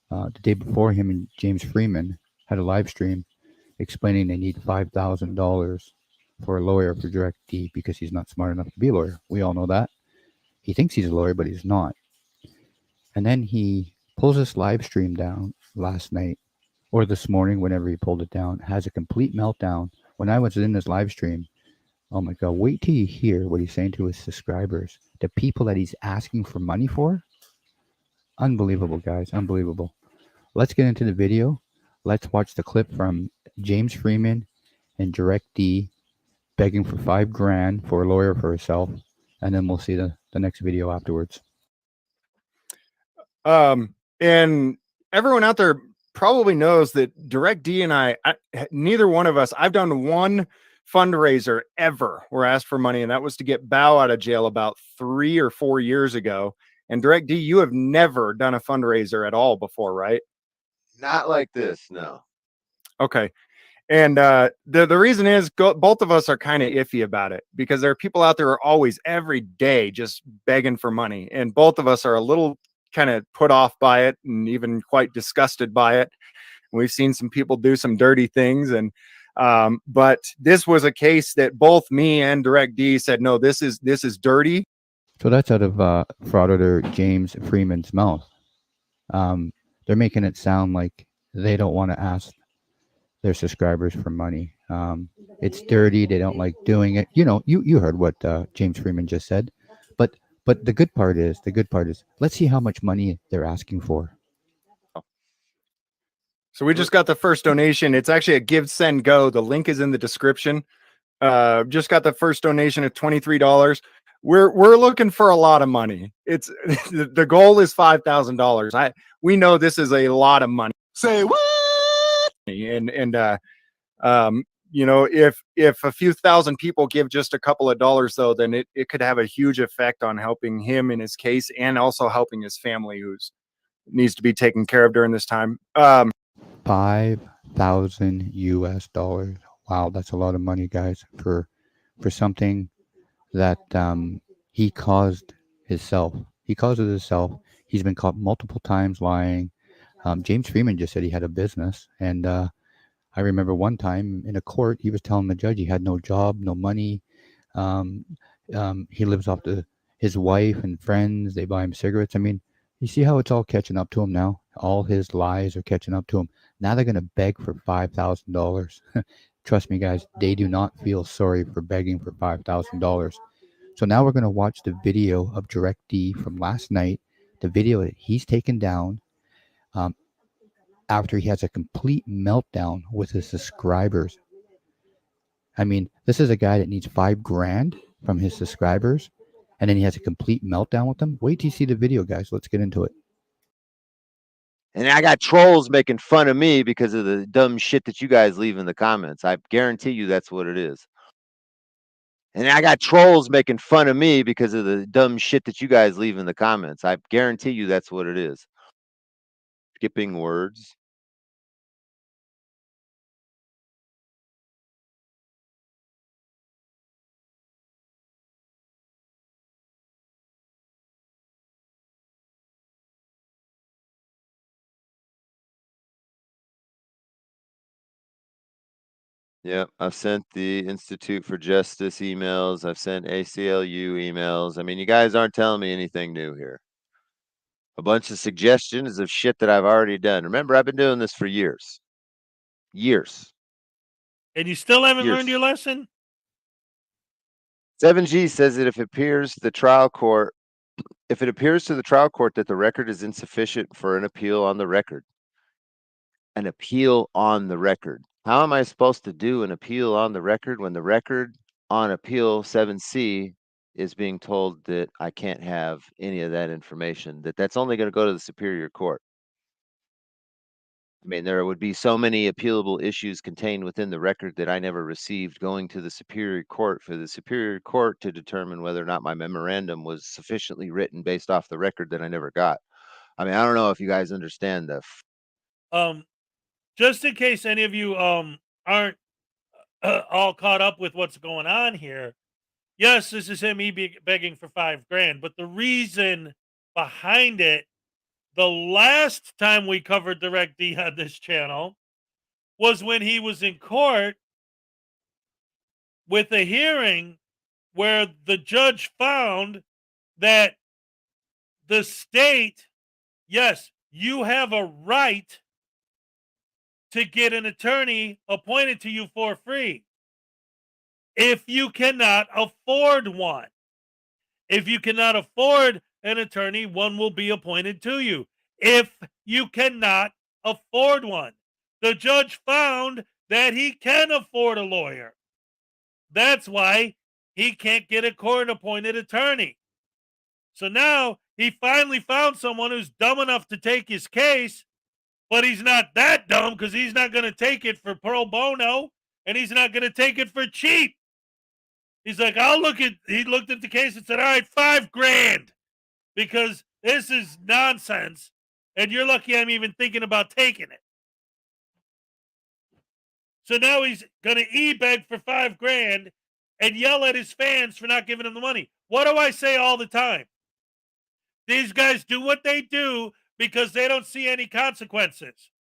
The day before, him and James Freeman had a live stream explaining they need $5,000 for a lawyer for Direct D because he's not smart enough to be a lawyer. We all know that. He thinks he's a lawyer, but he's not. And then he pulls this live stream down last night or this morning, whenever he pulled it down, has a complete meltdown. When I was in this live stream, oh my God, wait till you hear what he's saying to his subscribers, the people that he's asking for money for. Unbelievable, guys, unbelievable. Let's get into the video. Let's watch the clip from James Freeman and Direct D begging for $5,000 for a lawyer for herself, and then we'll see the next video afterwards. And everyone out there probably knows that Direct D and I, neither one of us, I've done one fundraiser ever where I asked for money, and that was to get Bao out of jail about 3 or 4 years ago. And Direct D, you have never done a fundraiser at all before, right? Not like this, no. Okay. And the reason is both of us are kind of iffy about it because there are people out there who are always every day just begging for money. And both of us are a little kind of put off by it and even quite disgusted by it. We've seen some people do some dirty things. And but this was a case that both me and Direct D said, no, this is dirty. So that's out of Frauditor James Freeman's mouth. They're making it sound like they don't want to ask their subscribers for money. It's dirty. They don't like doing it. You heard what James Freeman just said. But the good part is, let's see how much money they're asking for. So we just got the first donation. It's actually a Give, Send, Go. The link is in the description. Just got the first donation of $23. We're looking for a lot of money. It's the goal is $5,000. We know this is a lot of money. Say what? And if a few thousand people give just a couple of dollars, though, then it could have a huge effect on helping him in his case and also helping his family who's needs to be taken care of during this time. $5,000 US. Wow, that's a lot of money, guys, for something that he caused himself. He caused it himself. He's been caught multiple times lying. James Freeman just said he had a business, and I remember one time in a court, he was telling the judge he had no job, no money. He lives off his wife and friends. They buy him cigarettes. I mean, you see how it's all catching up to him now? All his lies are catching up to him. Now they're going to beg for $5,000. Trust me, guys, they do not feel sorry for begging for $5,000. So now we're going to watch the video of Direct D from last night, the video that he's taken down after he has a complete meltdown with his subscribers. I mean, this is a guy that needs $5,000 from his subscribers, and then he has a complete meltdown with them. Wait till you see the video, guys. Let's get into it. And I got trolls making fun of me because of the dumb shit that you guys leave in the comments. I guarantee you that's what it is. And I got trolls making fun of me because of the dumb shit that you guys leave in the comments. I guarantee you that's what it is. Skipping words. Yep, I've sent the Institute for Justice emails. I've sent ACLU emails. I mean, you guys aren't telling me anything new here. A bunch of suggestions of shit that I've already done. Remember, I've been doing this for years. Years. And you still haven't Years. learned your lesson? 7G says that if it appears to the trial court that the record is insufficient for an appeal on the record. An appeal on the record. How am I supposed to do an appeal on the record when the record on appeal 7C is being told that I can't have any of that information, that's only going to go to the superior court? I mean, there would be so many appealable issues contained within the record that I never received going to the superior court for the superior court to determine whether or not my memorandum was sufficiently written based off the record that I never got. I mean, I don't know if you guys understand the Just in case any of you aren't all caught up with what's going on here, yes, this is him begging for $5,000, but the reason behind it, the last time we covered Direct D on this channel was when he was in court with a hearing where the judge found that the state, yes, you have a right to get an attorney appointed to you for free if you cannot afford one. If you cannot afford an attorney, one will be appointed to you. If you cannot afford one, the judge found that he can afford a lawyer. That's why he can't get a court-appointed attorney. So now he finally found someone who's dumb enough to take his case, but he's not that dumb because he's not going to take it for pro bono, and he's not going to take it for cheap. He's like, he looked at the case and said, all right, $5,000 because this is nonsense. And you're lucky I'm even thinking about taking it. So now he's going to e-beg for $5,000 and yell at his fans for not giving him the money. What do I say all the time? These guys do what they do because they don't see any consequences.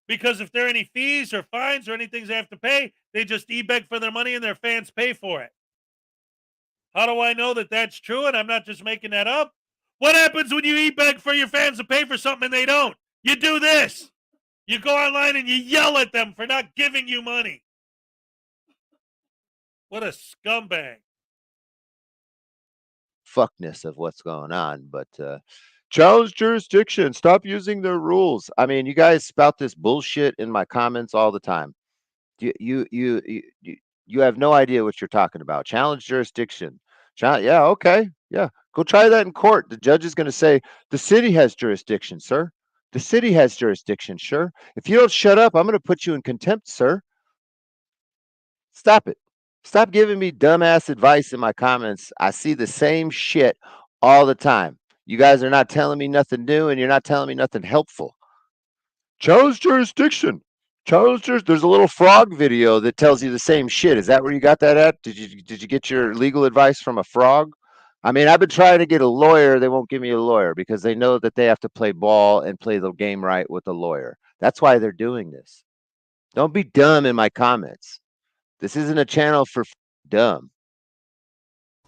Because if there are any fees or fines or anything they have to pay, they just e-beg for their money and their fans pay for it. How do I know that that's true and I'm not just making that up? What happens when you e-beg for your fans to pay for something and they don't? You do this. You go online and you yell at them for not giving you money. What a scumbag. Fuckness of what's going on, but challenge jurisdiction, stop using their rules. I mean, you guys spout this bullshit in my comments all the time. You have no idea what you're talking about. Challenge jurisdiction. Yeah, okay. Yeah. Go try that in court. The judge is going to say, the city has jurisdiction, sir. The city has jurisdiction, sure. If you don't shut up, I'm going to put you in contempt, sir. Stop it. Stop giving me dumbass advice in my comments. I see the same shit all the time. You guys are not telling me nothing new and you're not telling me nothing helpful. Challenge jurisdiction. There's a little frog video that tells you the same shit. Is that where you got that at? Did you get your legal advice from a frog? I mean, I've been trying to get a lawyer. They won't give me a lawyer because they know that they have to play ball and play the game right with a lawyer. That's why they're doing this. Don't be dumb in my comments. This isn't a channel for dumb.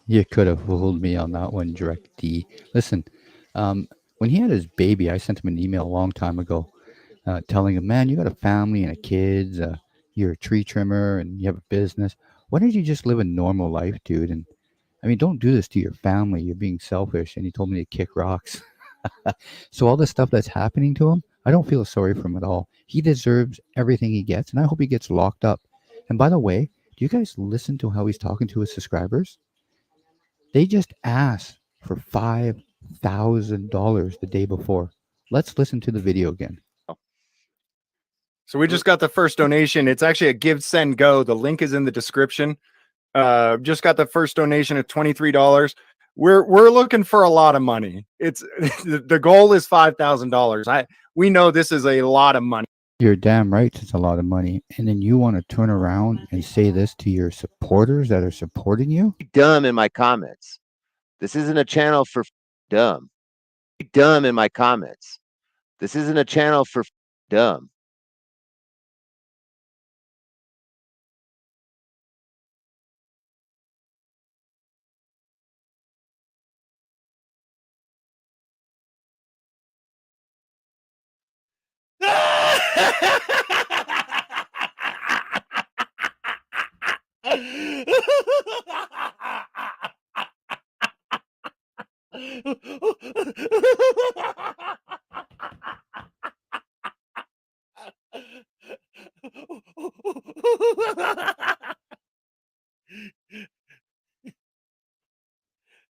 You could have fooled me on that one, Direct D. Listen, when he had his baby, I sent him an email a long time ago telling him, man, you got a family and a kids, you're a tree trimmer and you have a business. Why don't you just live a normal life, dude? And I mean, don't do this to your family. You're being selfish. And he told me to kick rocks. So all this stuff that's happening to him, I don't feel sorry for him at all. He deserves everything he gets, and I hope he gets locked up. And by the way, Do you guys listen to how he's talking to his subscribers? They just asked for $5,000 the day before. Let's listen to the video again. So we just got the first donation. It's actually a Give, Send, Go. The link is in the description. Just got the first donation of $23. We're looking for a lot of money. It's the goal is $5,000. We know this is a lot of money. You're damn right, it's a lot of money. And then you want to turn around and say this to your supporters that are supporting you? Dumb in my comments. This isn't a channel for dumb. Dumb in my comments. This isn't a channel for dumb.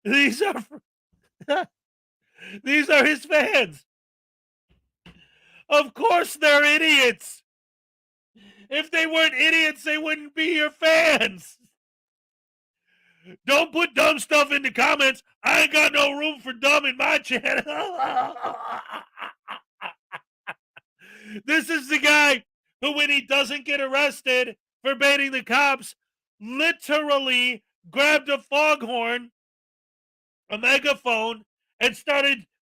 These are these are his fans. Of course they're idiots. If they weren't idiots, they wouldn't be your fans. Don't put dumb stuff in the comments. I ain't got no room for dumb in my channel. This is the guy who, when he doesn't get arrested for baiting the cops, literally grabbed a foghorn, a megaphone, and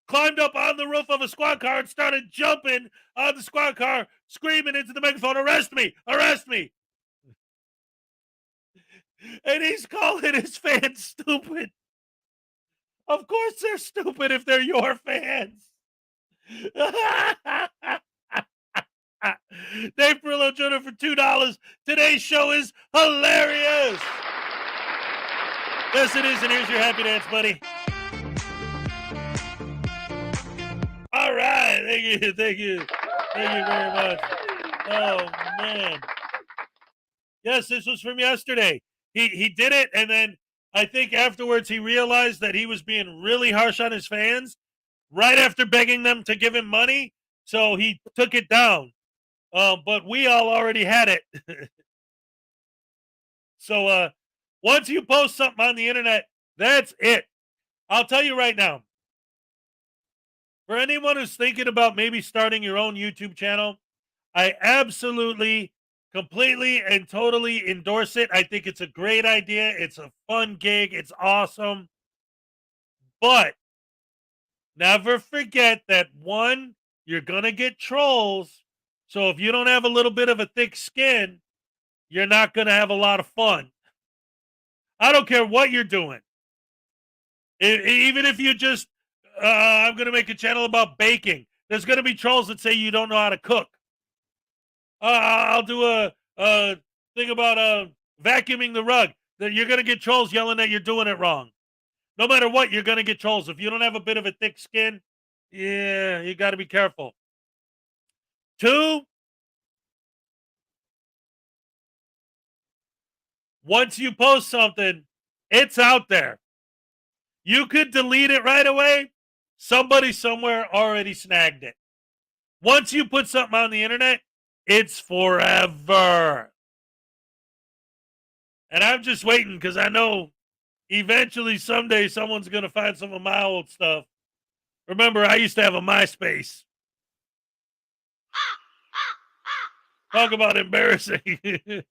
climbed up on the roof of a squad car and started jumping on the squad car, screaming into the megaphone, "Arrest me! Arrest me!" And he's calling his fans stupid. Of course they're stupid if they're your fans. Dave Perillo Jr. for $2. Today's show is hilarious. Yes, it is, and here's your happy dance, buddy. All right, thank you very much. Oh man, yes, this was from yesterday. He did it, and then I think afterwards he realized that he was being really harsh on his fans right after begging them to give him money, so he took it down. But we all already had it. So once you post something on the internet, that's it. I'll tell you right now. For anyone who's thinking about maybe starting your own YouTube channel, I absolutely, completely, and totally endorse it. I think it's a great idea. It's a fun gig. It's awesome. But never forget that, one, you're going to get trolls. So if you don't have a little bit of a thick skin, you're not going to have a lot of fun. I don't care what you're doing. Even if you just, I'm going to make a channel about baking. There's going to be trolls that say you don't know how to cook. I'll do a thing about vacuuming the rug. That you're going to get trolls yelling that you're doing it wrong. No matter what, you're going to get trolls. If you don't have a bit of a thick skin, yeah, you got to be careful. 2, once you post something, it's out there. You could delete it right away. Somebody somewhere already snagged it. Once you put something on the internet, it's forever. And I'm just waiting because I know eventually someday someone's going to find some of my old stuff. Remember, I used to have a MySpace. Talk about embarrassing. $2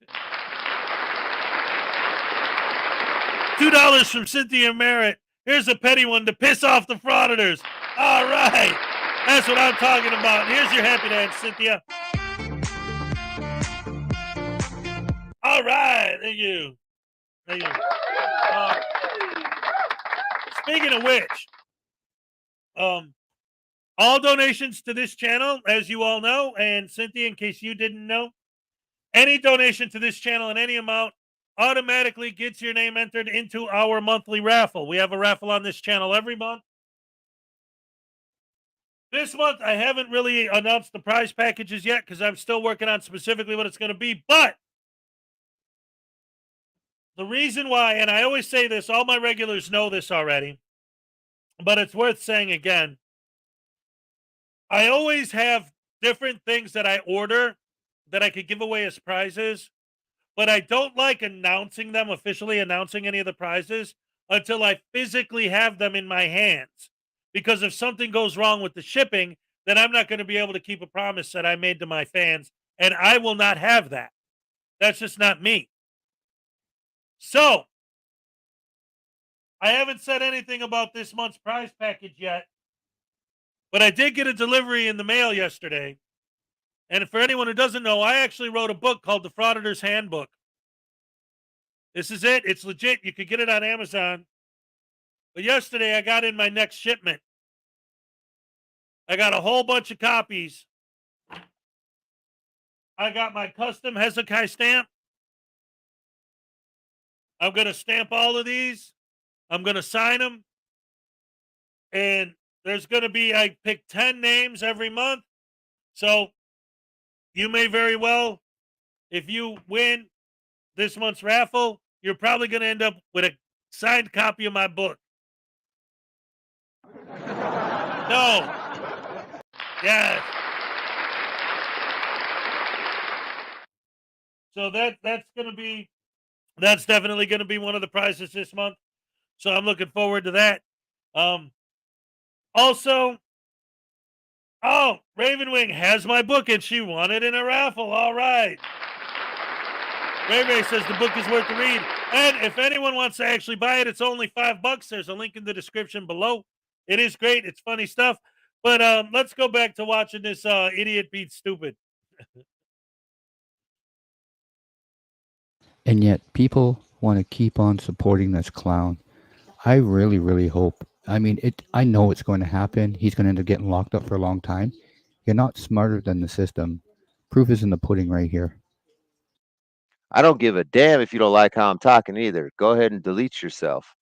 from Cynthia Merritt. Here's a petty one to piss off the Frauditors. All right. That's what I'm talking about. Here's your happy dance, Cynthia. All right. Thank you. Thank you. Speaking of which, all donations to this channel, as you all know, and Cynthia, in case you didn't know, any donation to this channel in any amount automatically gets your name entered into our monthly raffle. We have a raffle on this channel every month. This month, I haven't really announced the prize packages yet because I'm still working on specifically what it's going to be. But the reason why, and I always say this, all my regulars know this already, but it's worth saying again. I always have different things that I order that I could give away as prizes, but I don't like announcing them, officially announcing any of the prizes until I physically have them in my hands. Because if something goes wrong with the shipping, then I'm not going to be able to keep a promise that I made to my fans, and I will not have that. That's just not me. So, I haven't said anything about this month's prize package yet, but I did get a delivery in the mail yesterday. And for anyone who doesn't know, I actually wrote a book called the Frauditors Handbook. This is it. It's legit. You could get it on Amazon. But yesterday I got in my next shipment. I got a whole bunch of copies. I got my custom Hezokuai stamp. I'm going to stamp all of these. I'm going to sign them. And there's going to be, I pick 10 names every month. So you may very well, if you win this month's raffle, you're probably going to end up with a signed copy of my book. No. Yes. So that's definitely going to be one of the prizes this month. So I'm looking forward to that. Also, Ravenwing has my book and she won it in a raffle. All right. Ray says the book is worth the read. And if anyone wants to actually buy it, it's only $5. There's a link in the description below. It is great. It's funny stuff. But let's go back to watching this idiot beat stupid. And yet people want to keep on supporting this clown. I really, really hope. I mean, I know it's going to happen. He's going to end up getting locked up for a long time. You're not smarter than the system. Proof is in the pudding right here. I don't give a damn if you don't like how I'm talking either. Go ahead and delete yourself.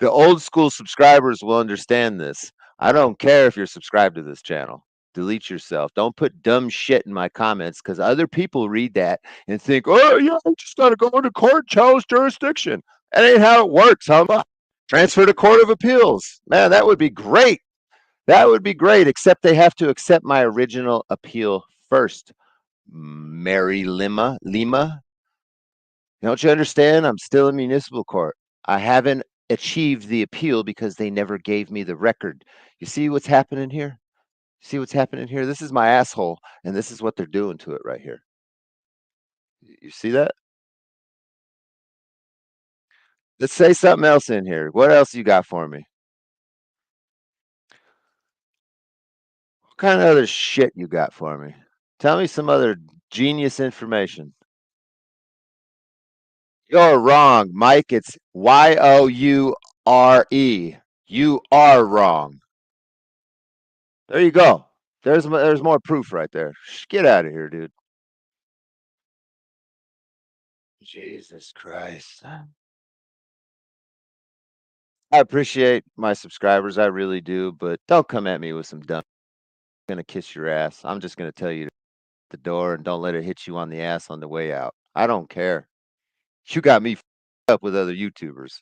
The old school subscribers will understand this. I don't care if you're subscribed to this channel. Delete yourself. Don't put dumb shit in my comments because other people read that and think, oh, yeah, I just got to go into court, challenge jurisdiction. That ain't how it works, huh? Transfer to Court of Appeals. Man, that would be great. That would be great, except they have to accept my original appeal first. Mary Lima. Don't you understand? I'm still in municipal court. I haven't achieved the appeal because they never gave me the record. You see what's happening here? See what's happening here? This is my asshole, and this is what they're doing to it right here. You see that? Let's say something else in here. What else you got for me? What kind of other shit you got for me? Tell me some other genius information. You're wrong, Mike. It's Y-O-U-R-E. You are wrong. There you go. There's more proof right there. Get out of here, dude. Jesus Christ. I appreciate my subscribers. I really do, but don't come at me with some dumb. I'm gonna kiss your ass. I'm just gonna tell you to the door and don't let it hit you on the ass on the way out. I don't care. You got me up with other YouTubers.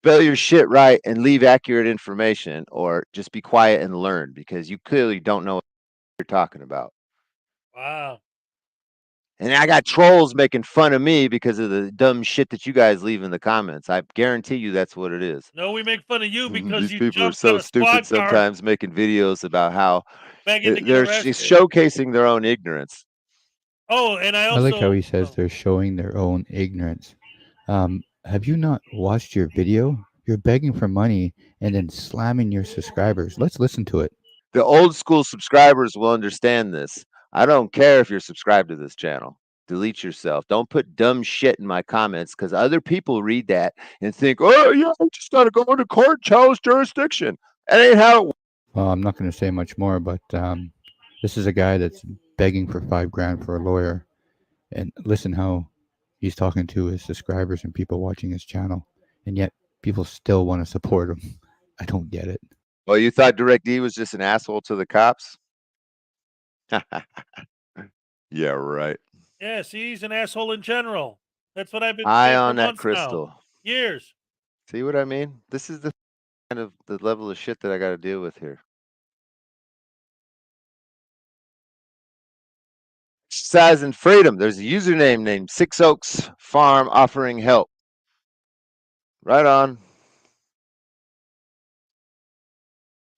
Spell your shit right and leave accurate information, or just be quiet and learn because you clearly don't know what you're talking about. Wow. And I got trolls making fun of me because of the dumb shit that you guys leave in the comments. I guarantee you that's what it is. No, we make fun of you because These you people are jumped on so a stupid squad car sometimes making videos about how begging to get they're arrested. showcasing their own ignorance. Oh, and I I also like how he says they're showing their own ignorance. Have you not watched your video? You're begging for money and then slamming your subscribers. Let's listen to it. The old school subscribers will understand this. I don't care if you're subscribed to this channel. Delete yourself. Don't put dumb shit in my comments because other people read that and think, oh, yeah, I just got to go into court, challenge jurisdiction. That ain't how it works. Well, I'm not going to say much more, but this is a guy that's begging for $5,000 for a lawyer. And listen how he's talking to his subscribers and people watching his channel. And yet people still want to support him. I don't get it. Well, you thought DirectD was just an asshole to the cops? Yeah, right. Yeah, see, he's an asshole in general. That's what I've been Eye saying for on that months now. crystal. Years. See what I mean? This is the kind of the level of shit that I got to deal with here. Exercise and freedom. There's a username named Six Oaks Farm offering help. Right on.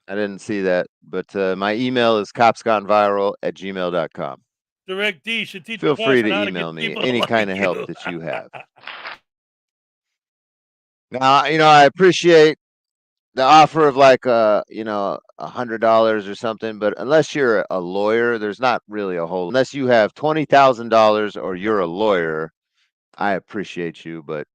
I didn't see that, but my email is copsgottenviral@gmail.com. Direct D should teach Feel a class free on to how to email get me people any to kind like of help you. that you have. Now, I appreciate the offer of like $100 or something, but unless you're a lawyer, there's not really a whole. Unless you have $20,000 or you're a lawyer, I appreciate you, but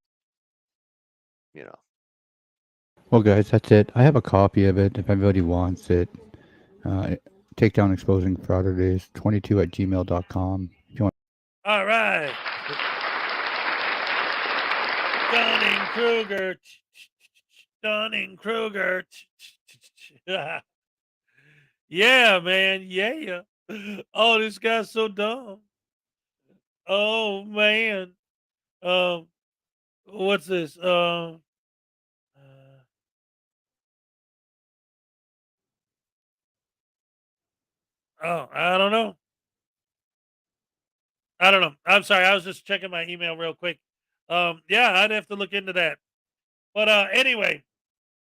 Well, guys, that's it. I have a copy of it if anybody wants it. Takedown Exposing Frauditors 22@gmail.com. If you want. All right. Dunning-Kruger. Dunning-Kruger. Yeah, man. Yeah. Oh, this guy's so dumb. Oh, man. What's this? Oh, I don't know. I don't know. I'm sorry. I was just checking my email real quick. Yeah, I'd have to look into that. But anyway,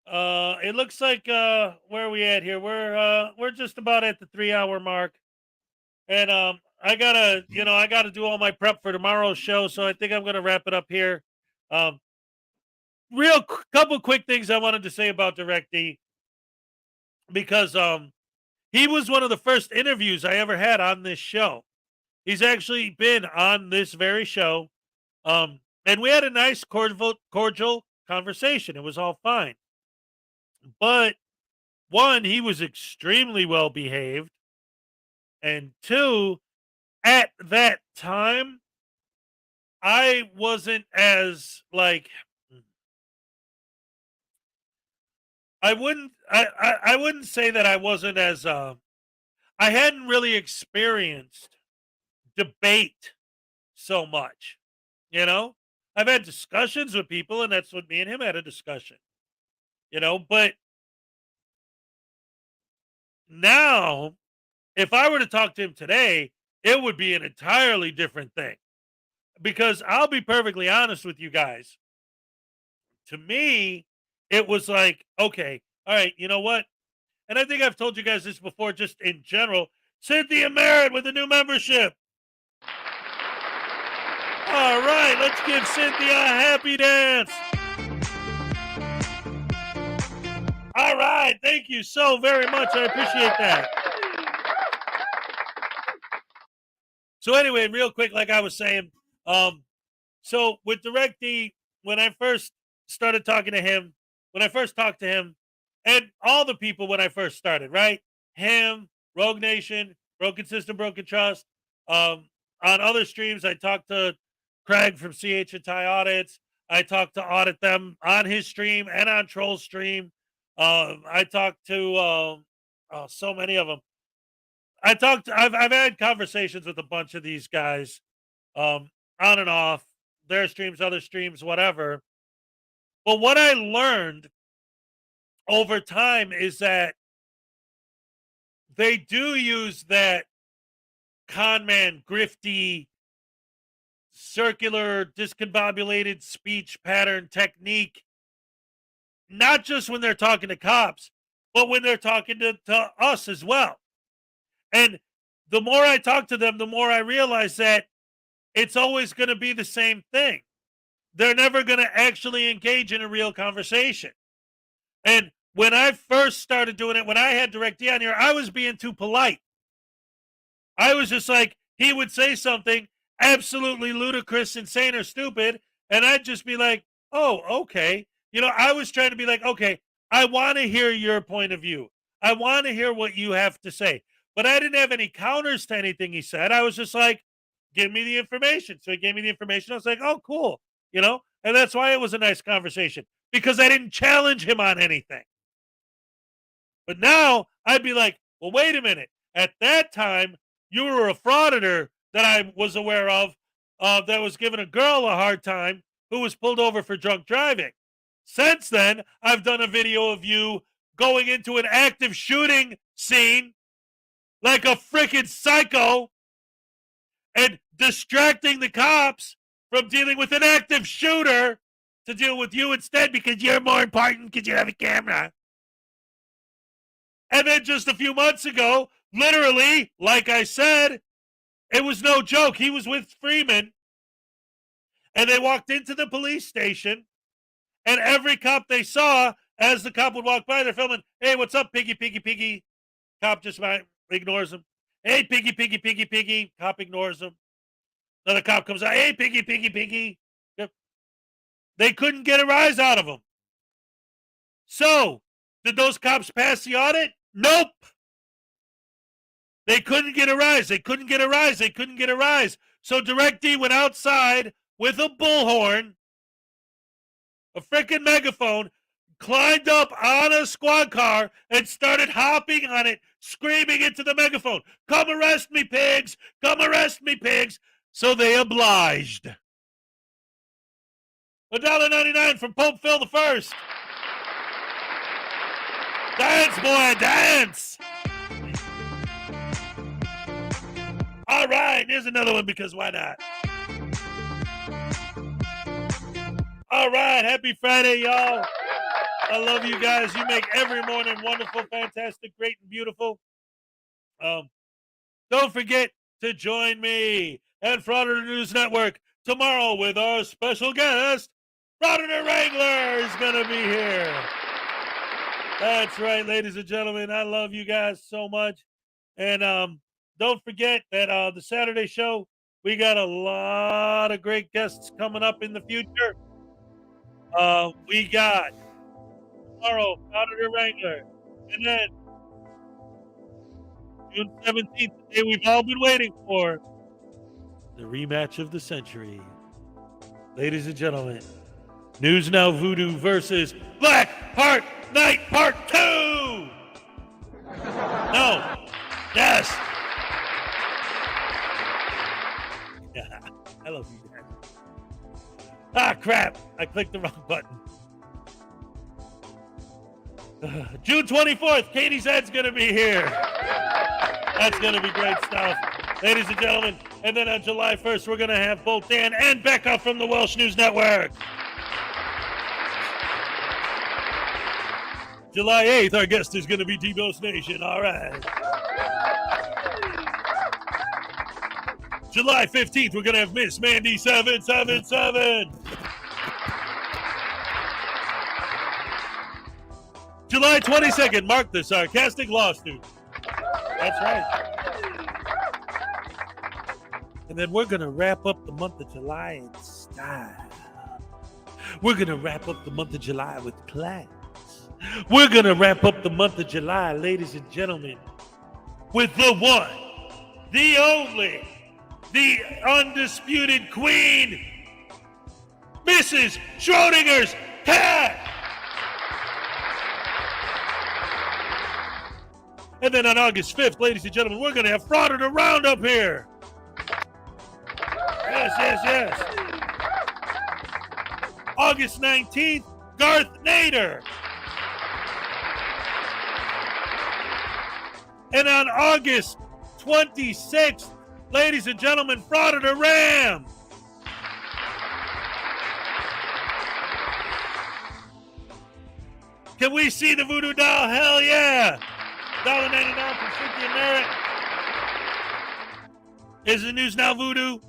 it looks like where are we at here? We're just about at the 3-hour mark. And I gotta do all my prep for tomorrow's show, so I think I'm gonna wrap it up here. Um couple quick things I wanted to say about DirectD, because he was one of the first interviews I ever had on this show. He's actually been on this very show. And we had a nice cordial conversation. It was all fine. But one, he was extremely well behaved. And two, at that time, I wasn't as like I wouldn't say that I wasn't as I hadn't really experienced debate so much. You know? I've had discussions with people, and that's what me and him had a discussion. But now if I were to talk to him today, it would be an entirely different thing. Because I'll be perfectly honest with you guys. To me, it was like, okay, all right, you know what? And I think I've told you guys this before, just in general. Cynthia Merritt with a new membership. All right, let's give Cynthia a happy dance. All right, thank you so very much. I appreciate that. So anyway, real quick, like I was saying, so with DirectD, when I first started talking to him, when I first talked to him, and all the people when I first started, right? Him, Rogue Nation, Broken System, Broken Trust. On other streams, I talked to Craig from CH and Thai Audits. I talked to Audit Them on his stream and on Troll's stream. I talked to so many of them. I've had conversations with a bunch of these guys, on and off, their streams, other streams, whatever. But what I learned over time is that they do use that con man, grifty, circular, discombobulated speech pattern technique, not just when they're talking to cops, but when they're talking to us as well. And the more I talk to them, the more I realize that it's always going to be the same thing. They're never going to actually engage in a real conversation. And when I first started doing it, when I had DirectD on here, I was being too polite. I was just like, he would say something absolutely ludicrous, insane, or stupid, and I'd just be like, oh, okay. I was trying to be like, okay, I want to hear your point of view. I want to hear what you have to say. But I didn't have any counters to anything he said. I was just like, give me the information. So he gave me the information. I was like, oh, cool. And that's why it was a nice conversation, because I didn't challenge him on anything. But now I'd be like, well, wait a minute. At that time, you were a frauditor. that I was aware of that was giving a girl a hard time who was pulled over for drunk driving. Since then, I've done a video of you going into an active shooting scene like a freaking psycho and distracting the cops from dealing with an active shooter to deal with you instead because you're more important because you have a camera. And then just a few months ago, literally, like I said, it was no joke. He was with Freeman, and they walked into the police station, and every cop they saw, as the cop would walk by, they're filming, hey, what's up, piggy, piggy, piggy? Cop just ignores him. Hey, piggy, piggy, piggy, piggy. Cop ignores him. Another cop comes out, hey, piggy, piggy, piggy. Yep. They couldn't get a rise out of him. So, did those cops pass the audit? Nope. They couldn't get a rise. They couldn't get a rise. They couldn't get a rise. So DirectD went outside with a bullhorn, a freaking megaphone, climbed up on a squad car and started hopping on it, screaming into the megaphone, come arrest me, pigs! Come arrest me, pigs! So they obliged. $1.99 from Pope Phil the First. Dance, boy, dance! All right, here's another one because why not? All right, happy Friday, y'all. I love you guys. You make every morning wonderful, fantastic, great, and beautiful. Don't forget to join me at Frauditor News Network tomorrow with our special guest, Frauditor Wrangler is going to be here. That's right, ladies and gentlemen. I love you guys so much. And don't forget that the Saturday show, we got a lot of great guests coming up in the future. We got tomorrow, Auditor Wrangler. And then June 17th, the day we've all been waiting for, the rematch of the century. Ladies and gentlemen, News Now Voodoo versus Black Heart Night Part 2! No. Yes. I love you guys. Ah, crap. I clicked the wrong button. June 24th, Katie's Head's going to be here. That's going to be great stuff. Ladies and gentlemen, and then on July 1st, we're going to have both Dan and Becca from the Welsh News Network. July 8th, our guest is going to be D-Boss Nation. All right. July 15th, we're going to have Miss Mandy 777. July 22nd, Mark the Sarcastic Law Student. That's right. And then we're going to wrap up the month of July in style. We're going to wrap up the month of July with class. We're going to wrap up the month of July, ladies and gentlemen, with the one, the only, the undisputed queen, Mrs. Schrodinger's cat. And then on August 5th, ladies and gentlemen, we're going to have Frauditor Roundup here. Yes, yes, yes. August 19th, Garth Nader. And on August 26th, ladies and gentlemen, Frauditor Ram. Can we see the voodoo doll? Hell yeah. $1.99 from Cynthia Merritt. Is the News Now Voodoo?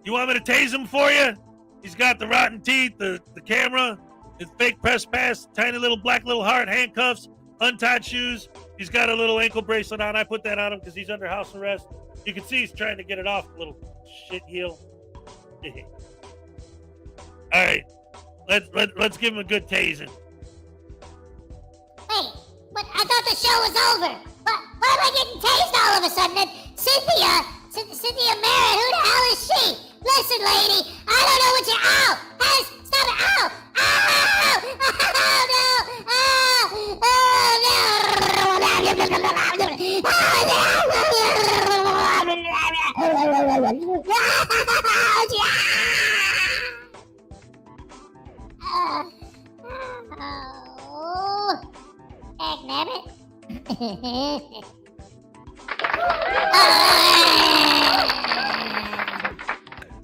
You want me to tase him for you? He's got the rotten teeth, the camera, his fake press pass, tiny little black little heart, handcuffs, untied shoes. He's got a little ankle bracelet on. I put that on him because he's under house arrest. You can see he's trying to get it off, little shit heel. All right, let's give him a good tasing. Hey, but I thought the show was over. Why am I getting tased all of a sudden? And Cynthia Merritt, who the hell is she? Listen, lady, I don't know what you're. Ow! Hey, stop it! Ow! Ow! Oh no! Oh no! All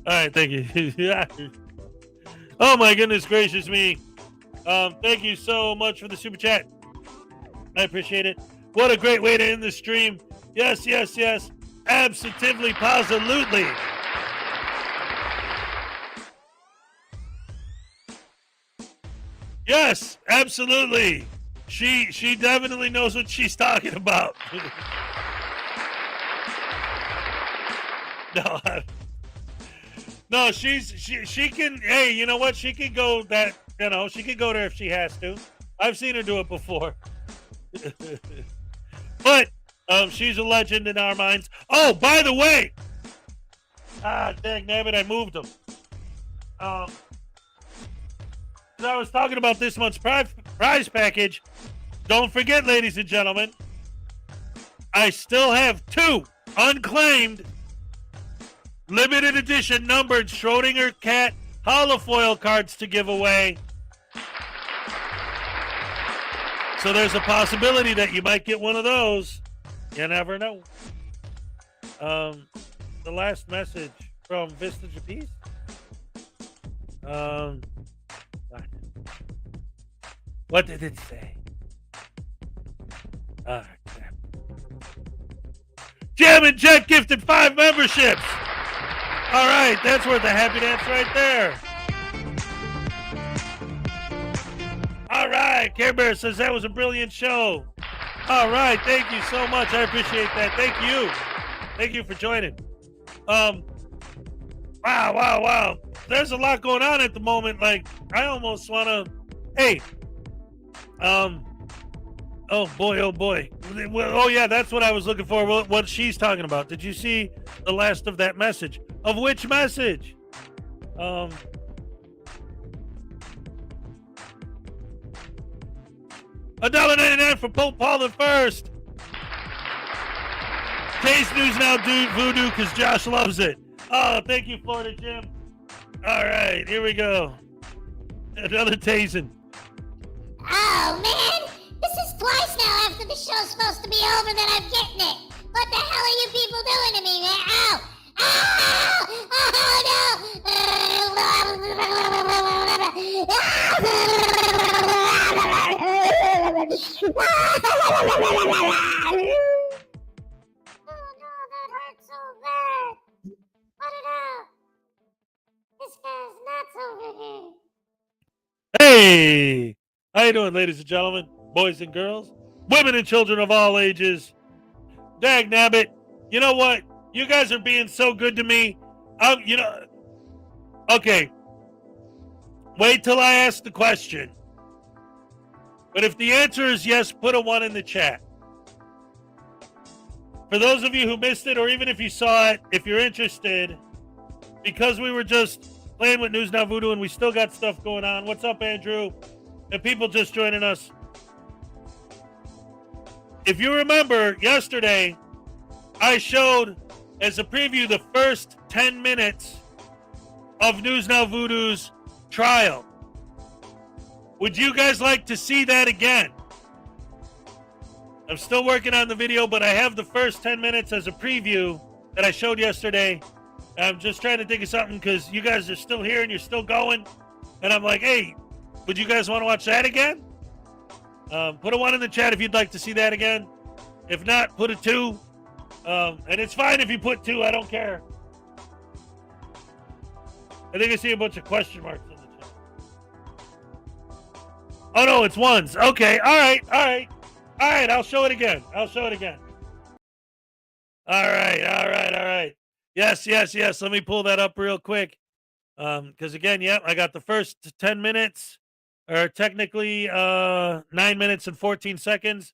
right, thank you. Oh my goodness gracious me. Thank you so much for the super chat. I appreciate it. What a great way to end the stream. Yes, yes, yes. Absolutely, positively. Yes, absolutely. She definitely knows what she's talking about. No, she can. Hey, you know what? She can go that. She can go there if she has to. I've seen her do it before. But she's a legend in our minds. Oh, by the way, dang nabbit, I moved them. I was talking about this month's prize package. Don't forget, ladies and gentlemen, I still have 2 unclaimed limited edition numbered Schrodinger cat holofoil cards to give away. So there's a possibility that you might get one of those. You never know. The last message from Vistage of Peace. What did it say? Crap. Jam and Jet gifted 5 memberships. All right, that's worth a happy dance right there. All right, Care Bear says that was a brilliant show. All right, thank you so much. I appreciate that. Thank you. Thank you for joining. Wow. There's a lot going on at the moment. Like, I almost want to, hey, oh boy. Oh yeah, that's what I was looking for. What she's talking about. Did you see the last of that message? Of which message? $1.99 for Pope Paul the First. Taste News Now, dude, Voodoo, because Josh loves it. Oh, thank you, Florida Jim. All right, here we go. Another tasing. Oh, man! This is twice now after the show's supposed to be over that I'm getting it. What the hell are you people doing to me, man? Ow! Ow! Hey! How you doing, ladies and gentlemen, boys and girls, women and children of all ages? Dag nabbit, you know what? You guys are being so good to me. Okay. Wait till I ask the question. But if the answer is yes, put a 1 in the chat. For those of you who missed it, or even if you saw it, if you're interested, because we were just playing with News Now Voodoo and we still got stuff going on. What's up, Andrew? And people just joining us. If you remember, yesterday, I showed as a preview the first 10 minutes of News Now Voodoo's trial. Would you guys like to see that again? I'm still working on the video, but I have the first 10 minutes as a preview that I showed yesterday. I'm just trying to think of something because you guys are still here and you're still going. And I'm like, hey, would you guys want to watch that again? Put a 1 in the chat if you'd like to see that again. If not, put a 2. And it's fine if you put 2. I don't care. I think I see a bunch of question marks in the chat. Oh, no, it's 1s. Okay. All right. I'll show it again. All right. Yes. Let me pull that up real quick. Because again, I got the first 10 minutes, or technically 9 minutes and 14 seconds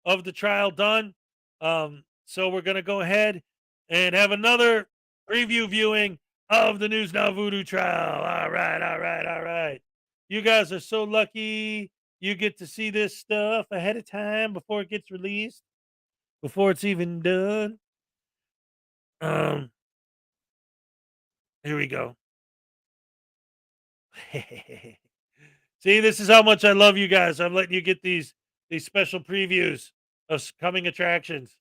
of the trial done. So we're going to go ahead and have another preview viewing of the News Now Voodoo trial. All right. You guys are so lucky you get to see this stuff ahead of time before it gets released, before it's even done. Here we go. See, this is how much I love you guys. I'm letting you get these special previews of coming attractions.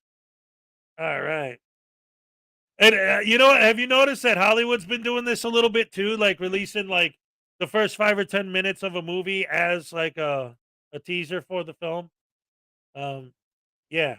All right. And you know what? Have you noticed that Hollywood's been doing this a little bit too? Like releasing like the first 5 or 10 minutes of a movie as like a teaser for the film. Yeah.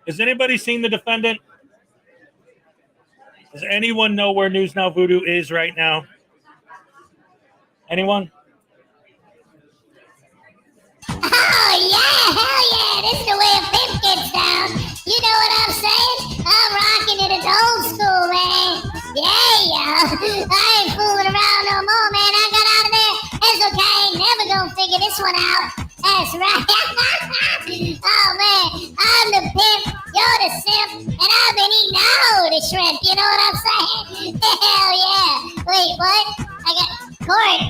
Has anybody seen the defendant? Does anyone know where News Now Voodoo is right now? Anyone? Oh yeah, hell yeah, this is the way a pimp gets down. You know what I'm saying? I'm rocking it, it's old school, man. Yeah, I ain't fooling around no more, man. I got out of there. Hezokuai ain't never gonna figure this one out. That's right. Oh man, I'm the pimp, you're the simp, and I've been eating all the shrimp. You know what I'm saying? Hell yeah. Wait, what? I got court.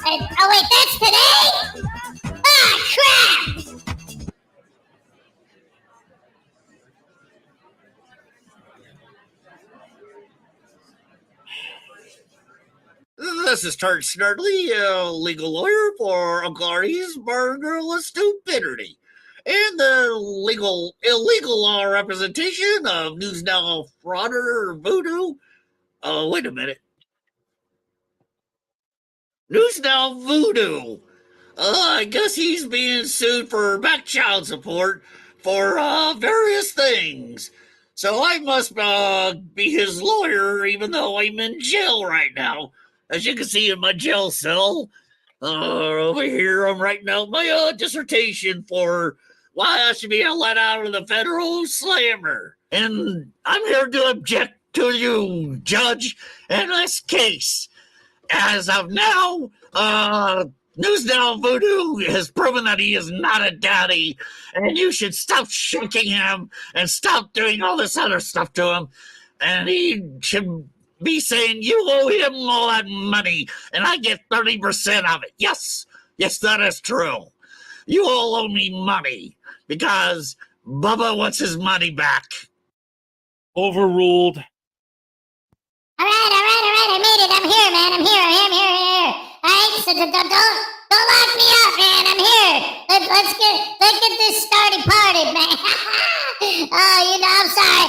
Oh wait, that's today? Ah, crap! This is Tart Snurdly, legal lawyer for Uncle Artie's Burger of Stupidity, and the illegal representation of News Now Frauditor Voodoo. Oh, wait a minute. News Now Voodoo. I guess he's being sued for back child support for various things. So I must be his lawyer, even though I'm in jail right now. As you can see in my jail cell, over here I'm writing out my dissertation for why I should be let out of the federal slammer. And I'm here to object to you, Judge, in this case. As of now, News Now Voodoo has proven that he is not a daddy, and you should stop shaking him and stop doing all this other stuff to him. And he should be saying you owe him all that money, and I get 30% of it. Yes, that is true. You all owe me money because Bubba wants his money back. Overruled. All right, I made it. I'm here, man. I'm here. All right, so don't lock me up, man. I'm here. Let's get this started party, man. Oh, I'm sorry,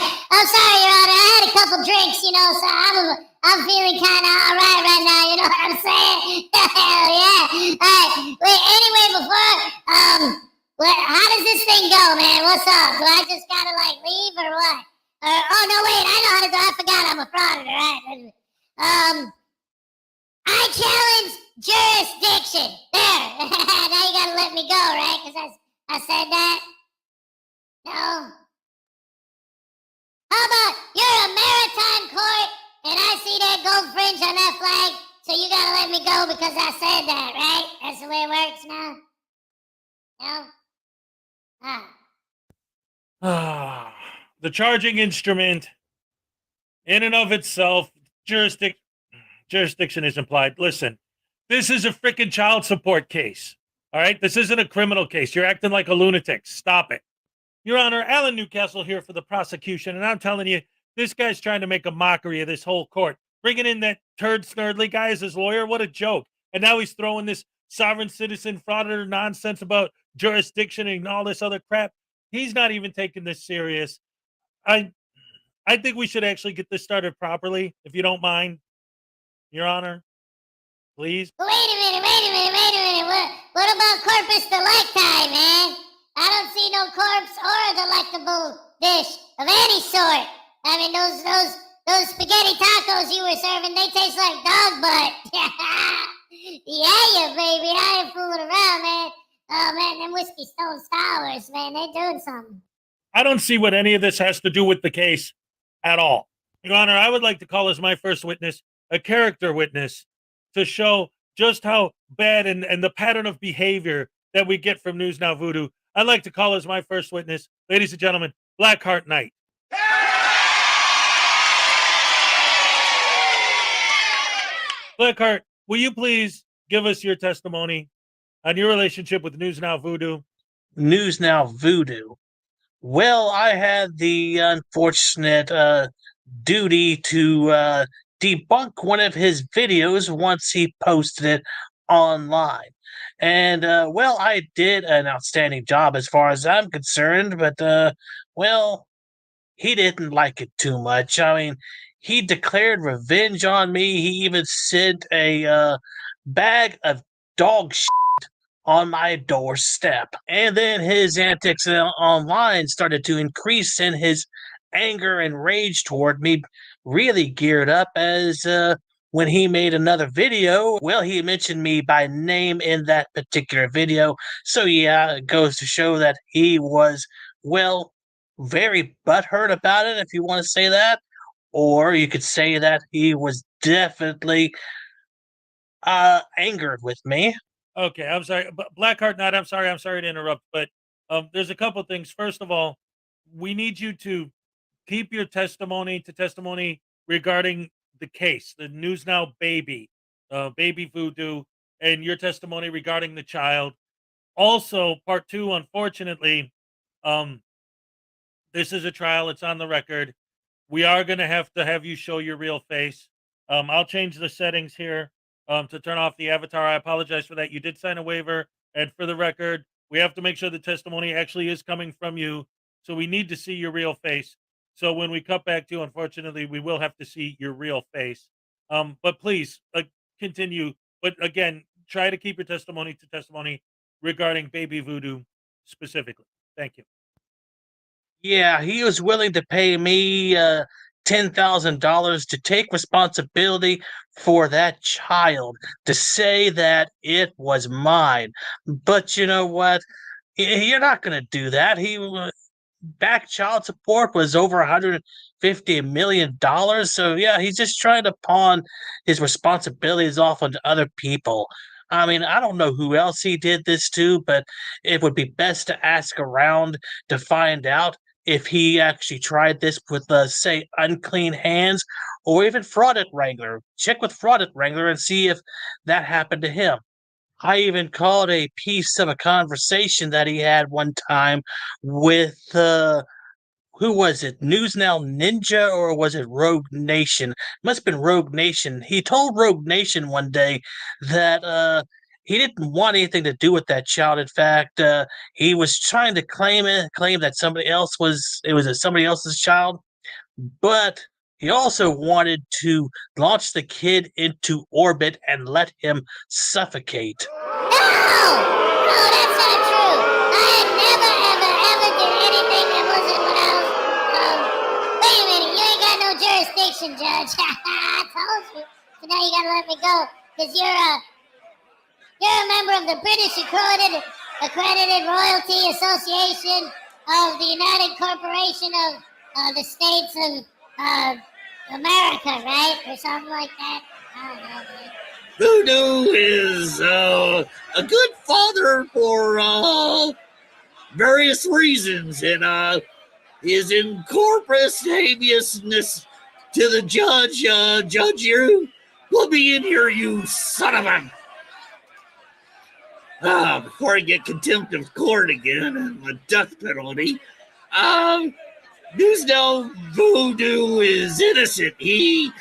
Your Honor. I had a couple drinks, so I'm feeling kind of all right now. You know what I'm saying? Hell yeah. All right. Wait. Anyway, how does this thing go, man? What's up? Do I just gotta leave or what? Oh no, wait. I know how to do. I forgot I'm a frauditor. Right? I challenge jurisdiction. There. Now you gotta let me go, right? Because I said that. No. How about you're a maritime court, and I see that gold fringe on that flag, so you gotta let me go because I said that, right? That's the way it works now. No. The charging instrument, in and of itself, jurisdiction is implied. Listen, this is a freaking child support case. All right? This isn't a criminal case. You're acting like a lunatic. Stop it. Your Honor, Alan Newcastle here for the prosecution, and I'm telling you, this guy's trying to make a mockery of this whole court. Bringing in that turd Snurdly guy as his lawyer, what a joke. And now he's throwing this sovereign citizen frauditor nonsense about jurisdiction and all this other crap. He's not even taking this serious. I think we should actually get this started properly, if you don't mind, Your Honor. Please. Wait a minute. What about corpus delicti, man? I don't see no corpse or a delectable dish of any sort. I mean, those spaghetti tacos you were serving, they taste like dog butt. Yeah, baby. I ain't fooling around, man. Oh, man, them Whiskey Stone Sours, man, they're doing something. I don't see what any of this has to do with the case at all. Your Honor, I would like to call as my first witness a character witness to show just how bad and the pattern of behavior that we get from News Now Voodoo. I'd like to call as my first witness, ladies and gentlemen, Blackheart Knight. Blackheart, will you please give us your testimony on your relationship with News Now Voodoo? News Now Voodoo. Well, I had the unfortunate duty to debunk one of his videos once he posted it online. And, well, I did an outstanding job as far as I'm concerned, but, well, he didn't like it too much. I mean, he declared revenge on me. He even sent a bag of dog shit on my doorstep. And then his antics online started to increase, and his anger and rage toward me really geared up as when he made another video. Well, he mentioned me by name in that particular video. So, yeah, it goes to show that he was, well, very butthurt about it, if you want to say that. Or you could say that he was definitely angered with me. Okay, I'm sorry. Blackheart Knight, I'm sorry to interrupt, but there's a couple things. First of all, we need you to keep your testimony to testimony regarding the case, the News Now baby, baby voodoo, and your testimony regarding the child. Also, part two, unfortunately, this is a trial. It's on the record. We are going to have you show your real face. I'll change the settings here to turn off the avatar. I apologize for that. You did sign a waiver. And for the record, we have to make sure the testimony actually is coming from you. So we need to see your real face. So when we cut back to you, unfortunately, we will have to see your real face. But please continue. But again, try to keep your testimony to testimony regarding baby voodoo specifically. Thank you. Yeah, he was willing to pay me $10,000 to take responsibility for that child, to say that it was mine. But you know what? You're not going to do that. Back child support was over $150 million. So yeah, he's just trying to pawn his responsibilities off onto other people. I mean, I don't know who else he did this to, but it would be best to ask around to find out if he actually tried this with, say, Unclean Hands or even Fraudit Wrangler. Check with Fraudit Wrangler and see if that happened to him. I even called a piece of a conversation that he had one time with, who was it? News Now Ninja, or was it Rogue Nation? Must have been Rogue Nation. He told Rogue Nation one day that he didn't want anything to do with that child. In fact, he was trying to claim that somebody else somebody else's child, but he also wanted to launch the kid into orbit and let him suffocate. No, that's not true. I never, ever, ever did anything that wasn't what I was. Wait a minute, you ain't got no jurisdiction, Judge. I told you. So now you gotta let me go, because you're a member of the British Accredited Royalty Association of the United Corporation of the States of America, right? Or something like that. I don't know, man. Voodoo is a good father for various reasons, and his incorpus habeasness to the judge. Judge, you will be in here, you son of a. Before I get contempt of court again and the death penalty, News Now Voodoo is innocent. He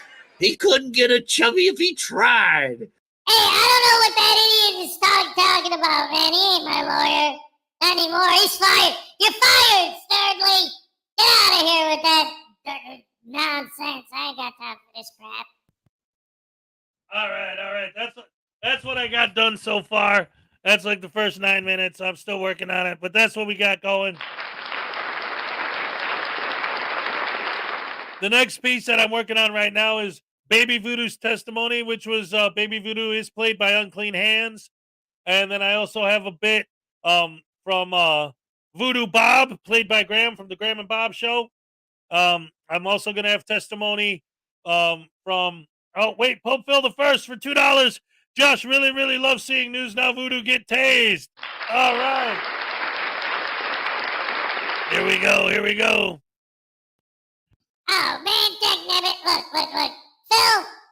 couldn't get a chubby if he tried. Hey, I don't know what that idiot is talking about, man. He ain't my lawyer. Not anymore. He's fired. You're fired, Sturdley. Get out of here with that nonsense. I ain't got time for this crap. All right. That's what I got done so far. That's like the first 9 minutes. I'm still working on it, but that's what we got going. The next piece that I'm working on right now is Baby Voodoo's testimony, which was Baby Voodoo is played by Unclean Hands. And then I also have a bit from Voodoo Bob, played by Graham from the Graham and Bob Show. I'm also going to have testimony from Oh, wait, Pope Phil the First for $2. Josh really, really loves seeing News Now Voodoo get tased. All right. Here we go. Here we go. Oh, man, dagnabbit. Look.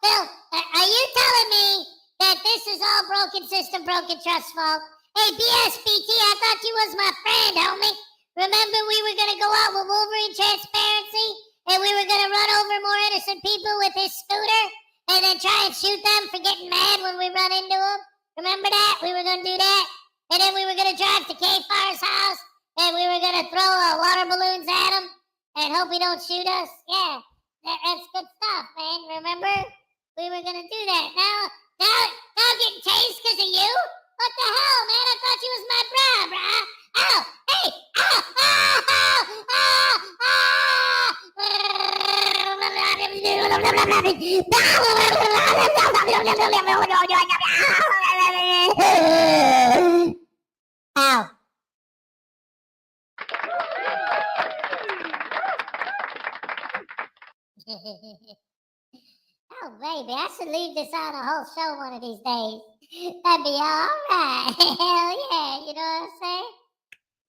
Phil, are you telling me that this is all broken system, broken trust fault? Hey, BSBT, I thought you was my friend, homie. Remember we were going to go out with Wolverine Transparency and we were going to run over more innocent people with his scooter and then try and shoot them for getting mad when we run into them? Remember that? We were going to do that. And then we were going to drive to K-Fire's house and we were going to throw water balloons at him and hope he don't shoot us. Yeah, that's good stuff, man. Remember? We were going to do that. Now getting tased because of you? What the hell, man? I thought you was my brah. Oh, hey, Ow. Oh, baby, I should leave this on a whole show one of these days. That'd be all right. Hell yeah, you know what I'm saying?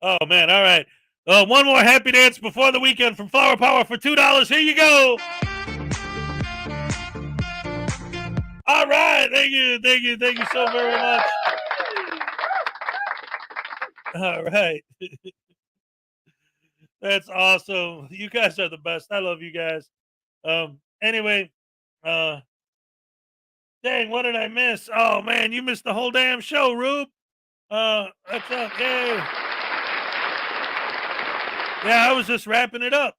Oh, man, all right. One more happy dance before the weekend from Flower Power for $2. Here you go. All right. Thank you so very much. All right. That's awesome. You guys are the best. I love you guys. Anyway, dang, what did I miss? Oh, man, you missed the whole damn show, Rube. That's okay. Yeah, I was just wrapping it up.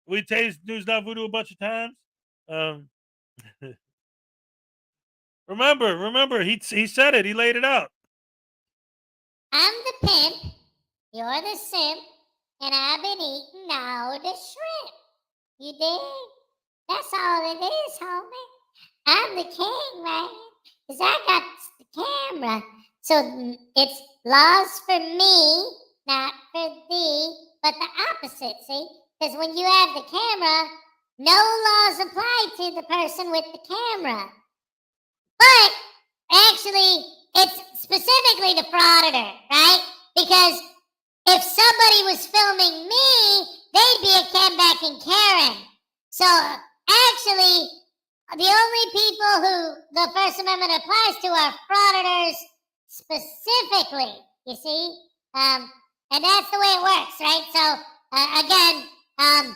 We tased News Now Voodoo a bunch of times. Remember, he said it. He laid it out. I'm the pimp, you're the simp, and I've been eating all the shrimp. You dig? That's all it is, homie. I'm the king, man, because I got the camera. So it's laws for me, not for thee, but the opposite, see? Because when you have the camera, no laws apply to the person with the camera. But actually, it's specifically the frauditor, right? Because if somebody was filming me, they'd be a Ken back and Karen. So actually, the only people who the First Amendment applies to are frauditors specifically, you see? And that's the way it works, right? So again, I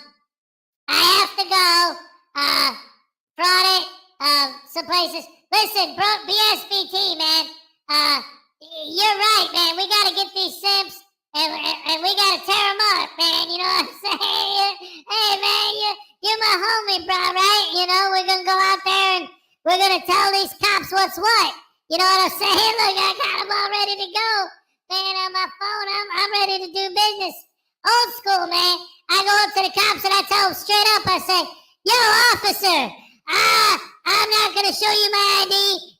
have to go fraud it some places. Listen, bro, BSBT, man, you're right, man. We got to get these simps and we got to tear them up, man. You know what I'm saying? Hey, man, you're my homie, bro, right? You know, we're going to go out there and we're going to tell these cops what's what. You know what I'm saying? Look, I got them all ready to go. Man, on my phone, I'm ready to do business. Old school, man. I go up to the cops and I tell them straight up, I say, yo, officer, I'm not going to show you my ID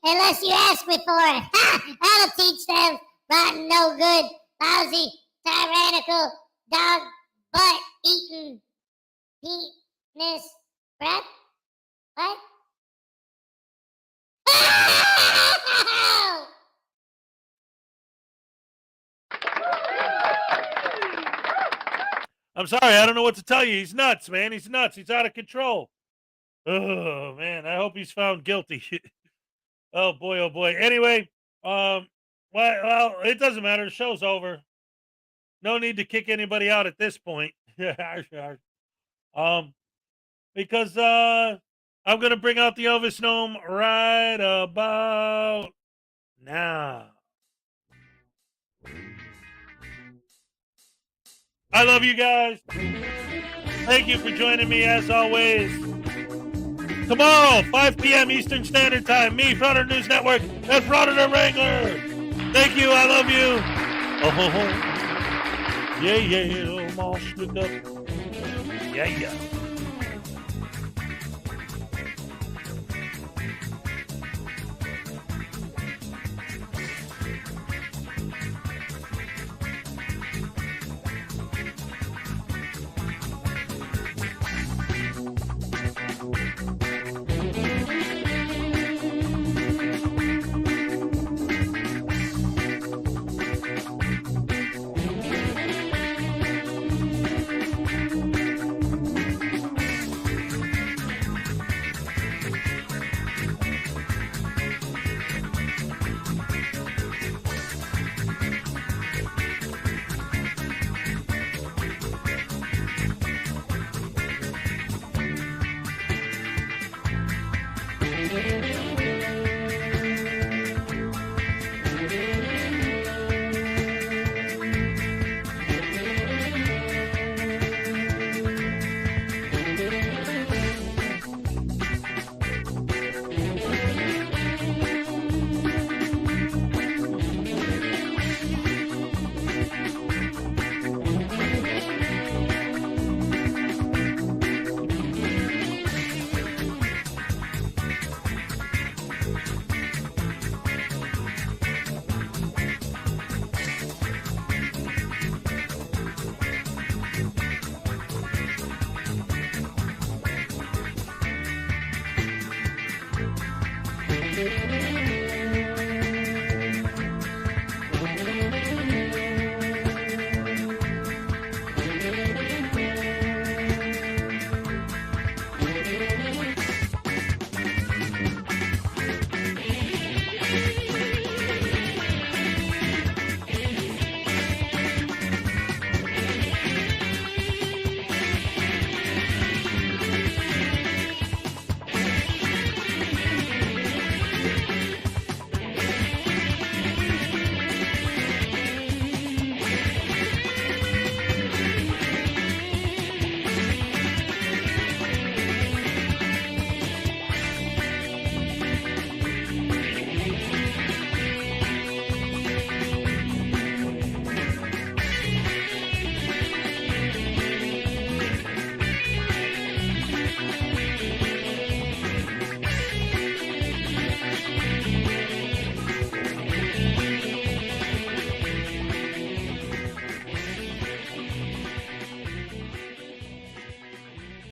unless you ask me for it. Ha! That'll teach them. Rotten, no good, lousy, tyrannical, dog, butt, eating, penis, breath. What? I'm sorry, I don't know what to tell you. He's nuts, man. He's nuts. He's out of control. Oh, man, I hope he's found guilty. Oh, boy. Anyway, well, it doesn't matter. The show's over. No need to kick anybody out at this point. Because I'm going to bring out the Elvis Gnome right about now. I love you guys. Thank you for joining me as always. Tomorrow, 5 p.m. Eastern Standard Time, me, Frauditor News Network, and Frauditor Wrangler. Thank you. I love you. Oh, yeah, all slicked up. Yeah.